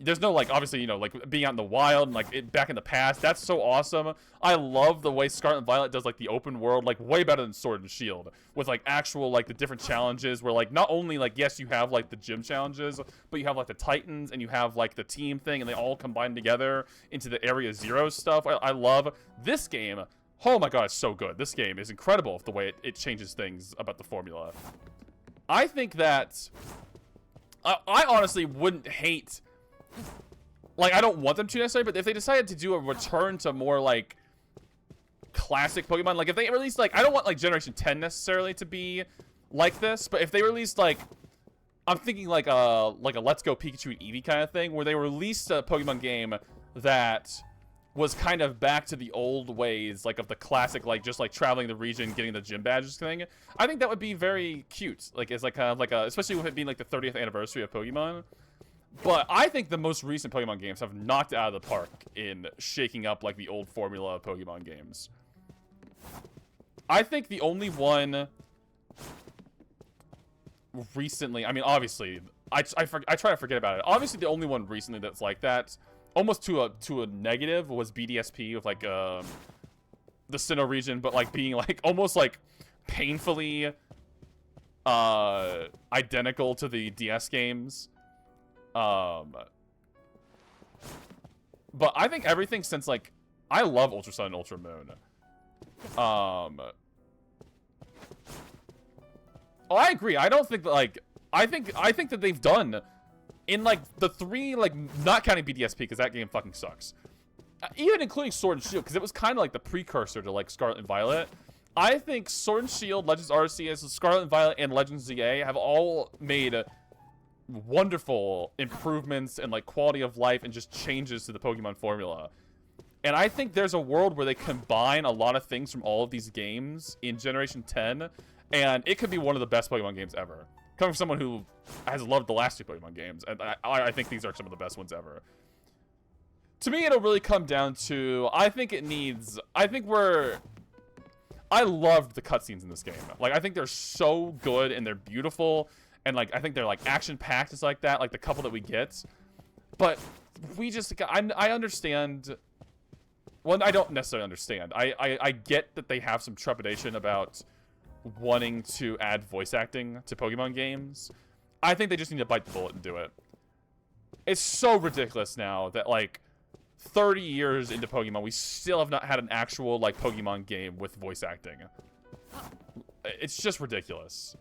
Speaker 1: There's no, like, obviously, you know, like, being out in the wild and, like, back in the past. That's so awesome. I love the way Scarlet and Violet does, like, the open world, like, way better than Sword and Shield. With, like, actual, like, the different challenges where, like, not only, like, yes, you have, like, the gym challenges, but you have, like, the Titans and you have, like, the team thing, and they all combine together into the Area Zero stuff. I love this game. Oh my god, it's so good. This game is incredible the way it changes things about the formula. I think that I honestly wouldn't hate. Like, I don't want them to necessarily, but if they decided to do a return to more like classic Pokemon, like if they released like, I don't want like Generation 10 necessarily to be like this, but if they released like, I'm thinking like a Let's Go Pikachu and Eevee kind of thing, where they released a Pokemon game that was kind of back to the old ways, like of the classic, like just like traveling the region, getting the gym badges thing. I think that would be very cute. Like it's like kind of like a, especially with it being like the 30th anniversary of Pokemon. But I think the most recent Pokemon games have knocked it out of the park in shaking up like the old formula of Pokemon games. I think the only one recently, I mean, obviously, I try to forget about it. Obviously, the only one recently that's like that, almost to a negative, was BDSP with like the Sinnoh region, but like being like almost like painfully identical to the DS games. But I think everything since like, I love Ultra Sun and Ultra Moon. Oh, I agree. I don't think that, like, I think that they've done in like the 3, like, not counting BDSP because that game fucking sucks. Even including Sword and Shield, because it was kind of like the precursor to like Scarlet and Violet. I think Sword and Shield, Legends Arceus, Scarlet and Violet, and Legends ZA have all made wonderful improvements and like quality of life and just changes to the Pokemon formula. And I think there's a world where they combine a lot of things from all of these games in Generation 10, and it could be one of the best Pokemon games ever. Coming from someone who has loved the last 2 Pokemon games, and I think these are some of the best ones ever. To me, it'll really come down to, I loved the cutscenes in this game. Like, I think they're so good and they're beautiful, and like, I think they're like action-packed, just like that, like the couple that we get. But we just, I understand. Well, I don't necessarily understand. I get that they have some trepidation about wanting to add voice acting to Pokemon games. I think they just need to bite the bullet and do it. It's so ridiculous now that, like, 30 years into Pokemon, we still have not had an actual, like, Pokemon game with voice acting. It's just ridiculous.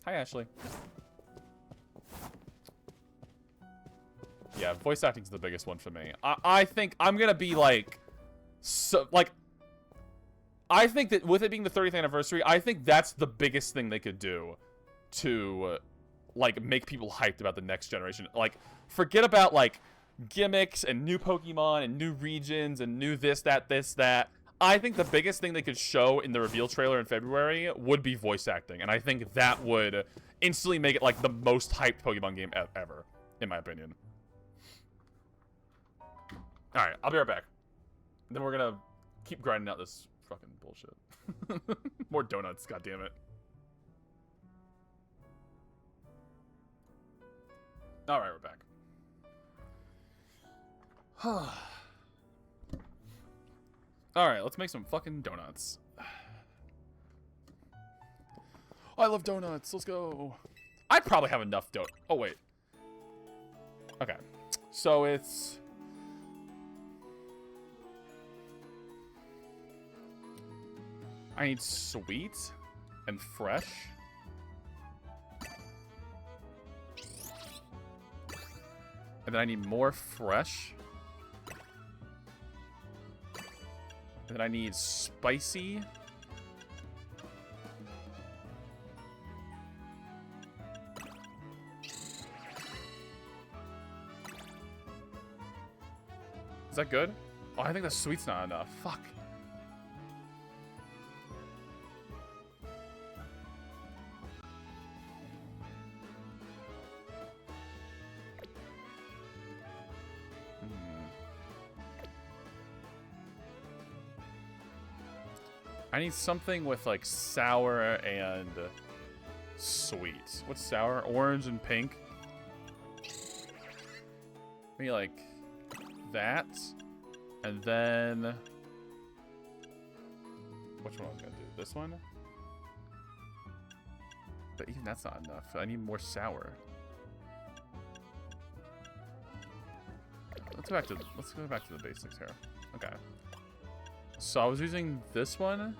Speaker 1: Hi, Ashley. Yeah, voice acting's the biggest one for me. I think I'm gonna be like, so like, I think that with it being the 30th anniversary, I think that's the biggest thing they could do to, like, make people hyped about the next generation. Like, forget about like gimmicks and new Pokemon and new regions and new this, that. I think the biggest thing they could show in the reveal trailer in February would be voice acting, and I think that would instantly make it like the most hyped Pokemon game ever, in my opinion. Alright, I'll be right back. Then we're gonna keep grinding out this fucking bullshit. More donuts, goddammit. Alright, we're back. Alright, let's make some fucking donuts. Oh, I love donuts. Let's go. I probably have enough donuts. Oh, wait. Okay. So it's... I need sweet and fresh. And then I need more fresh. And then I need spicy. Is that good? Oh, I think the sweet's not enough. Fuck. I need something with like sour and sweet. What's sour? Orange and pink. Maybe like that. And then which one I was gonna do? This one? But even that's not enough. I need more sour. Let's go back to the basics here. Okay. So I was using this one.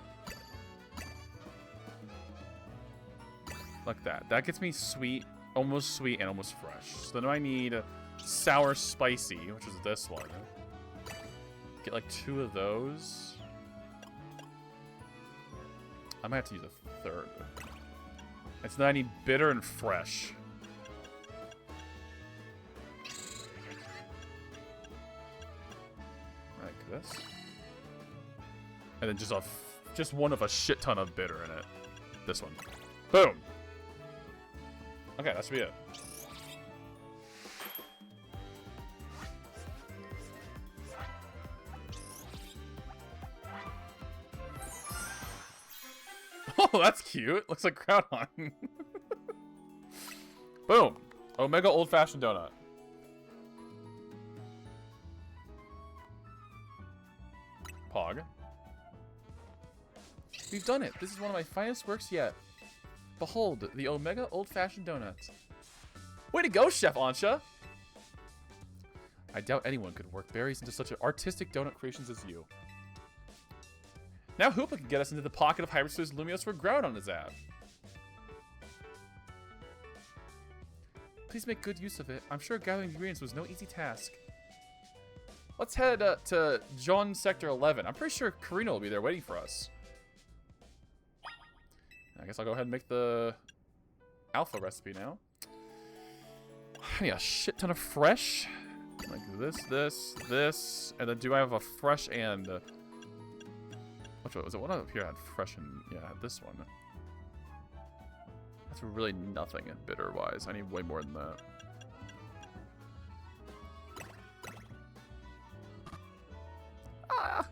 Speaker 1: Like that. That gets me sweet, and almost fresh. So then I need sour spicy, which is this one. Get like 2 of those. I might have to use a 3rd. And so then I need bitter and fresh. Like this. And then just one of a shit ton of bitter in it. This one. Boom. Okay, that should be it. Oh, that's cute. Looks like Groudon. Boom. Omega old-fashioned donut. Pog. We've done it. This is one of my finest works yet. Behold, the Omega old-fashioned donut. Way to go, Chef Ansha! I doubt anyone could work berries into such artistic donut creations as you. Now Hoopa can get us into the pocket of Hyperspace Lumios where Groudon is at. Please make good use of it. I'm sure gathering ingredients was no easy task. Let's head to John Sector 11. I'm pretty sure Karina will be there waiting for us. I guess I'll go ahead and make the alpha recipe now. I need a shit ton of fresh. Like this. And then do I have a fresh and... which one was it? One up here had fresh and... yeah, I had this one. That's really nothing bitter-wise. I need way more than that. Ah!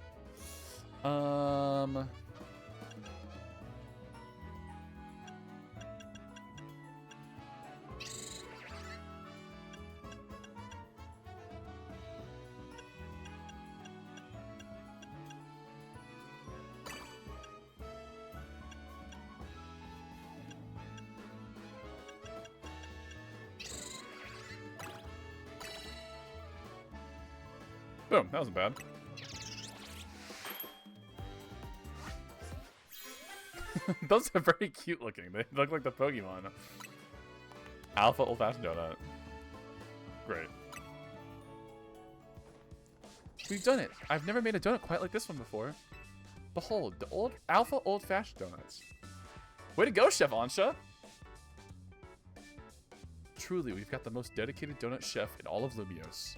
Speaker 1: Boom, that wasn't bad. Those are very cute looking. They look like the Pokemon. Alpha old-fashioned donut. Great. We've done it. I've never made a donut quite like this one before. Behold, the alpha old-fashioned donuts. Way to go, Chef Ansha! Truly, we've got the most dedicated donut chef in all of Lumios.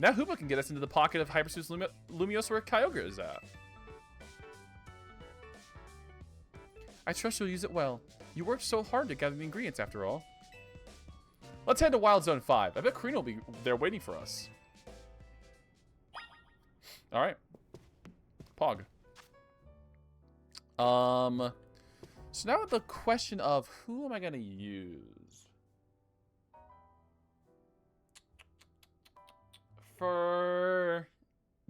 Speaker 1: Now Hoopa can get us into the pocket of Hyperspace Lumios where Kyogre is at. I trust you'll use it well. You worked so hard to gather the ingredients after all. Let's head to Wild Zone 5. I bet Karina will be there waiting for us. Alright. Pog. So now the question of who am I gonna use? For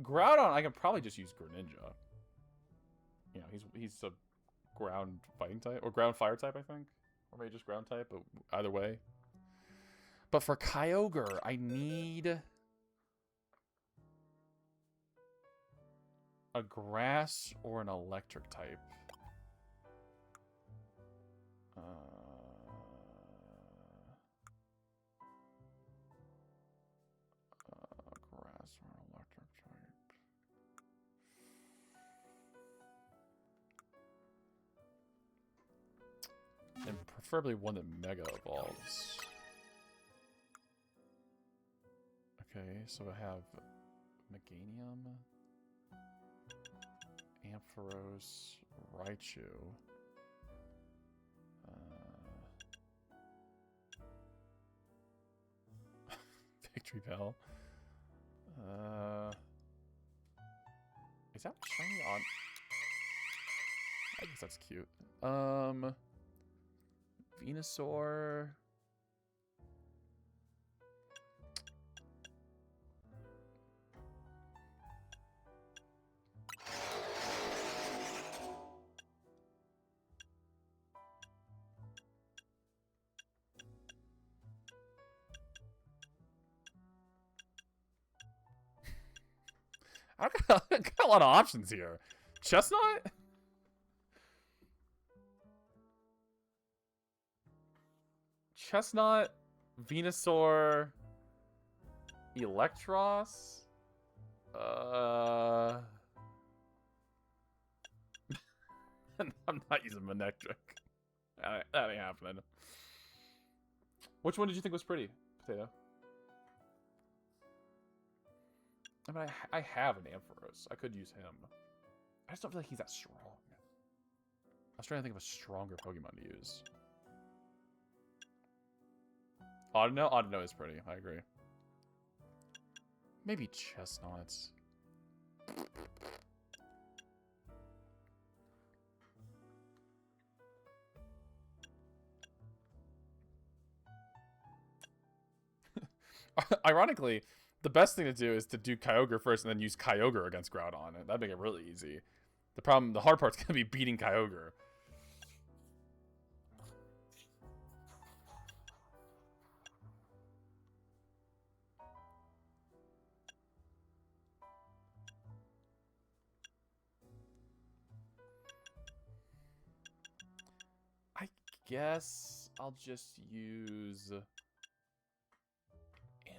Speaker 1: Groudon, I can probably just use Greninja. You know, he's a ground fighting type, or ground fire type, I think. Or maybe just ground type, but either way. But for Kyogre, I need a grass or an electric type. Grass or an electric type. And preferably one that Mega evolves. Okay, so I have Meganium, Ampharos, Raichu. Victory Bell. Is that shiny on? I guess that's cute. Venusaur. I've got a lot of options here. Chestnut? Chestnut, Venusaur, Electros. I'm not using Manectric. That ain't happening. Which one did you think was pretty, Potato? I mean, I have an Ampharos. I could use him. I just don't feel like he's that strong. I was trying to think of a stronger Pokemon to use. Audino? Audino is pretty. I agree. Maybe Chestnuts. Ironically, the best thing to do is to do Kyogre first and then use Kyogre against Groudon. That'd make it really easy. The hard part's gonna be beating Kyogre. I guess I'll just use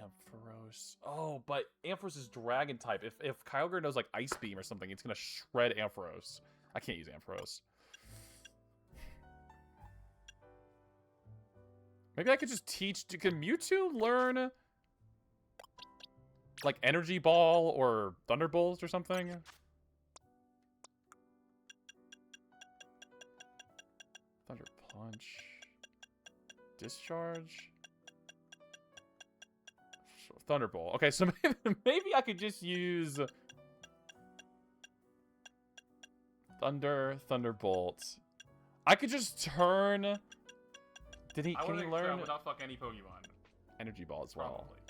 Speaker 1: Ampharos. Oh, but Ampharos is Dragon type. If Kyogre knows like Ice Beam or something, it's gonna shred Ampharos. I can't use Ampharos. Maybe I could just teach. Can Mewtwo learn like Energy Ball or Thunderbolt or something? Thunder Punch. Discharge. Thunderbolt. Okay, so maybe I could just use Thunderbolt. I could just turn. Can he learn?
Speaker 2: I would not fuck any Pokemon.
Speaker 1: Energy Ball as well.
Speaker 2: Probably.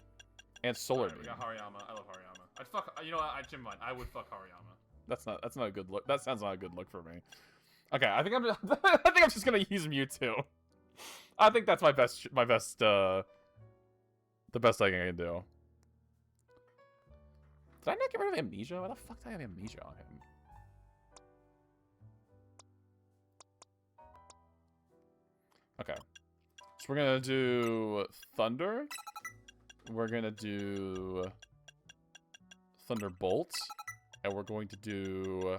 Speaker 1: And Solar Beam.
Speaker 2: We got Hariyama. I love Hariyama. I'd fuck. You know what? Change my mind. I would fuck Hariyama.
Speaker 1: That's not a good look. That sounds not a good look for me. Okay, I think I'm just gonna use Mewtwo. I think that's the best thing I can do. Did I not get rid of Amnesia? Why the fuck did I have Amnesia on him? Okay. So we're gonna do Thunder. We're gonna do Thunderbolt. And we're going to do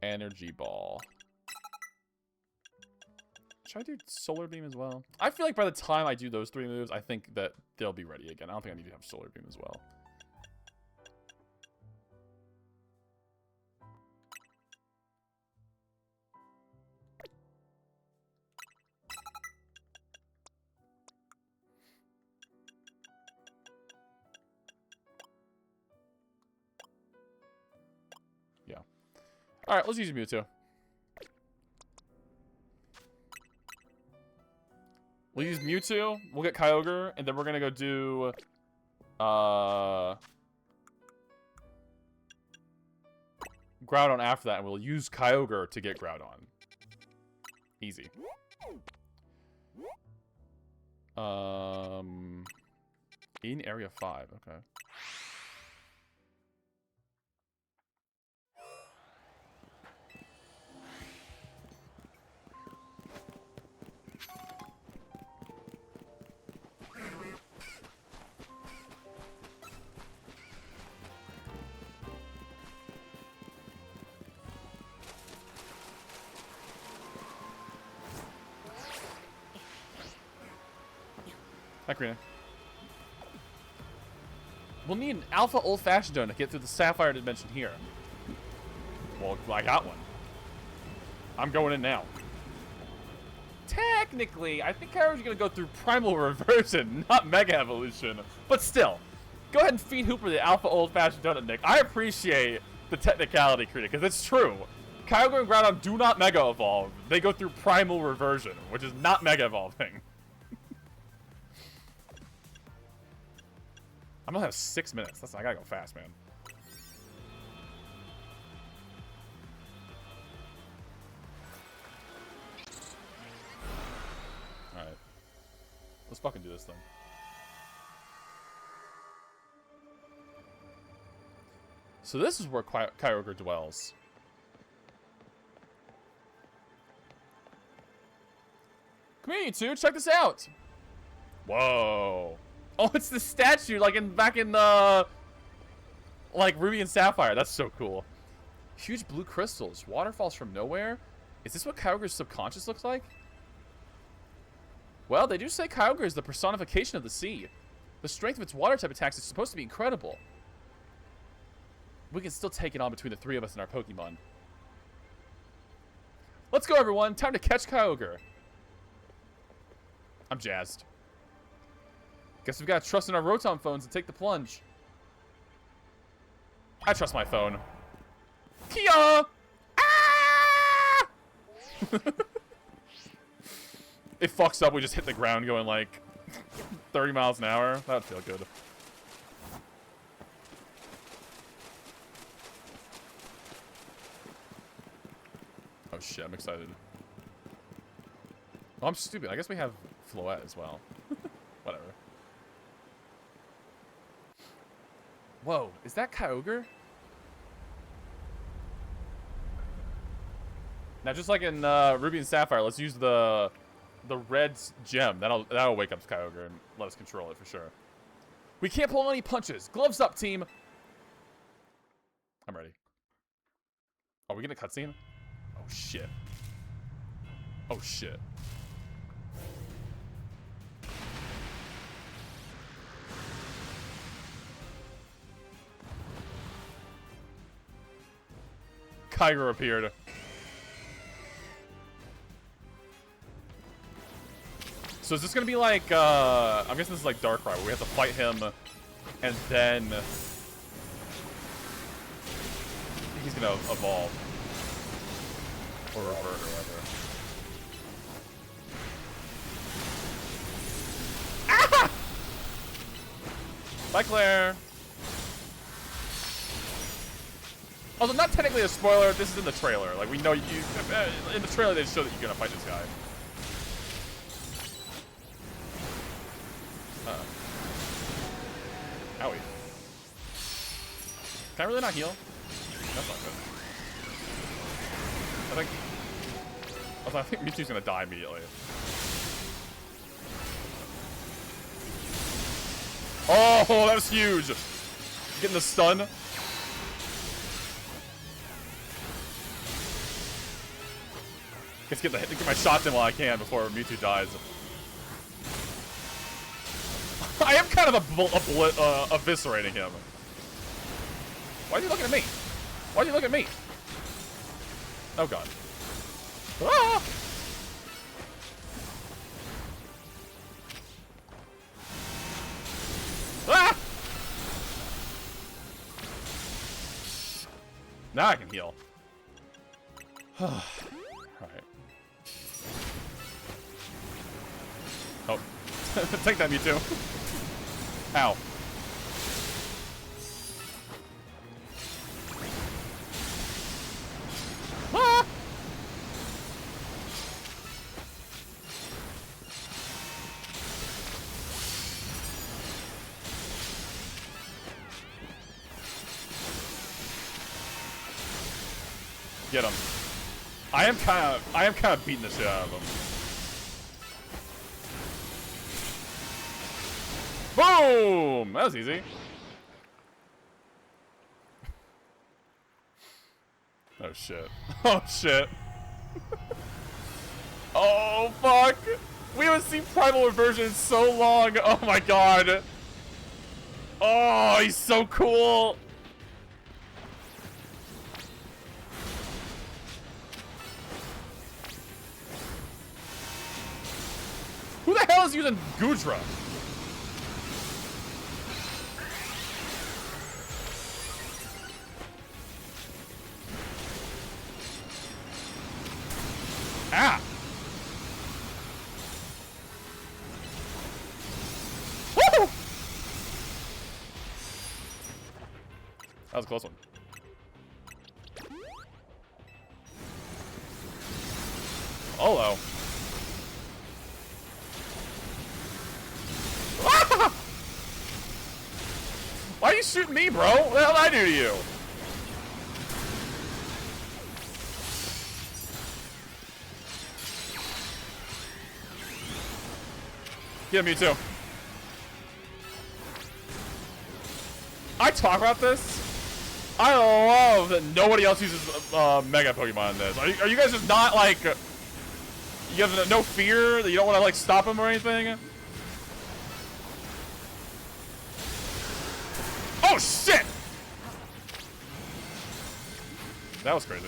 Speaker 1: Energy Ball. Should I do Solar Beam as well? I feel like by the time I do those three moves, I think that they'll be ready again. I don't think I need to have Solar Beam as well. Yeah. Alright, let's use Mewtwo. We'll use Mewtwo, we'll get Kyogre, and then we're gonna go do Groudon after that, and we'll use Kyogre to get Groudon. Easy. In Area 5, okay. Hi, Karina. We'll need an alpha old-fashioned donut to get through the Sapphire dimension here. Well, I got one. I'm going in now. Technically, I think Kyogre's gonna go through Primal Reversion, not Mega Evolution. But still, go ahead and feed Hooper the alpha old-fashioned donut, Nick. I appreciate the technicality, Karina, because it's true. Kyogre and Groudon do not Mega Evolve. They go through Primal Reversion, which is not Mega Evolving. I'm gonna have 6 minutes. I gotta go fast, man. Alright. Let's fucking do this thing. So this is where Kyogre dwells. Come here, you two. Check this out. Whoa. Oh, it's the statue, like back in like Ruby and Sapphire. That's so cool. Huge blue crystals. Waterfalls from nowhere. Is this what Kyogre's subconscious looks like? Well, they do say Kyogre is the personification of the sea. The strength of its water type attacks is supposed to be incredible. We can still take it on between the three of us and our Pokemon. Let's go, everyone. Time to catch Kyogre. I'm jazzed. Guess we've got to trust in our Rotom phones and take the plunge. I trust my phone. Kia! Ah! It fucks up. We just hit the ground going like 30 miles an hour. That would feel good. Oh shit, I'm excited. Oh, I'm stupid. I guess we have Floette as well. Whatever. Whoa, is that Kyogre? Now, just like in Ruby and Sapphire, let's use the red gem. That'll wake up Kyogre and let us control it for sure. We can't pull any punches. Gloves up, team. I'm ready. Are we getting a cutscene? Oh shit. Oh shit. Kyogre appeared. So is this gonna be like, I'm guessing this is like Darkrai, where we have to fight him, and then he's gonna evolve. Or revert, or whatever. Ah! Bye, Claire. Although not technically a spoiler, this is in the trailer. Like, we know you, in the trailer they show that you're gonna fight this guy. Owie. Can I really not heal? That's not good. I think Mewtwo's gonna die immediately. Oh, that was huge! Getting the stun. Let's get my shots in while I can before Mewtwo dies. I am kind of eviscerating him. Why are you looking at me? Why are you looking at me? Oh god. Ah! Ah! Now I can heal. Alright. Oh. Take that, Mewtwo. Ow. Ah! Get him. I am kind of beating the shit out of him. Boom! That was easy. Oh shit. Oh shit. Oh fuck! We haven't seen Primal Reversion in so long! Oh my god! Oh, he's so cool! Who the hell is using Gudra? Ah! Woo! That was a close one. Hello. Ah! Why are you shooting me, bro? What the hell did I do to you? Get him, Mewtwo. I talk about this. I love that nobody else uses Mega Pokemon in this. Are you guys just not like... You have no fear that you don't want to like stop him or anything? Oh shit! That was crazy.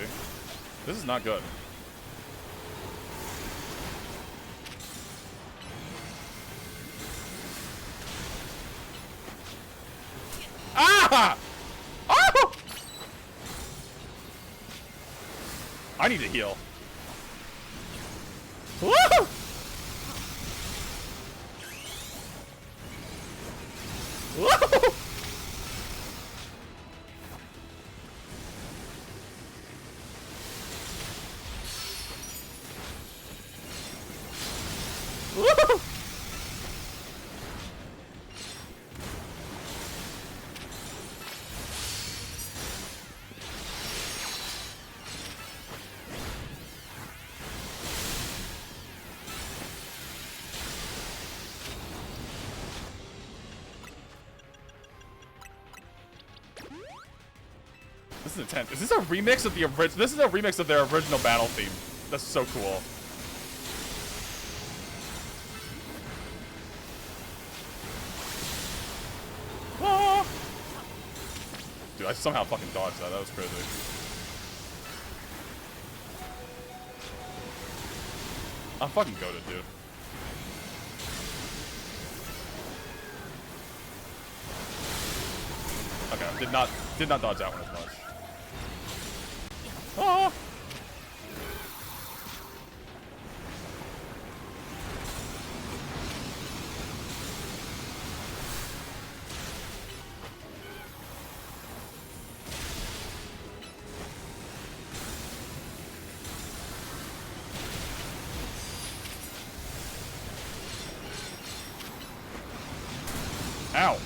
Speaker 1: This is not good. Ah! Oh! I need to heal. Woo! Woo! Woo! This is intense. Is this a remix of the original? This is a remix of their original battle theme. That's so cool. Ah! Dude, I somehow fucking dodged that. That was crazy. I'm fucking goated, dude. Okay, did not dodge that one as much. Ah! Ow.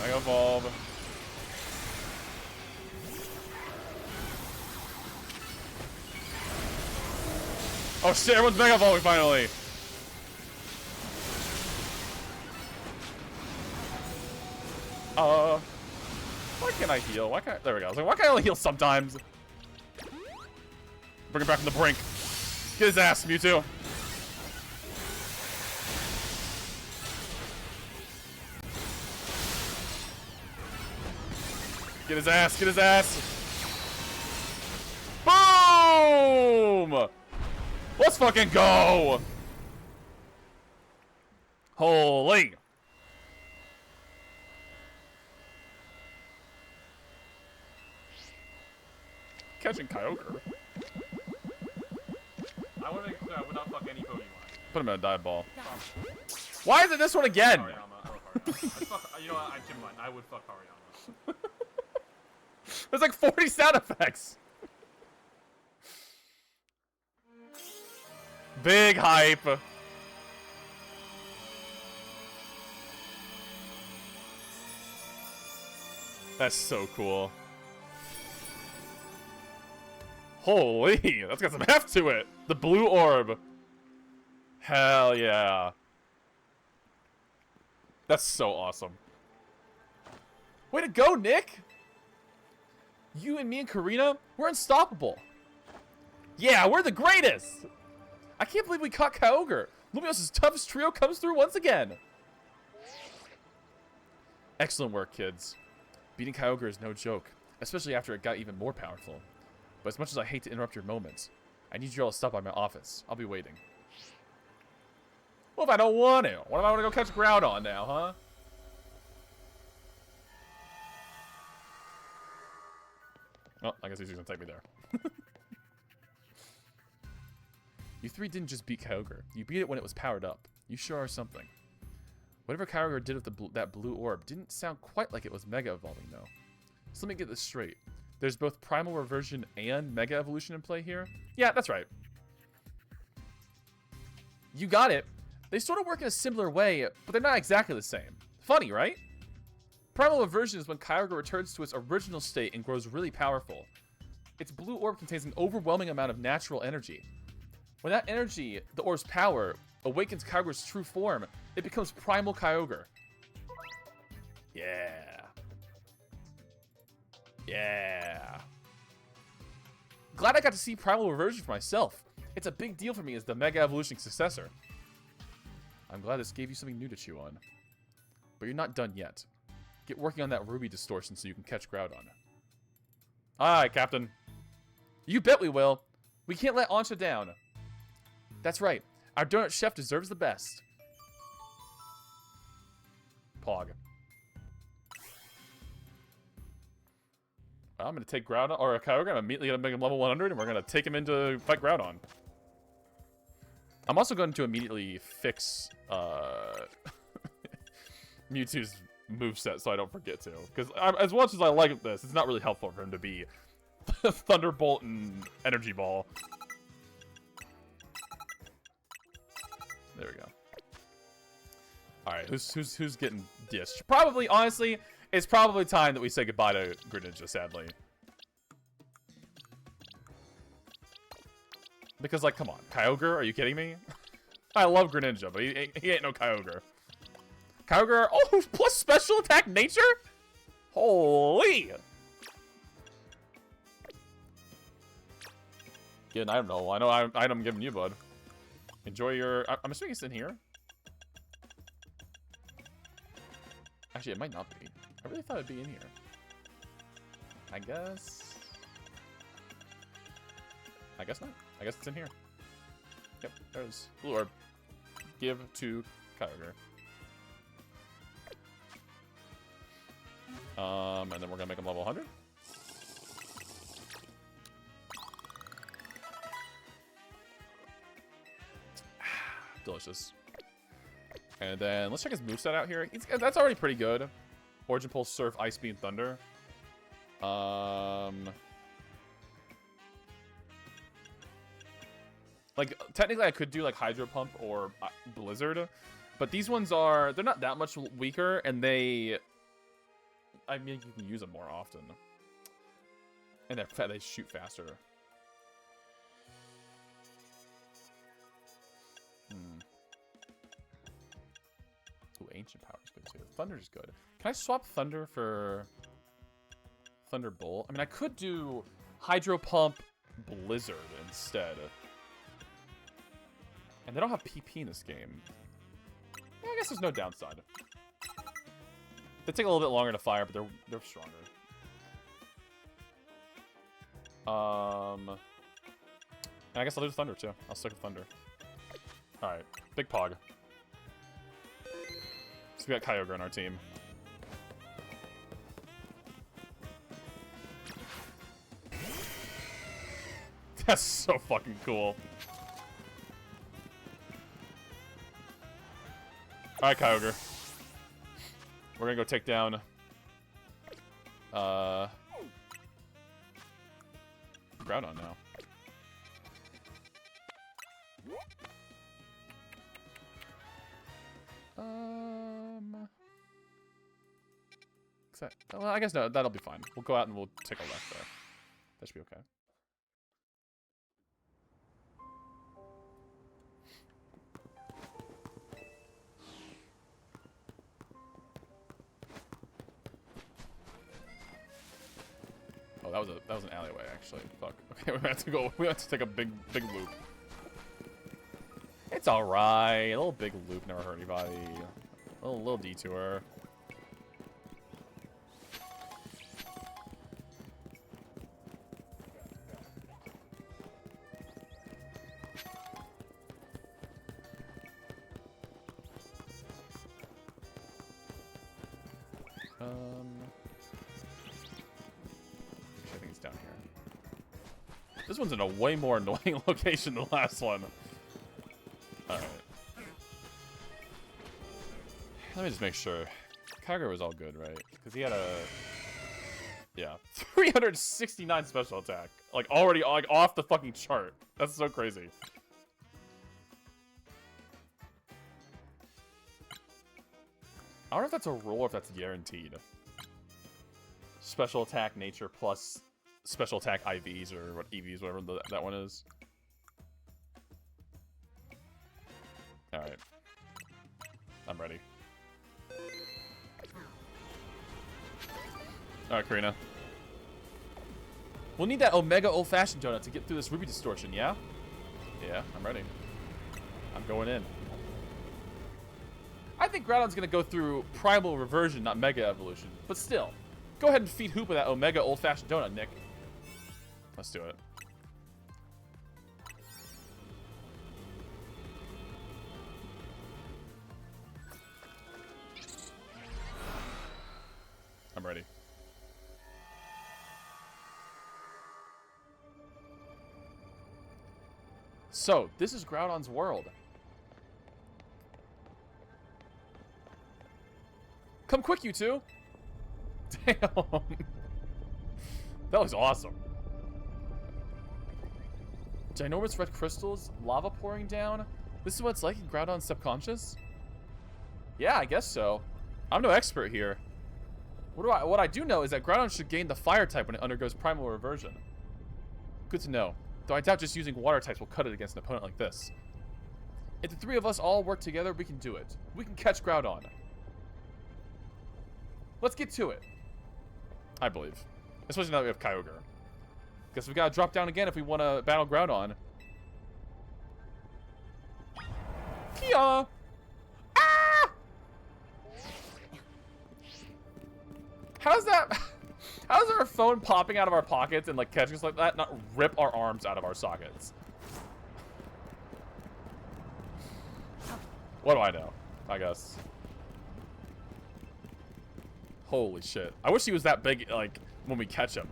Speaker 1: Mega Evolve. Oh shit, everyone's Mega Evolving finally. Why can't I heal? Why can't there we go. I was like, why can't I only heal sometimes? Bring it back from the brink. Get his ass, Mewtwo. Get his ass, get his ass. Boom! Let's fucking go! Holy! Catching Kyogre.
Speaker 2: I would not fuck any Pokemon.
Speaker 1: Put him in a dive ball. Why is it this one again?
Speaker 2: Hariyama. I love Hariyama. You know what? I would fuck Hariyama.
Speaker 1: There's like 40 sound effects. Big hype. That's so cool. Holy, that's got some heft to it. The blue orb. Hell yeah. That's so awesome. Way to go, Nick. You and me and Karina, we're unstoppable. Yeah, we're the greatest. I can't believe we caught Kyogre. Lumios's toughest trio comes through once again. Excellent work, kids. Beating Kyogre is no joke, especially after it got even more powerful. But as much as I hate to interrupt your moments, I need you all to stop by my office. I'll be waiting. Well, if I don't want to, what am I going to go catch Groudon now, huh? Well, I guess he's going to take me there. You three didn't just beat Kyogre. You beat it when it was powered up. You sure are something. Whatever Kyogre did with that blue orb didn't sound quite like it was Mega Evolving, though. So let me get this straight. There's both Primal Reversion and Mega Evolution in play here? Yeah, that's right. You got it. They sort of work in a similar way, but they're not exactly the same. Funny, right? Primal Reversion is when Kyogre returns to its original state and grows really powerful. Its blue orb contains an overwhelming amount of natural energy. When that energy, the orb's power, awakens Kyogre's true form, it becomes Primal Kyogre. Yeah. Yeah. Glad I got to see Primal Reversion for myself. It's a big deal for me as the Mega Evolution successor. I'm glad this gave you something new to chew on. But you're not done yet. Get working on that Ruby distortion so you can catch Groudon. Aye, Captain. You bet we will. We can't let Ansha down. That's right. Our donut chef deserves the best. Pog. Well, I'm going to take Groudon, or Kyogre. I'm immediately going to make him level 100, and we're going to take him in to fight Groudon. I'm also going to immediately fix Mewtwo's moveset so I don't forget to. Because as much as I like this, it's not really helpful for him to be Thunderbolt and Energy Ball. There we go. Alright, who's getting dished? Probably, honestly, it's probably time that we say goodbye to Greninja, sadly. Because, like, come on. Kyogre? Are you kidding me? I love Greninja, but he ain't no Kyogre. Kyogre, oh, plus special attack nature? Holy! Get an item, no. I know item I'm giving you, bud. Enjoy your... I'm assuming it's in here. Actually, it might not be. I really thought it'd be in here. I guess not. I guess it's in here. Yep, there's Blue Orb. Give to Kyogre. And then we're gonna make him level 100. Delicious. And then let's check his moveset out here. That's already pretty good. Origin Pulse, Surf, Ice Beam, Thunder. Like, technically I could do, like, Hydro Pump or Blizzard. But these ones they're not that much weaker, and I mean, you can use them more often. And they shoot faster. Ooh, Ancient Power is good, too. Thunder's good. Can I swap Thunder for Thunderbolt? I mean, I could do Hydro Pump Blizzard instead. And they don't have PP in this game. Yeah, I guess there's no downside. They take a little bit longer to fire, but they're stronger. And I guess I'll do Thunder too. I'll stick with Thunder. Alright, big Pog. So we got Kyogre on our team. That's so fucking cool. Alright, Kyogre. We're gonna go take down Groudon now. Well, I guess no, that'll be fine. We'll go out and we'll take a left there. That should be okay. Oh, that was an alleyway actually. Fuck. Okay, we have to take a big loop. It's alright. A little big loop never hurt anybody. A little detour. I think it's down here. This one's in a way more annoying location than the last one. Alright. Let me just make sure. Kyogre was all good, right? Because he had a... Yeah. 369 special attack. Like, already like, off the fucking chart. That's so crazy. I don't know if that's a roll or if that's guaranteed. Special attack nature plus special attack IVs or what EVs, whatever that one is. All right, I'm ready. All right, Karina. We'll need that Omega old-fashioned donut to get through this Ruby distortion, yeah? Yeah, I'm ready. I'm going in. I think Groudon's gonna go through Primal Reversion, not Mega Evolution. But still, go ahead and feed Hoop with that Omega old-fashioned donut, Nick. Let's do it. I'm ready. So, this is Groudon's world. Come quick, you two! Damn. That was awesome. Ginormous red crystals, lava pouring down. This is what it's like in Groudon's subconscious? Yeah, I guess so. I'm no expert here. What I do know is that Groudon should gain the fire type when it undergoes primal reversion. Good to know. Though I doubt just using water types will cut it against an opponent like this. If the three of us all work together, we can do it. We can catch Groudon. Let's get to it. I believe. Especially now that we have Kyogre. Guess we gotta drop down again if we want to battle Groudon. Kia! Ah! How's that? How's our phone popping out of our pockets and like catching us like that not rip our arms out of our sockets? What do I know? I guess. Holy shit. I wish he was that big, like, when we catch him.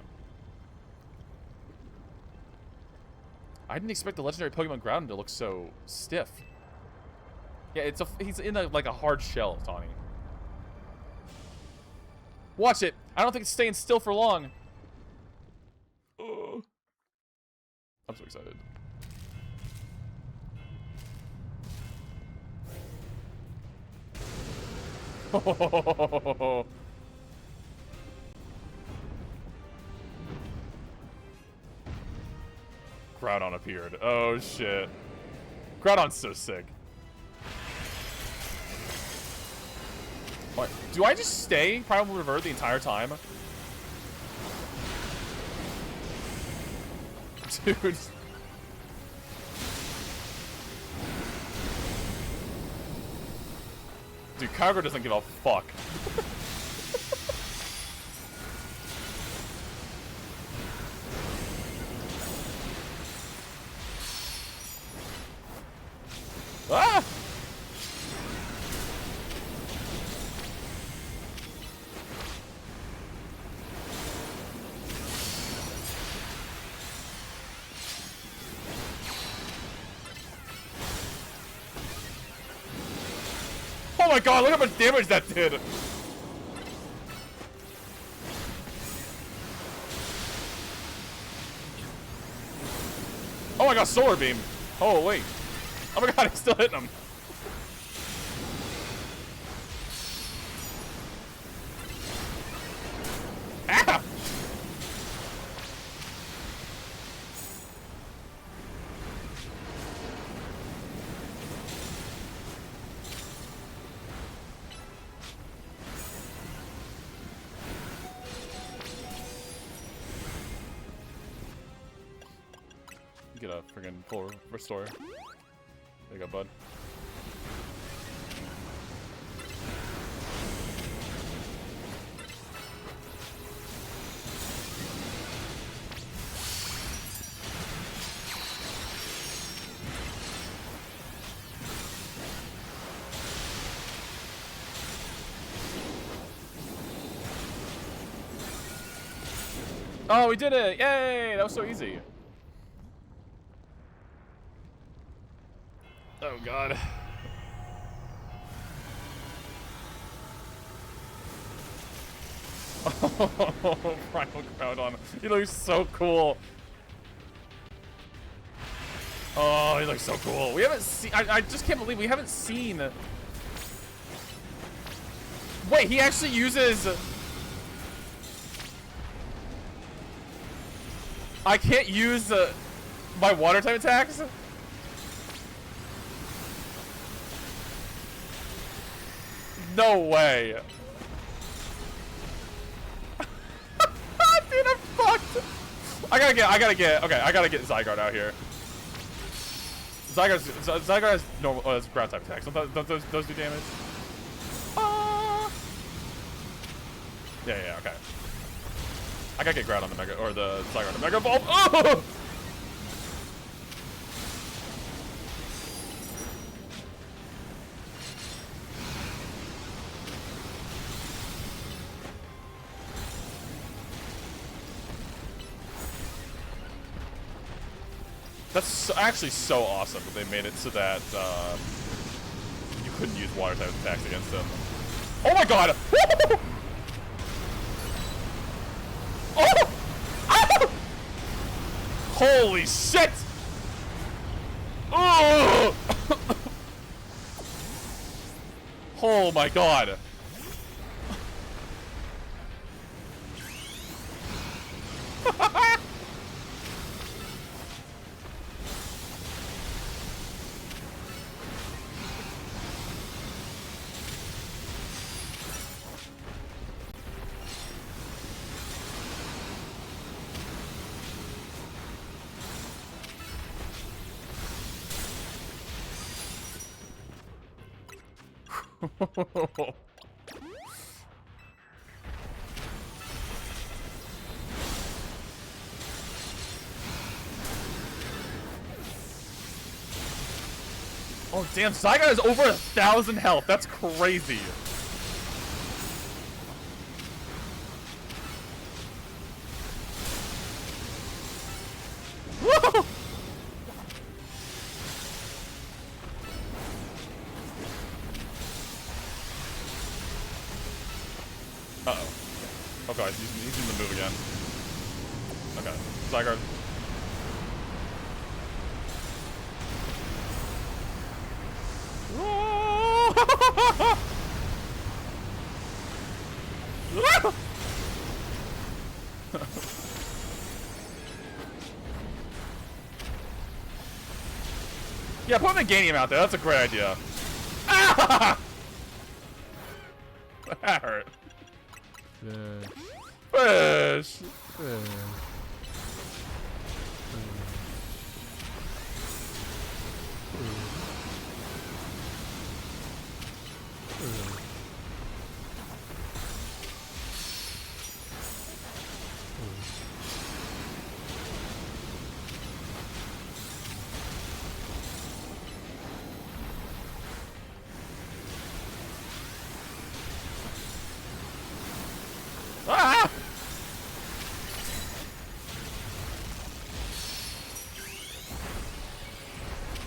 Speaker 1: I didn't expect the legendary Pokemon Groudon to look so stiff. Yeah, he's in like a hard shell, Tawny. Watch it. I don't think it's staying still for long. I'm so excited. Groudon appeared. Oh shit. Groudon's so sick. What? Do I just stay Primal Revert the entire time? Dude. Dude, Kyogre doesn't give a fuck. Ah! Oh my god, look how much damage that did! Oh my god, Solar Beam! Oh wait. Oh my god, he's still hitting him. Ah! Get a friggin' full restore. There you go, bud. Oh, we did it! Yay! That was so easy. Oh god. Oh, Primal Groudon. He looks so cool. Oh, he looks so cool. We haven't seen... I just can't believe we haven't seen... Wait, he actually uses... I can't use my water type attacks? No way. Dude, I'm fucked. I gotta get Zygarde out here. Zygarde has normal, has ground type attacks. Don't those do damage? Yeah, okay. I gotta get ground on the Mega, or the Zygarde, the Mega Evolve. Oh! That's actually so awesome that they made it so that you couldn't use water type attacks against them. Oh my god! Oh! Ah! Holy shit! Oh! Oh my god! Oh damn, Zygarde has over 1,000 health. That's crazy. Woo! Uh-oh. Oh god, he's using the move again. Okay, Zygarde. Yeah, put Meganium out there. That's a great idea. Ah! That hurt. Fish. Ah!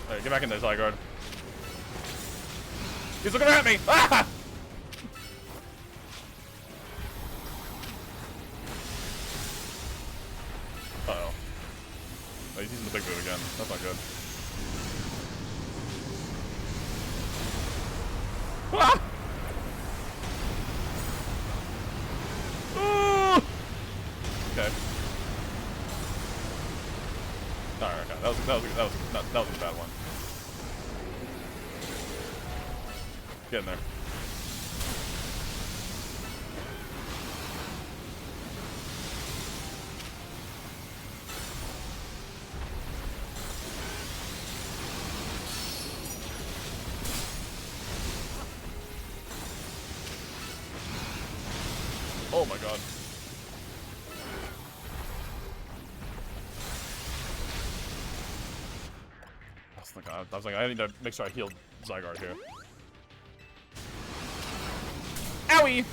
Speaker 1: Alright, get back in there, Zygarde. He's looking at me! Ah! Uh-oh. Oh, he's using the big move again. That's not good. Ah! Okay. Alright, okay. That was a bad one. Get in there. Oh my god. I was like, I need to make sure I heal Zygarde here. Owie!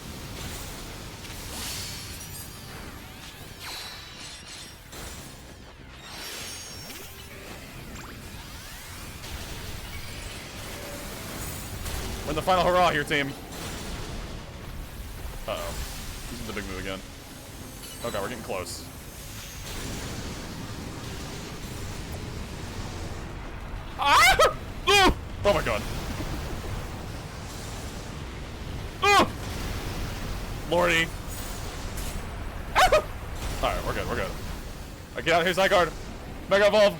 Speaker 1: We're in the final hurrah here, team. Uh-oh. Using the big move again. Okay, we're getting close. Ah! Oh my god. Lordy. Alright, we're good, we're good. Alright, get out of here, Zygarde. Mega Evolve.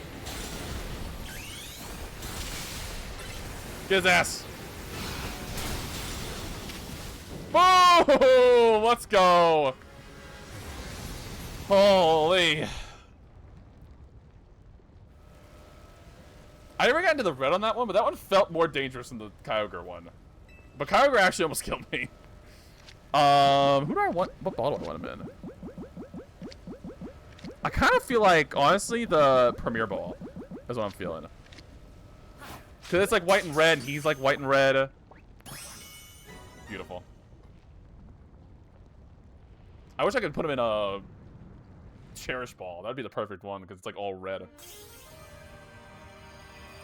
Speaker 1: Get his ass. Boom! Let's go. Holy. I never got into the red on that one, but that one felt more dangerous than the Kyogre one. But Kyogre actually almost killed me. Who do I want? What ball do I want him in? I kind of feel like, honestly, the Premier Ball is what I'm feeling. Because it's like white and red, he's like white and red. Beautiful. I wish I could put him in a Cherish Ball. That'd be the perfect one, because it's like all red.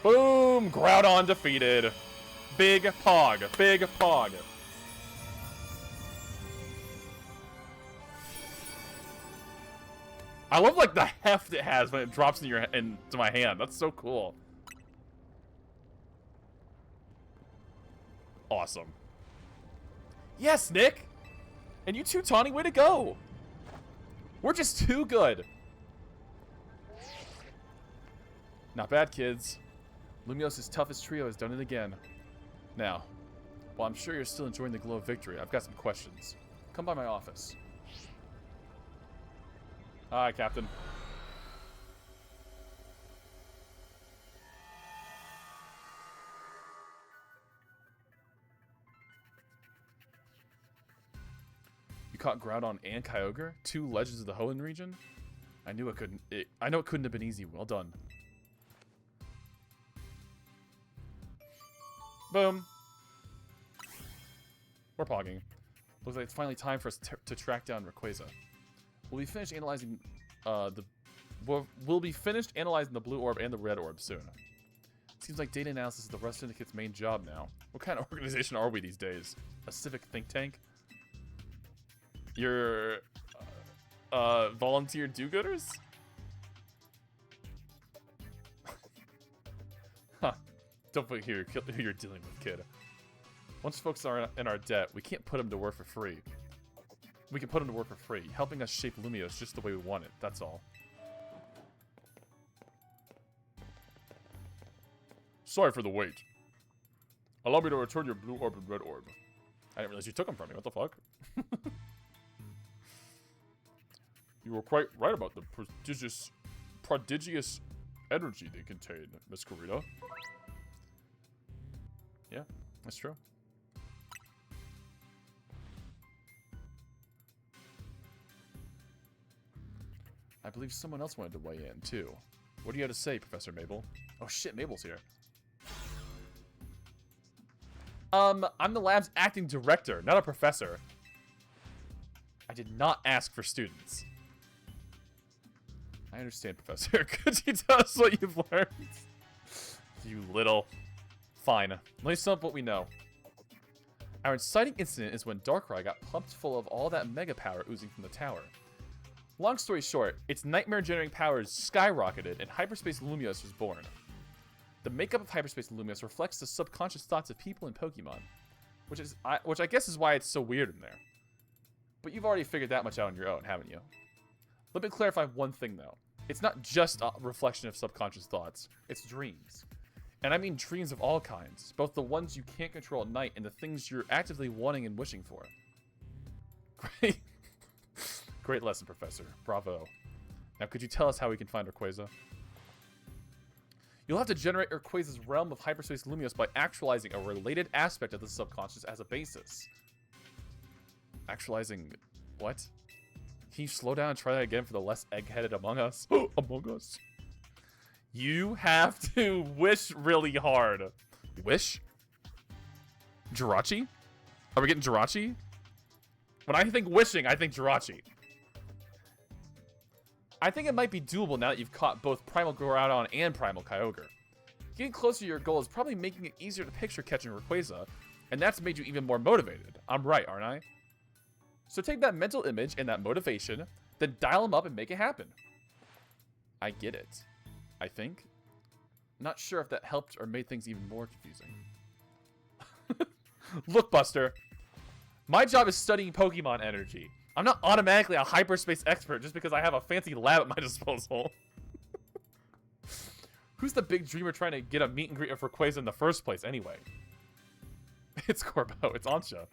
Speaker 1: Boom! Groudon defeated. Big Pog. Big Pog. I love like the heft it has when it drops into my hand. That's so cool. Awesome. Yes, Nick! And you too, Tawny, way to go! We're just too good. Not bad, kids. Lumios' toughest trio has done it again. Now, while I'm sure you're still enjoying the glow of victory, I've got some questions. Come by my office. Hi, Captain. You caught Groudon and Kyogre, 2 legends of the Hoenn region? I know it couldn't have been easy. Well done. Boom. We're pogging. Looks like it's finally time for us to track down Rayquaza. We'll be finished analyzing we'll be finished analyzing the blue orb and the red orb soon. Seems like data analysis is the Rust Syndicate's main job now. What kind of organization are we these days? A civic think tank? You're volunteer do-gooders? Huh. Don't forget who you're dealing with, kid. Once folks are in our debt, we can't put them to work for free. We can put them to work for free, helping us shape Lumios just the way we want it, that's all. Sorry for the wait. Allow me to return your blue orb and red orb. I didn't realize you took them from me, what the fuck? You were quite right about the prodigious energy they contain, Miss Karina. Yeah, that's true. I believe someone else wanted to weigh in, too. What do you have to say, Professor Mabel? Oh shit, Mabel's here. I'm the lab's acting director, not a professor. I did not ask for students. I understand, Professor. Could you tell us what you've learned? You little... Fine. Let me sum up what we know. Our inciting incident is when Darkrai got pumped full of all that mega power oozing from the tower. Long story short, its nightmare-generating powers skyrocketed and Hyperspace Lumios was born. The makeup of Hyperspace Lumios reflects the subconscious thoughts of people in Pokemon, which I guess is why it's so weird in there. But you've already figured that much out on your own, haven't you? Let me clarify one thing, though. It's not just a reflection of subconscious thoughts. It's dreams. And I mean dreams of all kinds, both the ones you can't control at night and the things you're actively wanting and wishing for. Great. Great lesson, Professor. Bravo. Now, could you tell us how we can find Rayquaza? You'll have to generate Rayquaza's realm of Hyperspace Lumios by actualizing a related aspect of the subconscious as a basis. Actualizing... what? Can you slow down and try that again for the less egg-headed among us? Among us? You have to wish really hard. Wish? Jirachi? Are we getting Jirachi? When I think wishing, I think Jirachi. I think it might be doable now that you've caught both Primal Groudon and Primal Kyogre. Getting closer to your goal is probably making it easier to picture catching Rayquaza, and that's made you even more motivated. I'm right, aren't I? So take that mental image and that motivation, then dial them up and make it happen. I get it. I think. Not sure if that helped or made things even more confusing. Look, Buster. My job is studying Pokemon energy. I'm not automatically a hyperspace expert just because I have a fancy lab at my disposal. Who's the big dreamer trying to get a meet and greet of Rayquaza in the first place, anyway? It's Corbo. It's Ansha.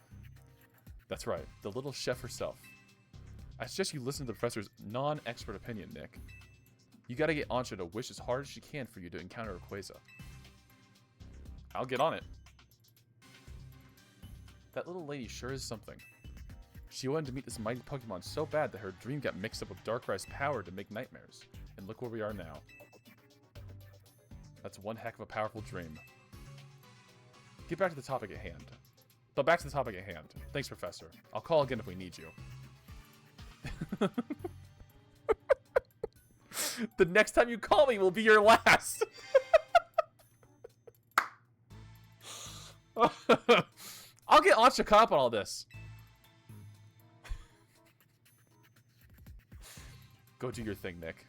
Speaker 1: That's right. The little chef herself. I suggest you listen to the professor's non-expert opinion, Nick. You gotta get Ansha to wish as hard as she can for you to encounter Rayquaza. I'll get on it. That little lady sure is something. She wanted to meet this mighty Pokemon so bad that her dream got mixed up with Darkrai's power to make nightmares. And look where we are now. That's one heck of a powerful dream. Get back to the topic at hand. But back to the topic at hand. Thanks, Professor. I'll call again if we need you. The next time you call me will be your last. I'll get Ansha caught up on all this. Go do your thing, Nick.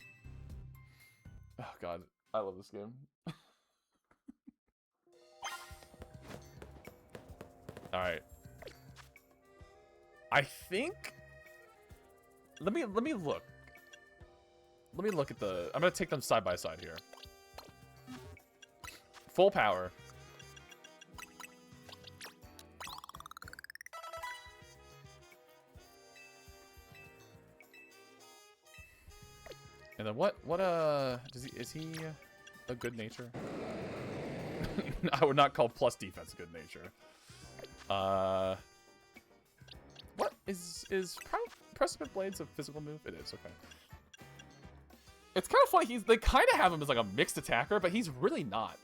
Speaker 1: Oh, God. I love this game. Alright. I think... Let me look. Let me look at the... I'm gonna take them side by side here. Full power. And then is he a good nature? I would not call plus defense good nature. What is Precipice Blades a physical move? It is, okay. It's kind of funny, they kind of have him as like a mixed attacker, but he's really not.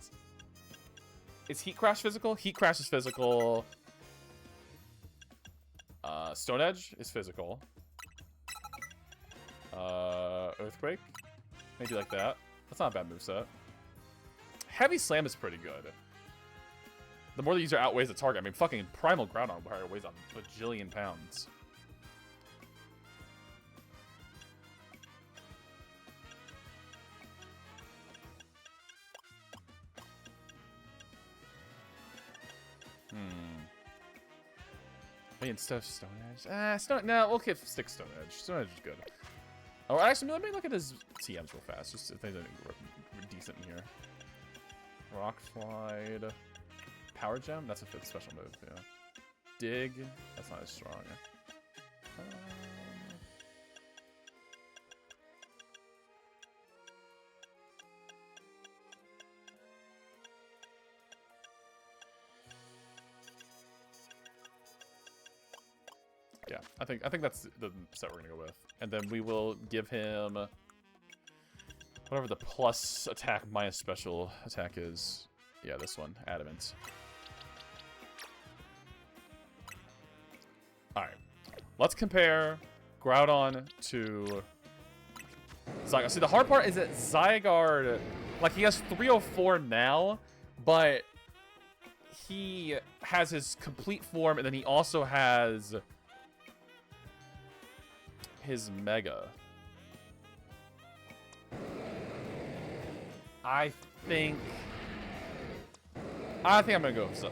Speaker 1: Is Heat Crash physical? Heat Crash is physical. Stone Edge is physical. Earthquake? Maybe like that. That's not a bad moveset. Heavy Slam is pretty good. The more the user outweighs the target. I mean, fucking Primal Groudon weighs a bajillion pounds. Wait, instead of Stone Edge? No, we'll stick Stone Edge. Stone Edge is good. Oh, actually, let me look at his TMs real fast, just if there's anything decent in here. Rock Slide. Power Gem? That's a fifth special move, yeah. Dig? That's not as strong. Yeah, I think that's the set we're gonna go with. And then we will give him whatever the plus attack minus special attack is. Yeah, this one, Adamant. Alright. Let's compare Groudon to Zygarde. See, the hard part is that Zygarde, like, he has 304 now, but he has his complete form, and then he also has his Mega. I think I'm gonna go with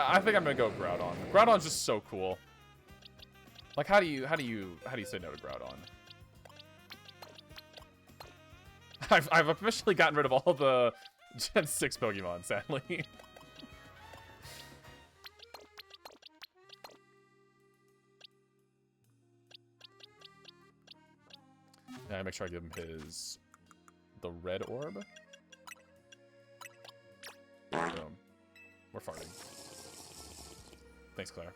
Speaker 1: I think I'm gonna go with Groudon. Groudon's just so cool. Like, how do you say no to Groudon? I've officially gotten rid of all the Gen 6 Pokemon, sadly. And I make sure I give him the red orb. Boom. We're farting. Thanks, Claire.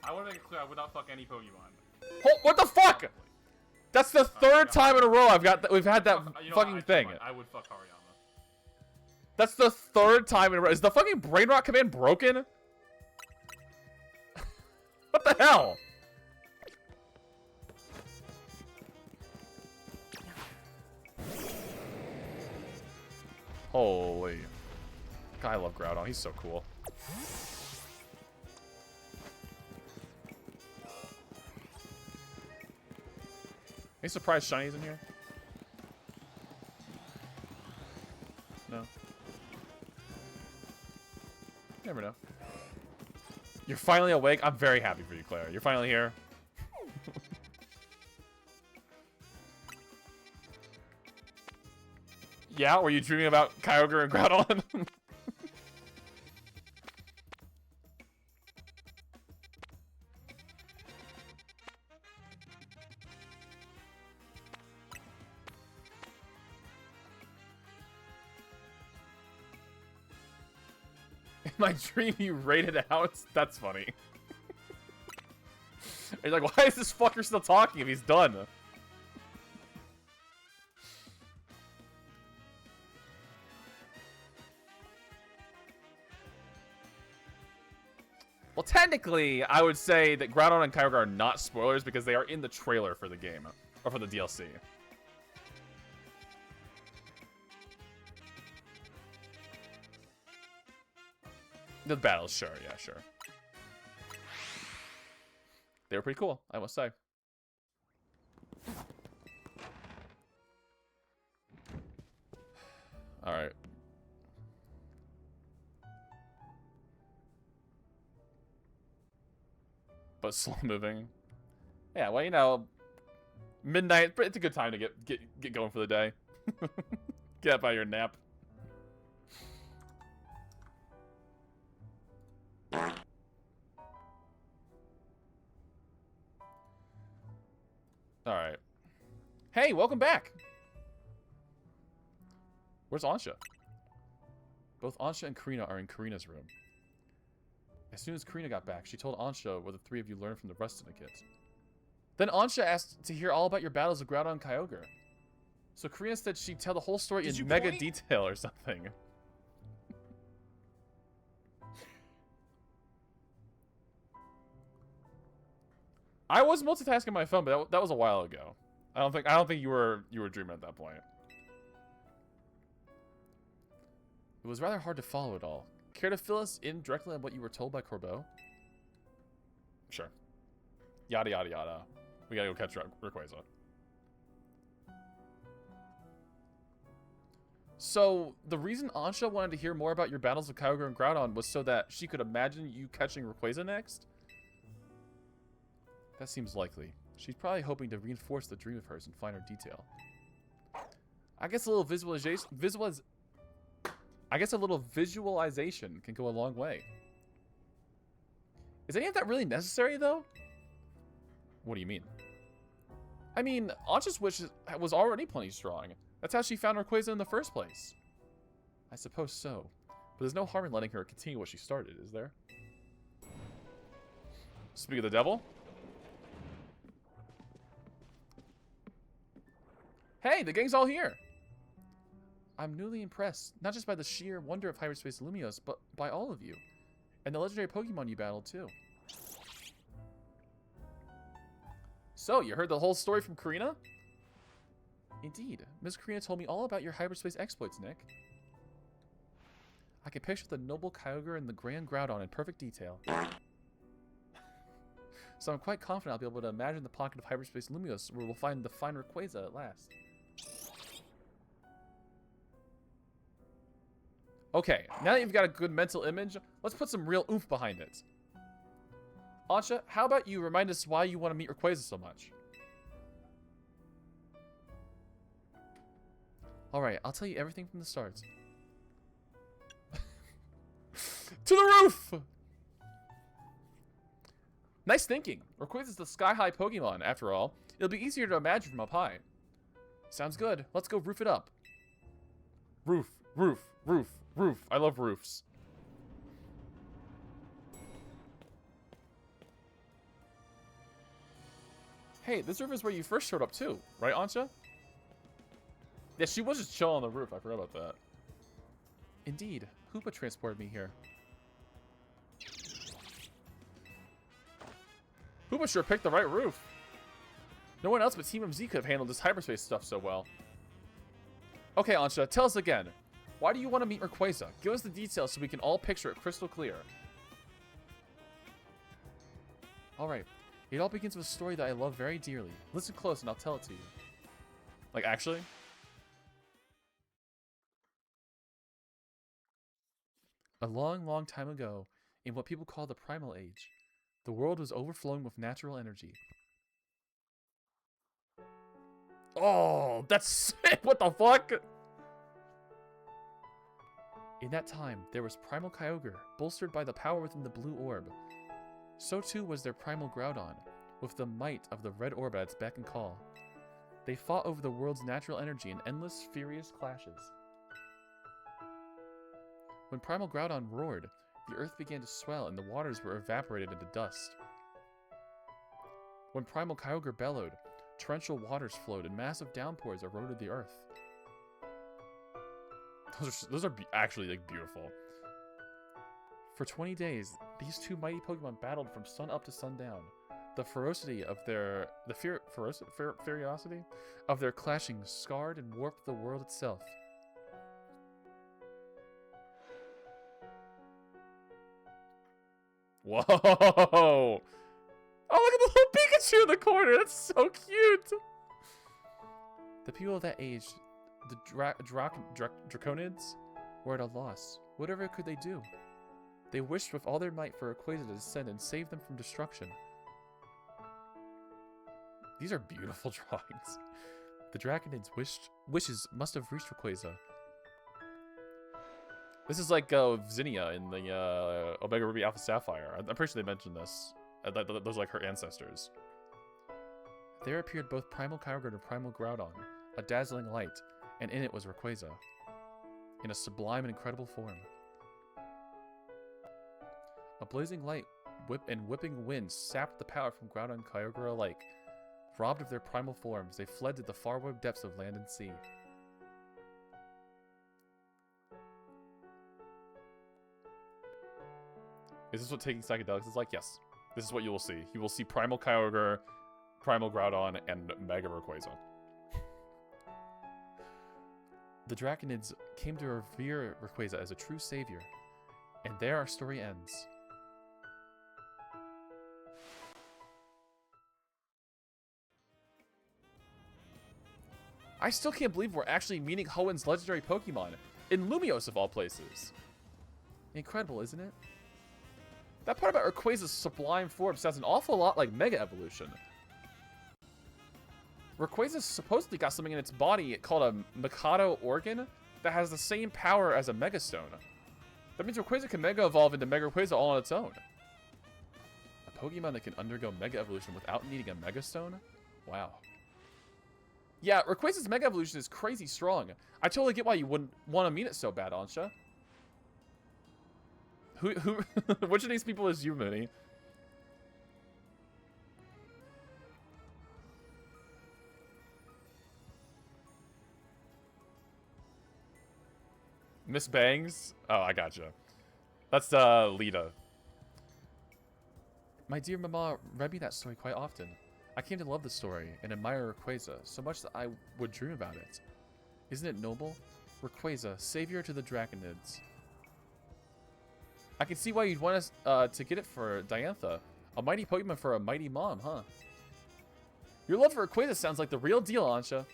Speaker 2: I want to make it clear, I would not fuck any Pokemon.
Speaker 1: Oh, what the fuck? That's the third time in a row we've had that fucking thing.
Speaker 2: I would fuck Hariyama.
Speaker 1: That's the third time in a row. Is the fucking Brain Rot command broken? What the hell? Holy. God, I love Groudon. He's so cool. Any surprise shinies in here? No. Never know. You're finally awake. I'm very happy for you, Claire. You're finally here. Yeah, were you dreaming about Kyogre and Groudon? In my dream, you raided out? That's funny. You're like, why is this fucker still talking if he's done? Well, technically, I would say that Groudon and Kyogre are not spoilers because they are in the trailer for the game. Or for the DLC. The battles, sure, yeah, sure. They were pretty cool, I must say. Alright. But slow moving. Yeah, well, you know, midnight, it's a good time to get going for the day. Get up out of your nap. Alright. Hey, welcome back! Where's Ansha? Both Ansha and Karina are in Karina's room. As soon as Karina got back, she told Ansha what the three of you learned from the rest of the kids. Then Ansha asked to hear all about your battles with Groudon and Kyogre. So Karina said she'd tell the whole story in mega detail or something. I was multitasking my phone, but that was a while ago. I don't think you were dreaming at that point. It was rather hard to follow it all. Care to fill us in directly on what you were told by Corbeau? Sure. Yada yada yada. We gotta go catch Rayquaza. So, the reason Ansha wanted to hear more about your battles with Kyogre and Groudon was so that she could imagine you catching Rayquaza next? That seems likely. She's probably hoping to reinforce the dream of hers in finer detail. I guess a little visualization can go a long way. Is any of that really necessary, though? What do you mean? I mean, Ansha's wish was already plenty strong. That's how she found Rayquaza in the first place. I suppose so. But there's no harm in letting her continue what she started, is there? Speak of the devil. Hey, the gang's all here! I'm newly impressed, not just by the sheer wonder of hyperspace Lumiose, but by all of you. And the legendary Pokemon you battled, too. So, you heard the whole story from Karina? Indeed. Ms. Karina told me all about your hyperspace exploits, Nick. I can picture the noble Kyogre and the grand Groudon in perfect detail. So I'm quite confident I'll be able to imagine the pocket of hyperspace Lumiose where we'll find the fine Rayquaza at last. Okay, now that you've got a good mental image, let's put some real oomph behind it. Ansha, how about you remind us why you want to meet Rayquaza so much? Alright, I'll tell you everything from the start. To the roof! Nice thinking. Rayquaza's the sky-high Pokemon, after all. It'll be easier to imagine from up high. Sounds good. Let's go roof it up. Roof, roof, roof, roof. I love roofs. Hey, this roof is where you first showed up too, right, Ansha? Yeah, she was just chilling on the roof. I forgot about that. Indeed. Hoopa transported me here. Hoopa sure picked the right roof. No one else but Team MZ could have handled this hyperspace stuff so well. Okay, Ansha, tell us again. Why do you want to meet Rayquaza? Give us the details so we can all picture it crystal clear. Alright. It all begins with a story that I love very dearly. Listen close and I'll tell it to you. Like, actually? A long, long time ago, in what people call the Primal Age. The world was overflowing with natural energy. Oh, that's sick! What the fuck? In that time, there was Primal Kyogre, bolstered by the power within the blue orb. So too was their Primal Groudon, with the might of the red orb at its beck and call. They fought over the world's natural energy in endless, furious clashes. When Primal Groudon roared, the earth began to swell and the waters were evaporated into dust. When Primal Kyogre bellowed, torrential waters flowed and massive downpours eroded the earth. Those are actually like beautiful. For 20 days, these two mighty Pokemon battled from sun up to sundown. The ferocity of their ferocity of their clashing scarred and warped the world itself. Whoa! Oh, look at the little Pikachu in the corner. That's so cute. The people of that age, the Draconids, were at a loss. Whatever could they do? They wished with all their might for Rayquaza to descend and save them from destruction. These are beautiful drawings. The Draconids' wishes must have reached Rayquaza. This is like Zinnia in the Omega Ruby Alpha Sapphire. I'm pretty sure they mentioned this. Those are like her ancestors. There appeared both Primal Kyogre and Primal Groudon, a dazzling light, and in it was Rayquaza, in a sublime and incredible form. A blazing light and whipping wind sapped the power from Groudon and Kyogre alike. Robbed of their primal forms, they fled to the faraway depths of land and sea. Is this what taking psychedelics is like? Yes. This is what you will see. You will see Primal Kyogre, Primal Groudon, and Mega Rayquaza. The Draconids came to revere Rayquaza as a true savior, and there our story ends. I still can't believe we're actually meeting Hoenn's legendary Pokemon in Lumiose of all places. Incredible, isn't it? That part about Rayquaza's sublime form sounds an awful lot like Mega Evolution. Rayquaza supposedly got something in its body called a Mikado organ that has the same power as a Mega Stone. That means Rayquaza can Mega Evolve into Mega Rayquaza all on its own. A Pokemon that can undergo Mega Evolution without needing a Mega Stone? Wow. Yeah, Rayquaza's Mega Evolution is crazy strong. I totally get why you wouldn't want to meet it so bad, Ansha. Which of these people is you, Mooney? Miss Bangs? Oh, I gotcha. That's, Lita. My dear Mama read me that story quite often. I came to love the story and admire Rayquaza so much that I would dream about it. Isn't it noble? Rayquaza, savior to the Draconids. I can see why you'd want us to get it for Diantha. A mighty Pokemon for a mighty mom, huh? Your love for Rayquaza sounds like the real deal, Ansha.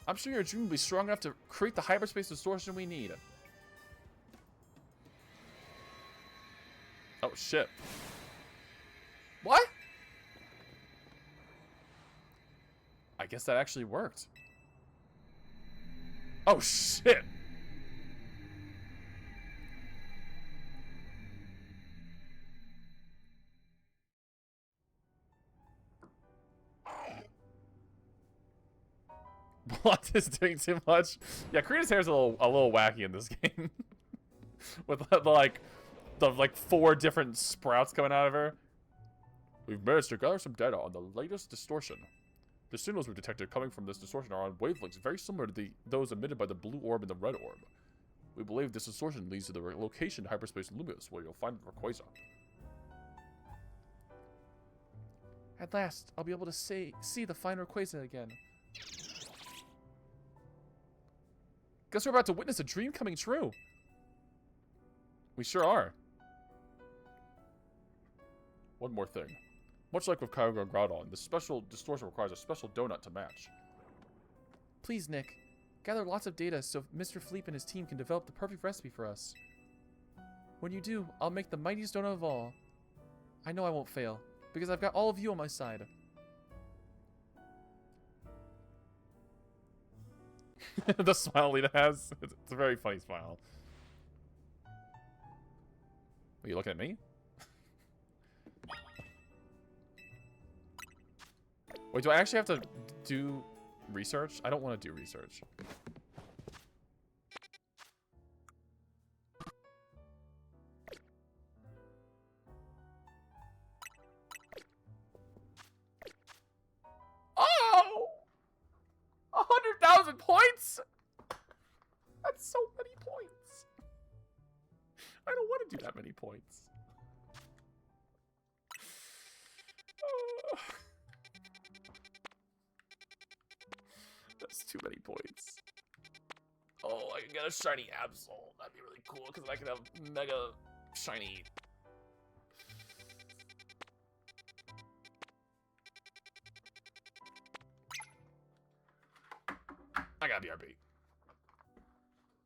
Speaker 1: I'm sure your dream will be strong enough to create the hyperspace distortion we need. Oh, shit. What? I guess that actually worked. Oh, shit. Blunt is doing too much. Yeah, Karina's hair is a little wacky in this game. With the 4 different sprouts coming out of her. We've managed to gather some data on the latest distortion. The signals we've detected coming from this distortion are on wavelengths very similar to those emitted by the blue orb and the red orb. We believe this distortion leads to the location in hyperspace Lumiose, where you'll find Rayquaza. At last, I'll be able to see the fine Rayquaza again. Guess we're about to witness a dream coming true. We sure are. One more thing. Much like with Kyogre and Groudon, this special distortion requires a special donut to match. Please, Nick. Gather lots of data so Mr. Fleep and his team can develop the perfect recipe for us.
Speaker 3: When you do, I'll make the mightiest donut of all. I know I won't fail, because I've got all of you on my side.
Speaker 1: The smile Lita has. It's a very funny smile. Are you looking at me? Wait, do I actually have to do research? I don't want to do research. Oh! 100,000 points? That's so many points. I don't want to do that many points. That's too many points. Oh, I can get a shiny Absol. That'd be really cool because I could have mega shiny. I got BRB.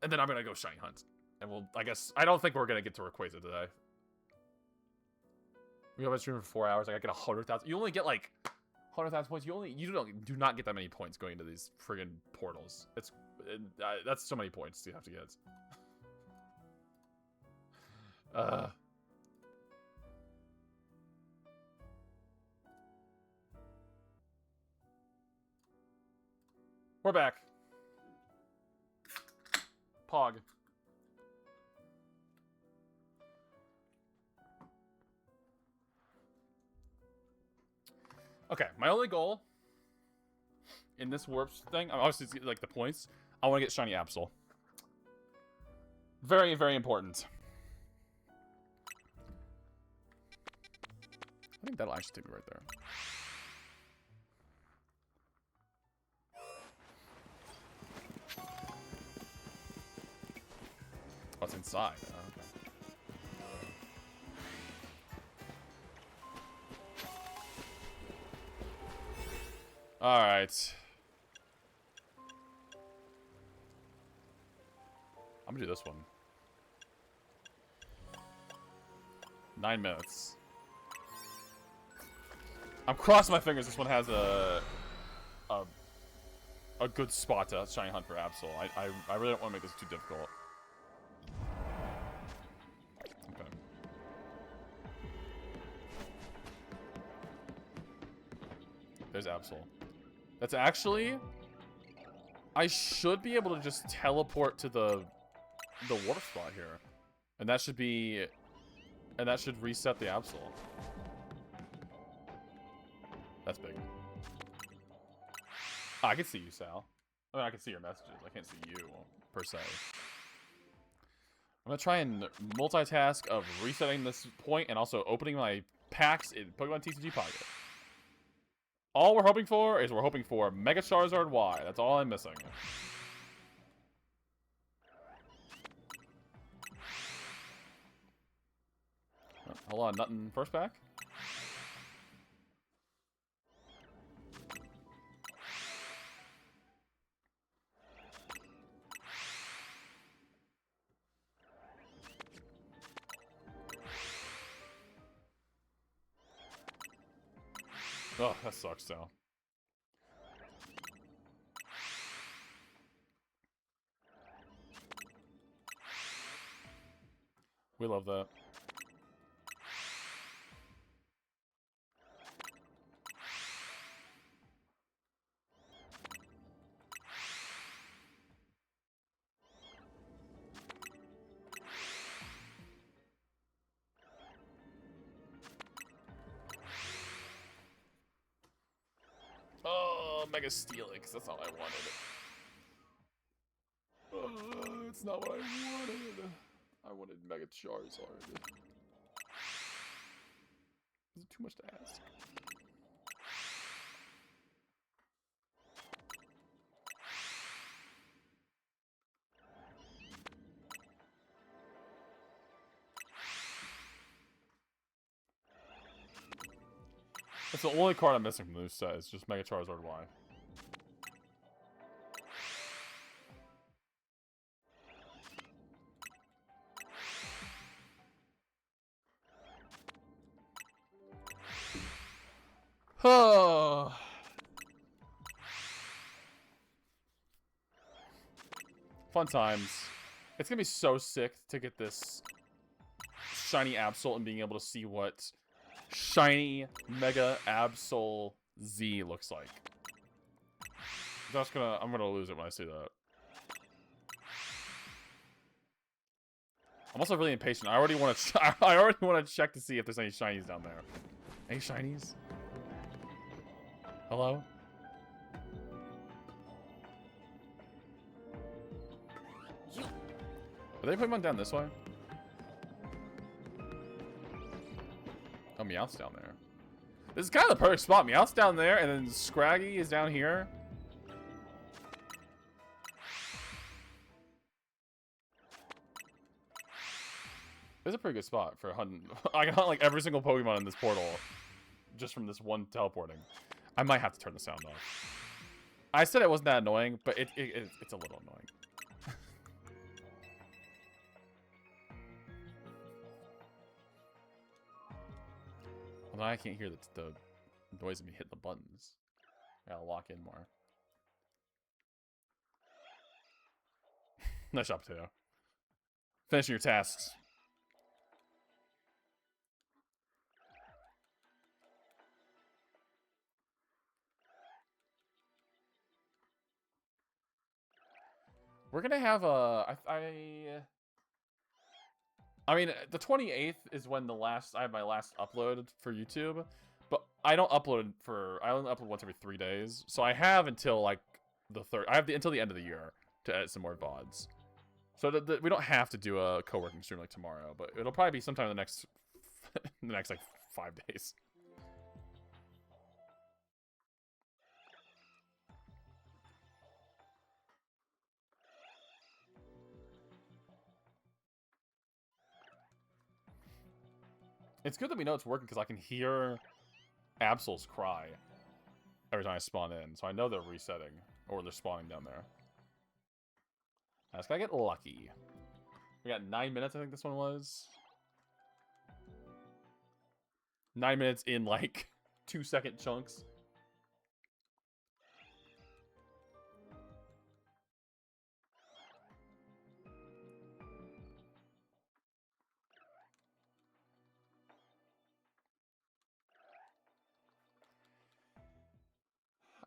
Speaker 1: And then I'm gonna go shiny hunt. And we'll, I guess, I don't think we're gonna get to Rayquaza today. We have a stream for 4 hours. Like, I get 100,000. You only get like 100,000 points. You do not get that many points going into these friggin' portals. That's so many points you have to get. We're back. Pog. Okay, my only goal in this warps thing, obviously like the points, I want to get shiny Absol. Very, very important. I think that'll actually take me right there. Oh, it's inside. Oh, okay. Alright. I'm gonna do this one. 9 minutes. I'm crossing my fingers this one has a good spot to shiny hunt for Absol. I really don't want to make this too difficult. Okay. There's Absol. That's actually... I should be able to just teleport to the warp spot here. And that should be... And that should reset the Absol. That's big. Oh, I can see you, Sal. I mean, I can see your messages. I can't see you, per se. I'm gonna try and multitask of resetting this point and also opening my packs in Pokemon TCG Pocket. All we're hoping for is Mega Charizard Y. That's all I'm missing. Hold on, nothing first pack? Oh, that sucks, Sal. We love that. Oh, Mega Steelix. That's not what I wanted. It's not what I wanted. I wanted Mega Charizard. Is it too much to ask? That's the only card I'm missing from this set. It's just Mega Charizard Y. Oh. Fun times. It's gonna be so sick to get this shiny Absol and being able to see what shiny Mega Absol Z looks like. I'm gonna lose it when I see that. I'm also really impatient. I already want to check to see if there's any shinies down there. Any shinies? Hello? Are they putting one down this way? Oh, Meowth's down there. This is kind of the perfect spot. Meowth's down there, and then Scraggy is down here. It's a pretty good spot for hunting. I can hunt like every single Pokemon in this portal just from this one teleporting. I might have to turn the sound off. I said it wasn't that annoying, but it's a little annoying. Well, now I can't hear the noise of me hitting the buttons. I gotta lock in more. Nice job, Teo. Finishing your tasks. We're gonna have a I mean, the 28th is when I have my last upload for YouTube, but I don't upload I only upload once every 3 days, so I have until like the third. I have until the end of the year to edit some more VODs. So we don't have to do a co-working stream like tomorrow, but it'll probably be sometime in the next like 5 days. It's good that we know it's working because I can hear Absol's cry every time I spawn in, so I know they're resetting or they're spawning down there. I just gotta get lucky. We got 9 minutes, I think this one was. 9 minutes in like 2-second chunks.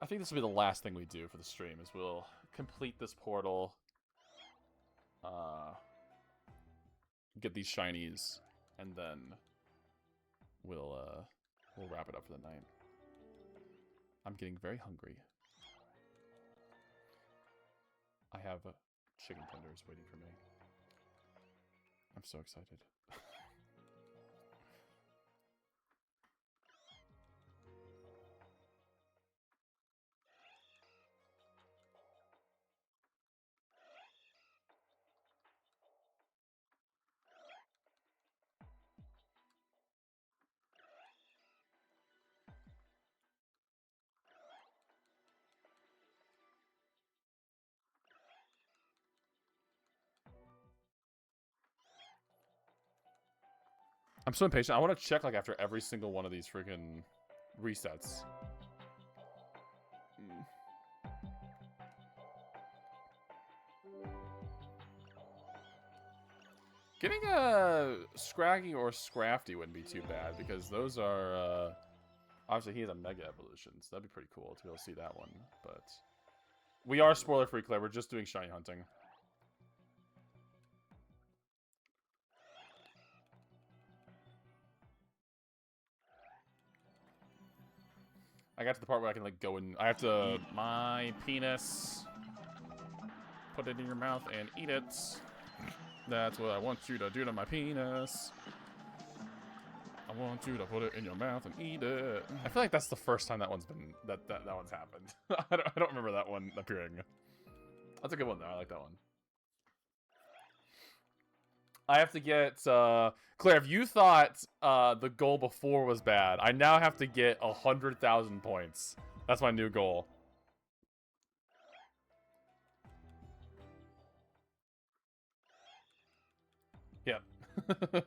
Speaker 1: I think this will be the last thing we do for the stream, is we'll complete this portal, get these shinies, and then we'll wrap it up for the night. I'm getting very hungry. I have chicken tenders waiting for me. I'm so excited. I'm so impatient. I want to check like after every single one of these freaking resets. Getting a Scraggy or Scrafty wouldn't be too bad because those are obviously he has a Mega Evolution, so that'd be pretty cool to be able to see that one. But we are spoiler free, Claire. We're just doing shiny hunting. I got to the part where I can like go and I have to my penis, put it in your mouth and eat it. That's what I want you to do to my penis. I want you to put it in your mouth and eat it. I feel like that's the first time that one's been that one's happened. I don't remember that one appearing. That's a good one though. I like that one. I have to get Claire, if you thought the goal before was bad, I now have to get 100,000 points. That's my new goal. Yep.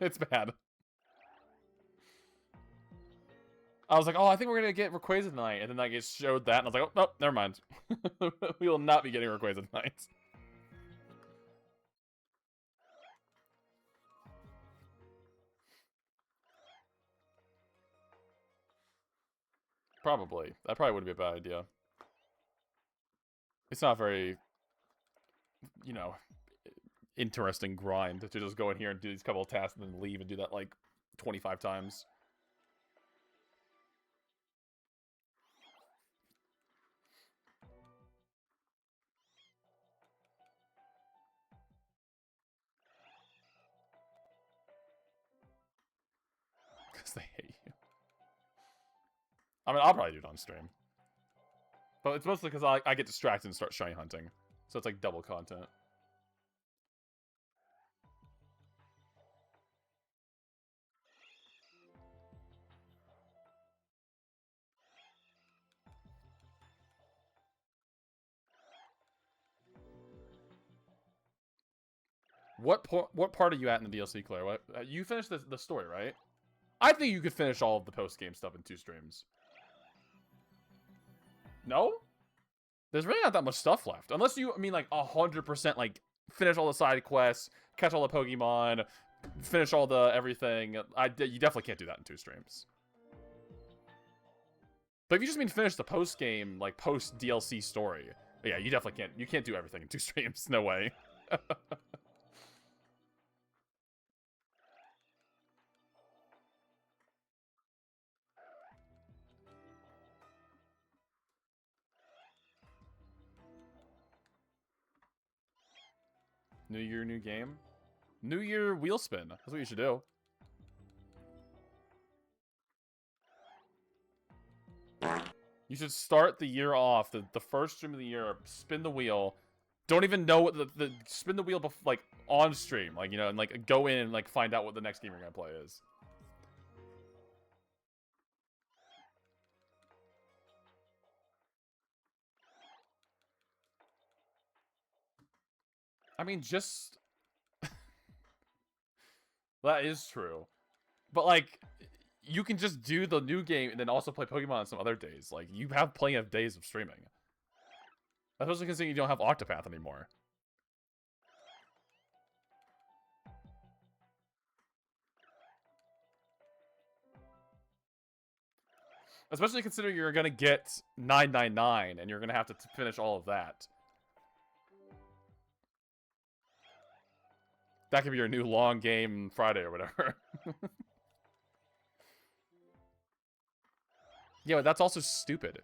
Speaker 1: It's bad. I was like, oh, I think we're gonna get Rayquaza tonight, and then like it showed that, and I was like, oh, nope, never mind. We will not be getting Rayquaza tonight. Probably. That probably wouldn't be a bad idea. It's not very, you know, interesting grind to just go in here and do these couple of tasks and then leave and do that like 25 times. Because they hate you. I mean, I'll probably do it on stream. But it's mostly because I get distracted and start shiny hunting. So it's like double content. What part are you at in the DLC, Claire? What you finished the story, right? I think you could finish all of the post-game stuff in 2 streams. No? There's really not that much stuff left. Unless you, I mean, like, 100%, like, finish all the side quests, catch all the Pokemon, finish all the everything. You definitely can't do that in 2 streams. But if you just mean finish the post-game, like, post-DLC story, yeah, you definitely can't. You can't do everything in 2 streams. No way. New year, new game. New year wheel spin. That's what you should do. You should start the year off, the first stream of the year, spin the wheel. Don't even know what the spin the wheel like on stream, like, you know, and like go in and like find out what the next game you're gonna play is. I mean, just that is true, but like, you can just do the new game and then also play Pokemon on some other days. Like, you have plenty of days of streaming. Especially considering you don't have Octopath anymore. Especially considering you're gonna get 999 and you're gonna have to finish all of that. That could be your new long game Friday or whatever. Yeah, but that's also stupid.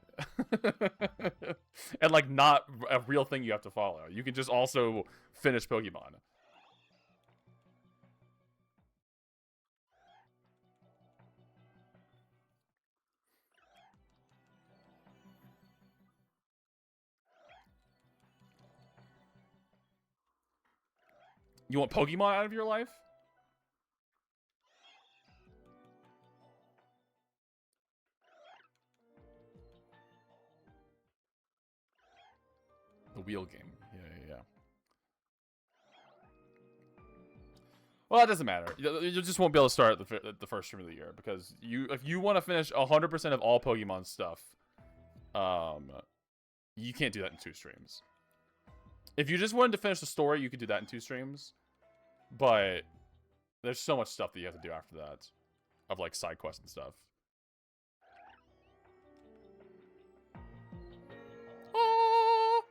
Speaker 1: And, like, not a real thing you have to follow. You can just also finish Pokemon. You want Pokemon out of your life? The wheel game. Yeah. Well, that doesn't matter. You just won't be able to start the first stream of the year because if you want to finish 100% of all Pokemon stuff, you can't do that in 2 streams. If you just wanted to finish the story, you could do that in 2 streams, but there's so much stuff that you have to do after that, of like side quests and stuff. Oh!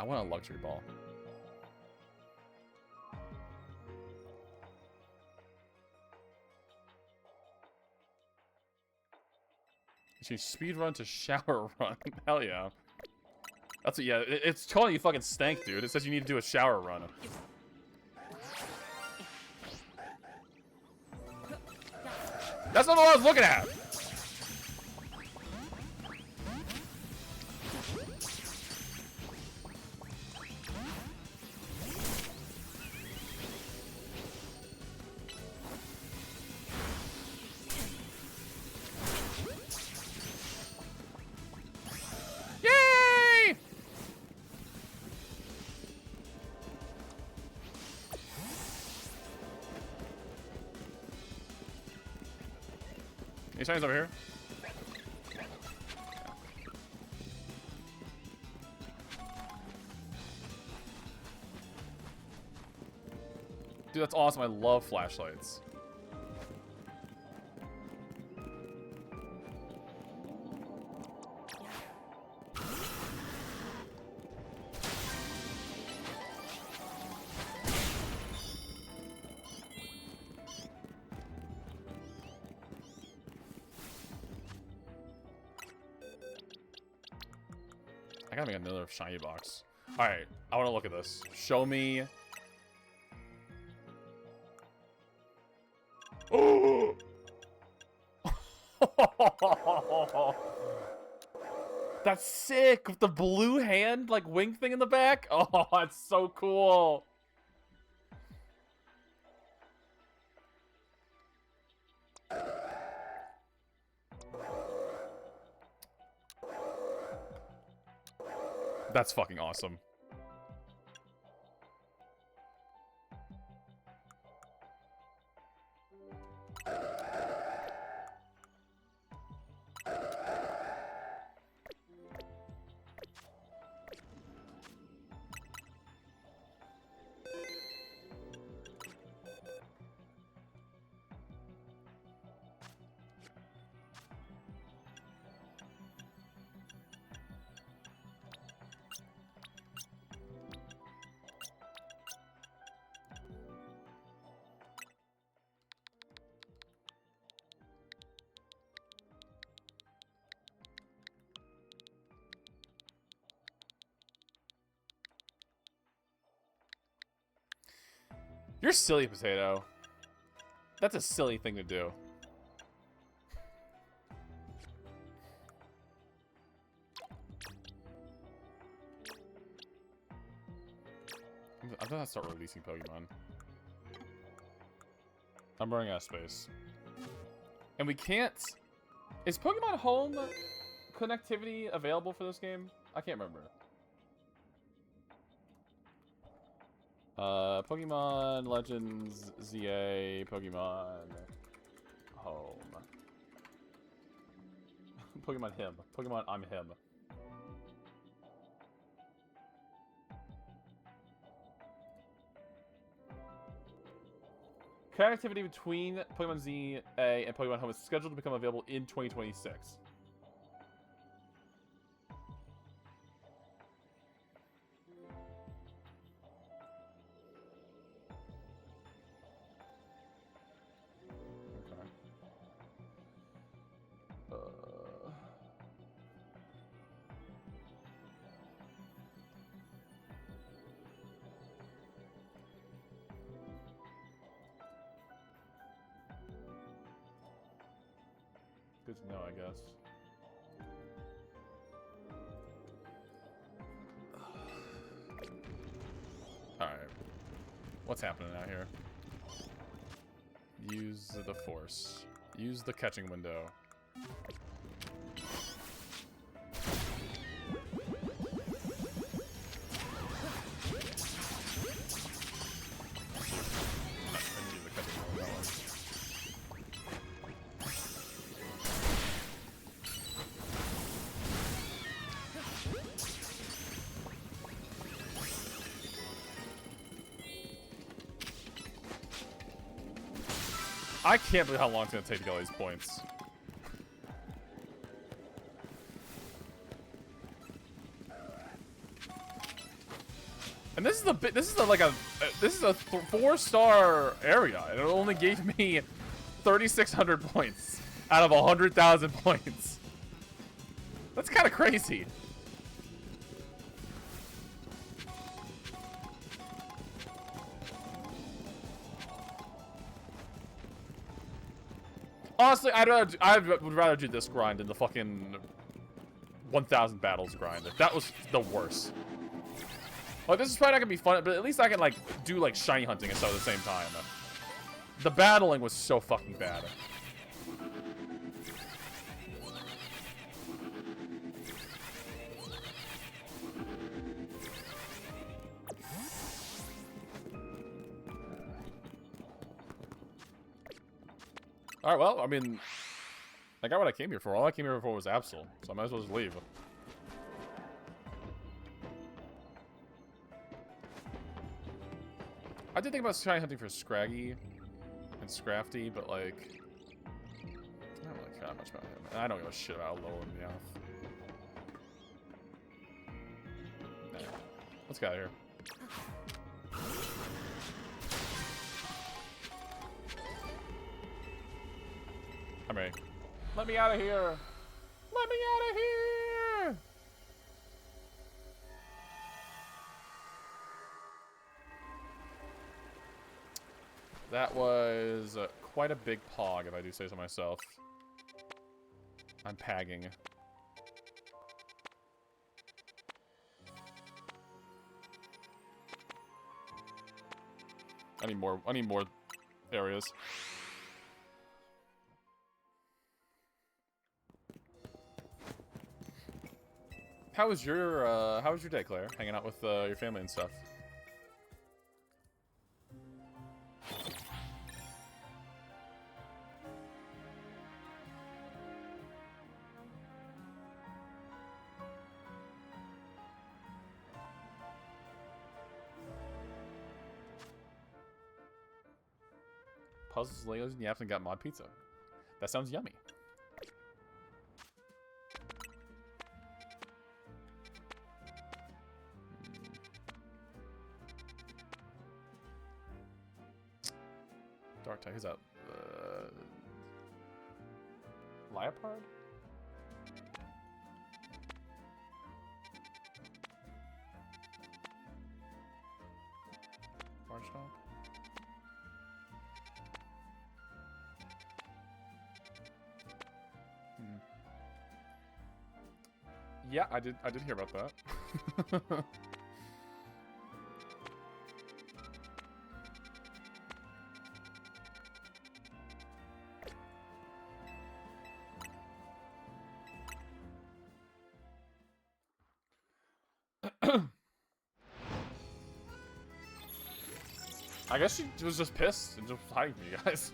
Speaker 1: I want a luxury ball. She speed run to shower run. Hell yeah. That's what, yeah, it's calling you fucking stank, dude. It says you need to do a shower run. That's not what I was looking at! Yay! Any shinies over here? Dude, that's awesome. I love flashlights. I gotta make another shiny box. Alright, I wanna look at this. Show me. Oh! That's sick! With the blue hand, like, wing thing in the back? Oh, that's so cool! That's fucking awesome. You're silly, Potato. That's a silly thing to do. I'm gonna start releasing Pokemon. I'm running out of space. And we can't... Is Pokemon Home connectivity available for this game? I can't remember. Pokemon Legends, ZA, Pokemon Home. Pokemon Him. Pokemon I'm Him. Connectivity between Pokemon ZA and Pokemon Home is scheduled to become available in 2026. Good to know, I guess. Alright. What's happening out here? Use the force. Use the catching window. I can't believe how long it's gonna take to get all these points. And this is a bit. This is a 4-star area, and it only gave me 3,600 points out of 100,000 points. That's kind of crazy. Honestly, I would rather do this grind than the fucking 1,000 battles grind. That was the worst. Like, this is probably not gonna be fun, but at least I can like do like shiny hunting and stuff at the same time. The battling was so fucking bad. Alright, well, I mean, I got what I came here for. All I came here for was Absol, so I might as well just leave. I did think about trying hunting for Scraggy and Scrafty, but like, I don't really care that much about him. I don't give a shit about Alolan Meowth. Nah. Let's get out of here. I'm ready. Let me out of here! Let me out of here! That was quite a big pog, if I do say so myself. I'm pagging. I need more areas. How was your day, Claire? Hanging out with your family and stuff. Puzzles, Legos, and Yaps, and got mod pizza. That sounds yummy. Dark type, who's that? Leopard? Barnstomp? Yeah, I did hear about that. I guess she was just pissed and just hiding from you guys.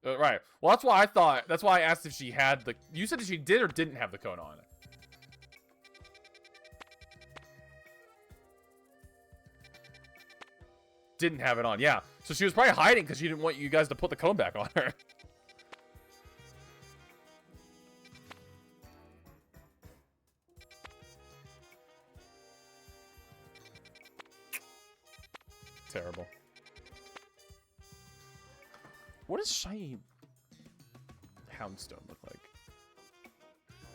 Speaker 1: Right. Well, that's why I thought. That's why I asked if she had the. You said that she did or didn't have the cone on. Didn't have it on. Yeah. So she was probably hiding because she didn't want you guys to put the cone back on her. Terrible. What does shiny Houndstone look like?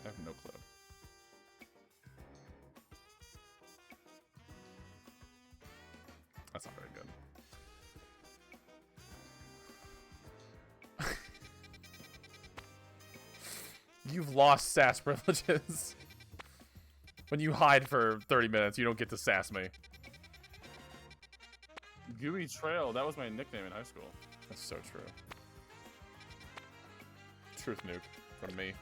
Speaker 1: I have no clue. That's not very good. You've lost sass privileges. When you hide for 30 minutes, you don't get to sass me. Gooey Trail, that was my nickname in high school. That's so true. Truth nuke from me.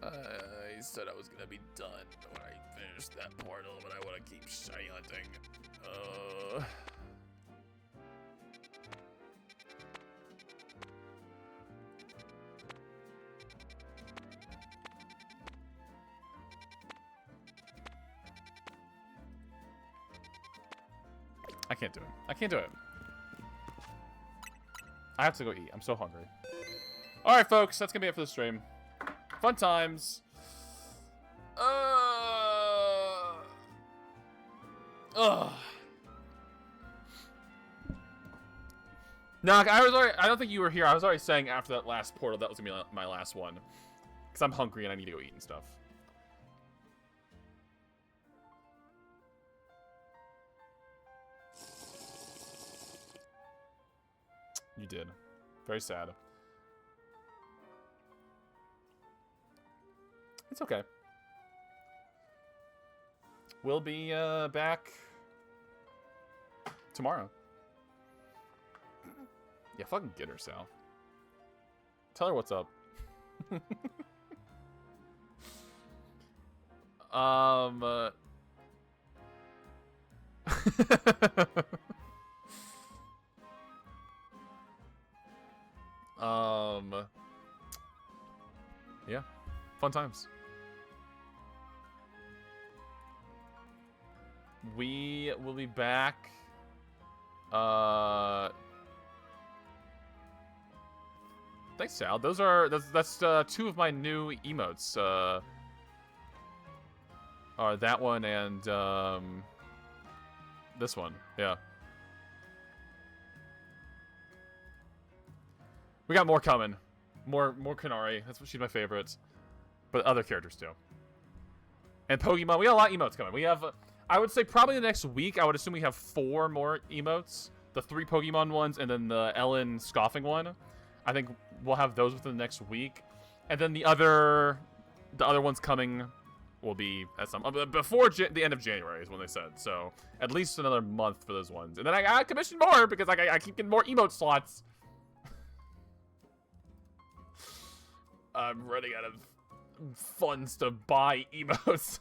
Speaker 1: I said I was gonna be done when I finished that portal, but I want to keep shiny hunting. I can't do it. I can't do it. I have to go eat. I'm so hungry. All right, folks, that's gonna be it for the stream. Fun times. No, I don't think you were here. I was already saying after that last portal that was gonna be my last one, because I'm hungry and I need to go eat and stuff. You did. Very sad. It's okay. We'll be back tomorrow. Yeah, fucking get her, Sal. Tell her what's up. Yeah, fun times. We will be back. Thanks, Sal. That's two of my new emotes. Are that one and this one. Yeah. We got more coming. More Kanari. She's my favorite. But other characters too. And Pokemon. We got a lot of emotes coming. We have, I would say probably the next week, I would assume we have 4 more emotes. The 3 Pokemon ones and then the Ellen scoffing one. I think we'll have those within the next week. And then the other ones coming will be at some before the end of January is when they said. So at least another month for those ones. And then I commissioned more because I keep getting more emote slots. I'm running out of funds to buy emotes.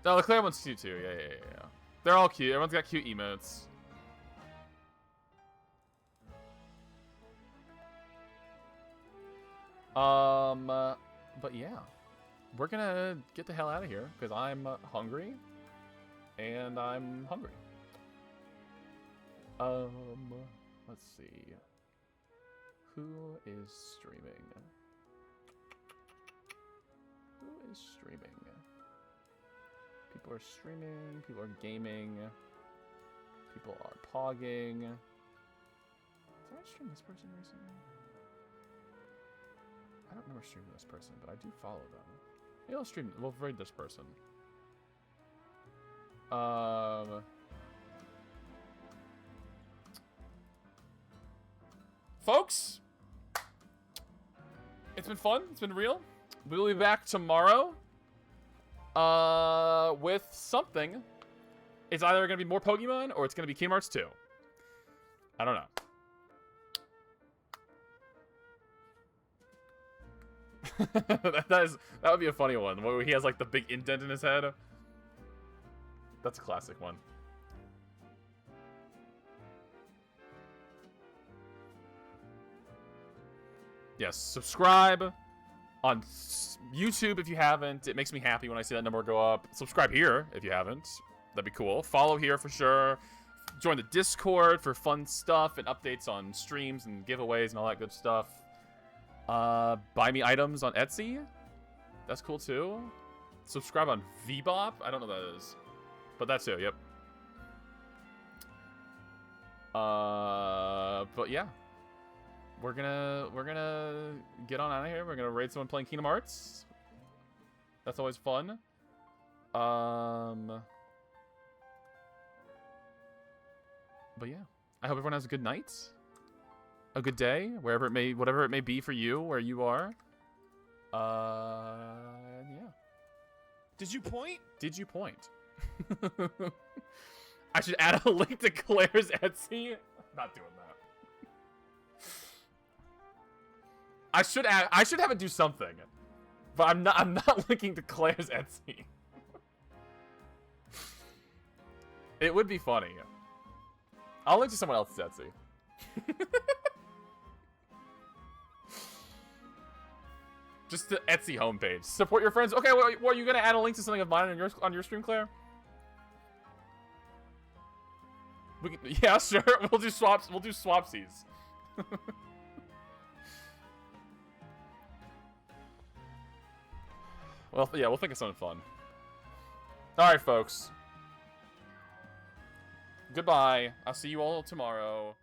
Speaker 1: Oh, the Claire one's cute too. Yeah. They're all cute. Everyone's got cute emotes. But yeah. We're gonna get the hell out of here because I'm hungry, and I'm hungry. Let's see. Who is streaming? Who is streaming? People are streaming. People are gaming. People are pogging. Did I stream this person recently? I don't remember streaming this person, but I do follow them. Maybe I'll stream. We'll raid this person. Folks, it's been fun. It's been real. We'll be back tomorrow. With something. It's either gonna be more Pokemon or it's gonna be Kingdom Hearts 2. I don't know. that would be a funny one where he has like the big indent in his head. That's a classic one. Yes, subscribe on YouTube if you haven't. It makes me happy when I see that number go up. Subscribe here if you haven't. That'd be cool. Follow here for sure. Join the Discord for fun stuff and updates on streams and giveaways and all that good stuff. Buy me items on Etsy. That's cool too. Subscribe on Vbop. I don't know what that is, but that's too. Yep. But yeah, we're gonna get on out of here. We're gonna raid someone playing Kingdom Hearts. That's always fun. But yeah, I hope everyone has a good night. A good day, whatever it may be for you, where you are. Yeah.
Speaker 4: Did you point?
Speaker 1: Did you point? I should add a link to Claire's Etsy. Not doing that. I should have it do something, but I'm not linking to Claire's Etsy. It would be funny. I'll link to someone else's Etsy. Just the Etsy homepage. Support your friends. Okay, well, are you gonna add a link to something of mine on your stream, Claire? Yeah, sure. We'll do swaps. We'll do swapsies. Well, yeah, we'll think of something fun. All right, folks. Goodbye. I'll see you all tomorrow.